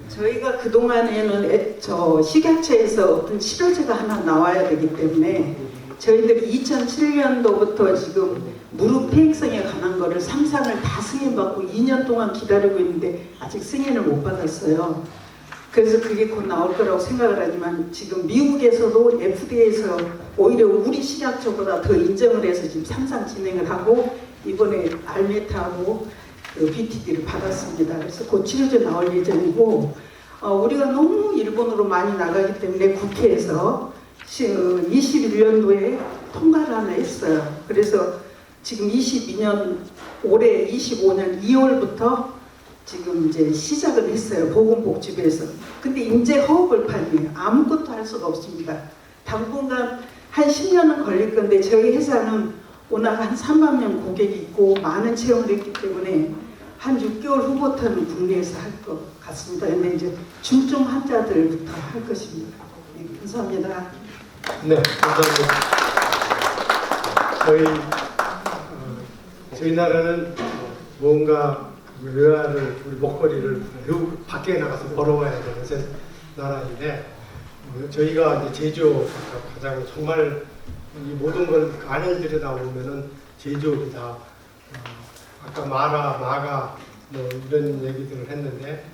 저희가 그동안에는 식약처에서 어떤 치료제가 하나 나와야 되기 때문에 저희들이 2007년도부터 지금 무릎 폐행성에 관한 거를 3상을 다 승인받고 2년 동안 기다리고 있는데 아직 승인을 못 받았어요. 그래서 그게 곧 나올 거라고 생각을 하지만 지금 미국에서도 FDA에서 오히려 우리 식약처보다 더 인정을 해서 지금 3상 진행을 하고 이번에 알메타하고 BTD를 받았습니다. 그래서 곧 치료제 나올 예정이고 우리가 너무 일본으로 많이 나가기 때문에 국회에서 21년도에 통과를 하나 했어요. 그래서 지금 22년 올해 25년 2월부터 지금 이제 시작을 했어요. 보건복지부에서. 근데 인재 허허벌판이에요. 아무것도 할 수가 없습니다. 당분간 한 10년은 걸릴 건데 저희 회사는 워낙 한 3만 명 고객이 있고 많은 체험을 했기 때문에 한 6개월 후부터는 국내에서 할 것 같습니다. 근데 이제 중증 환자들부터 할 것입니다. 네, 감사합니다. 네, 감사합니다. 저희 나라는 뭔가 외화를 우리 먹거리를 외국 밖에 나가서 벌어와야 되는 나라인데 저희가 이제 제조업가 가장 정말 이 모든 걸 안을 들여다보면은 제조업이다. 아까 마가 뭐 이런 얘기들을 했는데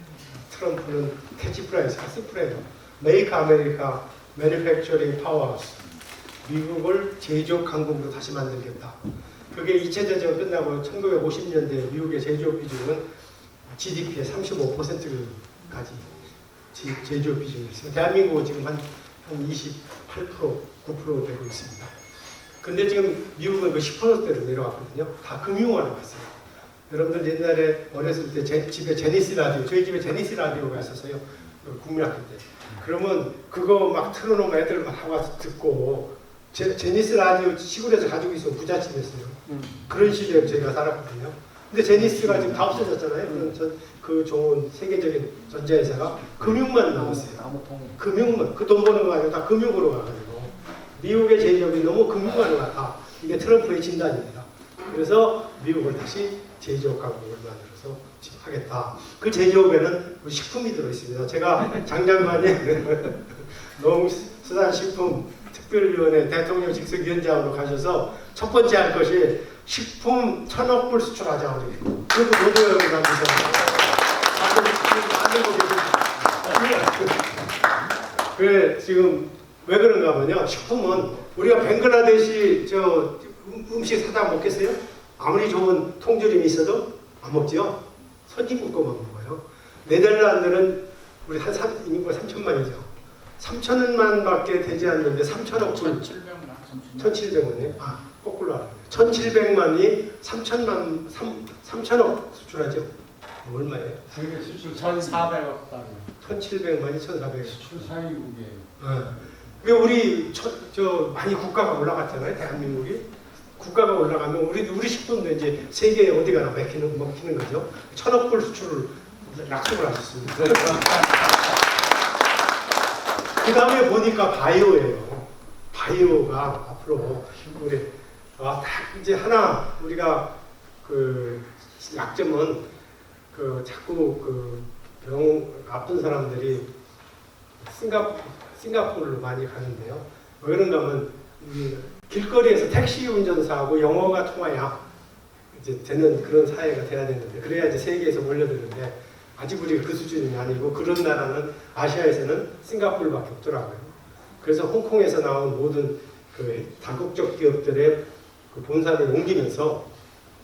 트럼프는 캐치프라이즈, 가스프레이즈, 메이크 아메리카 매니팩처링 파워하우스, 미국을 제조업 강국으로 다시 만들겠다. 그게 2차 대전 끝나고 1950년대 미국의 제조업 비중은 GDP의 35%까지 제조업 비중이 있어요. 대한민국은 지금 한 28%, 9% 되고 있습니다. 근데 지금 미국은 그 10%대로 내려왔거든요. 다 금융화로 갔어요. 여러분들 옛날에 어렸을 때 집에 제니스 라디오, 저희 집에 제니스 라디오가 있었어요. 국민학교 때. 그러면 그거 막 틀어놓으면 애들 막 와서 듣고 제니스 라디오 시골에서 가지고 있으면 부잣집이었어요. 그런 시대에 저희가 살았거든요. 근데 제니스가 지금 다 없어졌잖아요. 그 좋은 세계적인 전자회사가 금융만 남았어요. 금융만. 그 돈 버는 거 아니고 다 금융으로 가가지고. 미국의 제조업이 너무 금융화로 갔다. 이게 트럼프의 진단입니다. 그래서 미국을 다시 제조업 강국을 만들어서 하겠다. 그 제조업에는 식품이 들어있습니다. 제가 장장관이 농수산식품 특별위원회 대통령 직속위원장으로 가셔서 첫 번째 할 것이 식품 1,000억 불 수출하자. 그리고 모두 여러분 만들고 계십니다. 그래 지금 왜 그런가 하면요. 식품은 우리가 벵글라데시 음식 사다 먹겠어요? 아무리 좋은 통조림이 있어도 안 먹지요. 선진국 거만 먹어요. 네덜란드는 우리 한 인구가 3천만이죠. 3천만밖에 되지 않는데 3천억 불. 1,700만이에요. 거꾸로 알아요. 1,700만이 3천억 수출하죠. 얼마예요? 수출 1,400억 달러. 1,700만이 1,400억. 수출 상위국이에요. 우리 많이 국가가 올라갔잖아요. 대한민국이. 국가가 올라가면 우리 식품도 이제 세계에 어디 가나 먹히는 거죠. 1,000억 불 수출을 약속을 하셨습니다. 그 다음에 보니까 바이오예요. 바이오가 앞으로 우리 이제 하나 우리가 그 약점은 자꾸 병 아픈 사람들이 싱가포르로 많이 가는데요. 왜 그런가 하면 길거리에서 택시 운전사하고 영어가 통해야 이제 되는 그런 사회가 돼야 되는데 그래야 이제 세계에서 몰려드는데 아직 우리가 그 수준이 아니고 그런 나라는 아시아에서는 싱가포르밖에 없더라고요. 그래서 홍콩에서 나온 모든 그 다국적 기업들의 그 본사를 옮기면서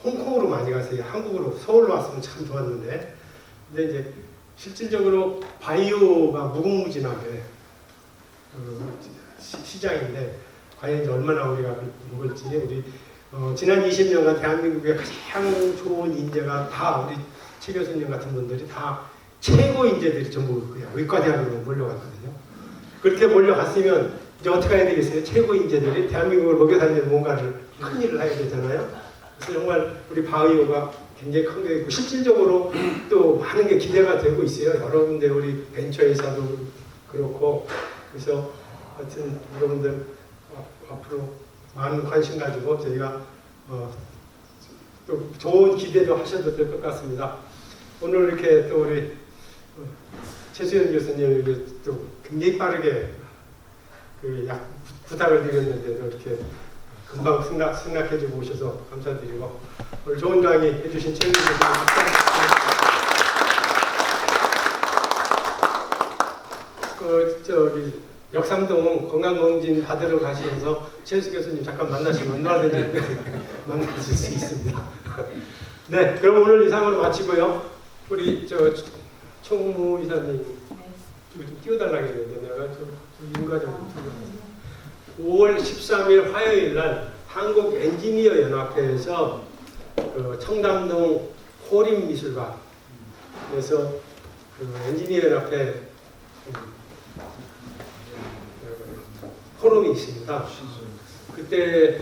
홍콩으로 많이 가세요. 한국으로 서울로 왔으면 참 좋았는데 근데 이제 실질적으로 바이오가 무궁무진하게 시장인데 과연 이제 얼마나 우리가 먹을지 우리 지난 20년간 대한민국의 가장 좋은 인재가 다 우리 최 교수님 같은 분들이 다 최고 인재들이 전부 그냥 의과대학으로 몰려갔거든요. 그렇게 몰려갔으면 이제 어떻게 해야 되겠어요? 최고 인재들이 대한민국을 먹여 살리는 뭔가를 큰 일을 해야 되잖아요. 그래서 정말 우리 바이오가 굉장히 큰 게 있고 실질적으로 또 많은 게 기대가 되고 있어요. 여러분들 우리 벤처회사도 그렇고 그래서 하여튼 여러분들 앞으로 많은 관심 가지고 저희가 또 좋은 기대도 하셔도 될 것 같습니다. 오늘 이렇게 또 우리 최수연 교수님 또 굉장히 빠르게 그 부탁을 드렸는데도 이렇게 금방 승낙해주고 오셔서 감사드리고 오늘 좋은 강의 해주신 최수연 교수님 그 저기 역삼동 건강검진 받으러 가시면서 최수 교수님 잠깐 만나시면 얼마든지 만나실 수 있습니다. 네, 그럼 오늘 이상으로 마치고요. 우리 저 총무 이사님 좀 띄워달라고 했는데 내가 좀 인가 좀 5월 13일 화요일 날 한국 엔지니어 연합회에서 그 청담동 호림미술관에서 그 엔지니어 연합회 포럼이 있습니다. 그때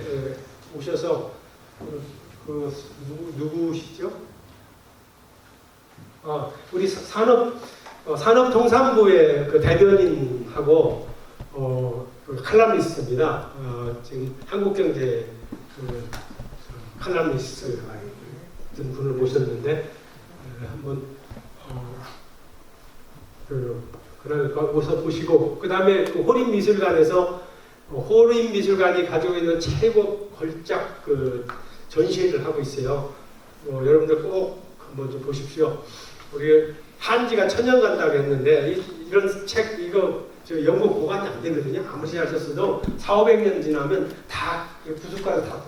오셔서 누구시죠? 우리 산업통상부의 그 대변인하고 그 칼럼니스트입니다. 지금 한국경제 그 칼럼니스트 같은 분을 모셨는데 한번 그날 오서 보시고 그 다음에 그 호림미술관에서 호림미술관이 가지고 있는 최고 걸작 그 전시회를 하고 있어요. 여러분들 꼭 한번 좀 보십시오. 우리 한지가 1000년 간다고 했는데 이런 책 이거 저 연구 보관이 안 되거든요. 아무리 하셨어도 400~500년 지나면 다 부숫가루 다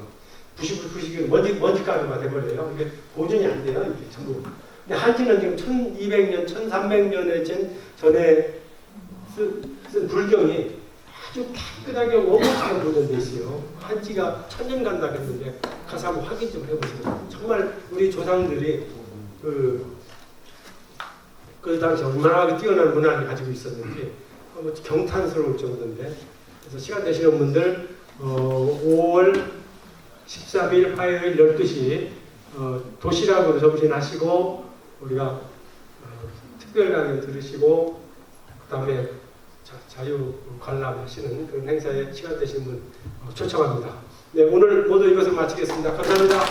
부식으로 먼지가루가 돼버려요. 이게 보존이 안 돼요. 이게 전부. 근데 한지는 지금 1200년, 1300년에 전에 쓴 불경이 아주 깨끗하게 원고처럼 보존돼 있어요. 한지가 1000년 간다고 했는데 가서 한번 확인 좀 해보세요. 정말 우리 조상들이 그 당시 얼마나 뛰어난 문화를 가지고 있었는지 경탄스러울 정도인데 그래서 시간 되시는 분들 5월 13일 화요일 12시 도시락으로 점심하시고 우리가 특별 강연 들으시고 그 다음에 자유 관람하시는 그런 행사에 시간 되시는 분 초청합니다. 네, 오늘 모두 이것을 마치겠습니다. 감사합니다.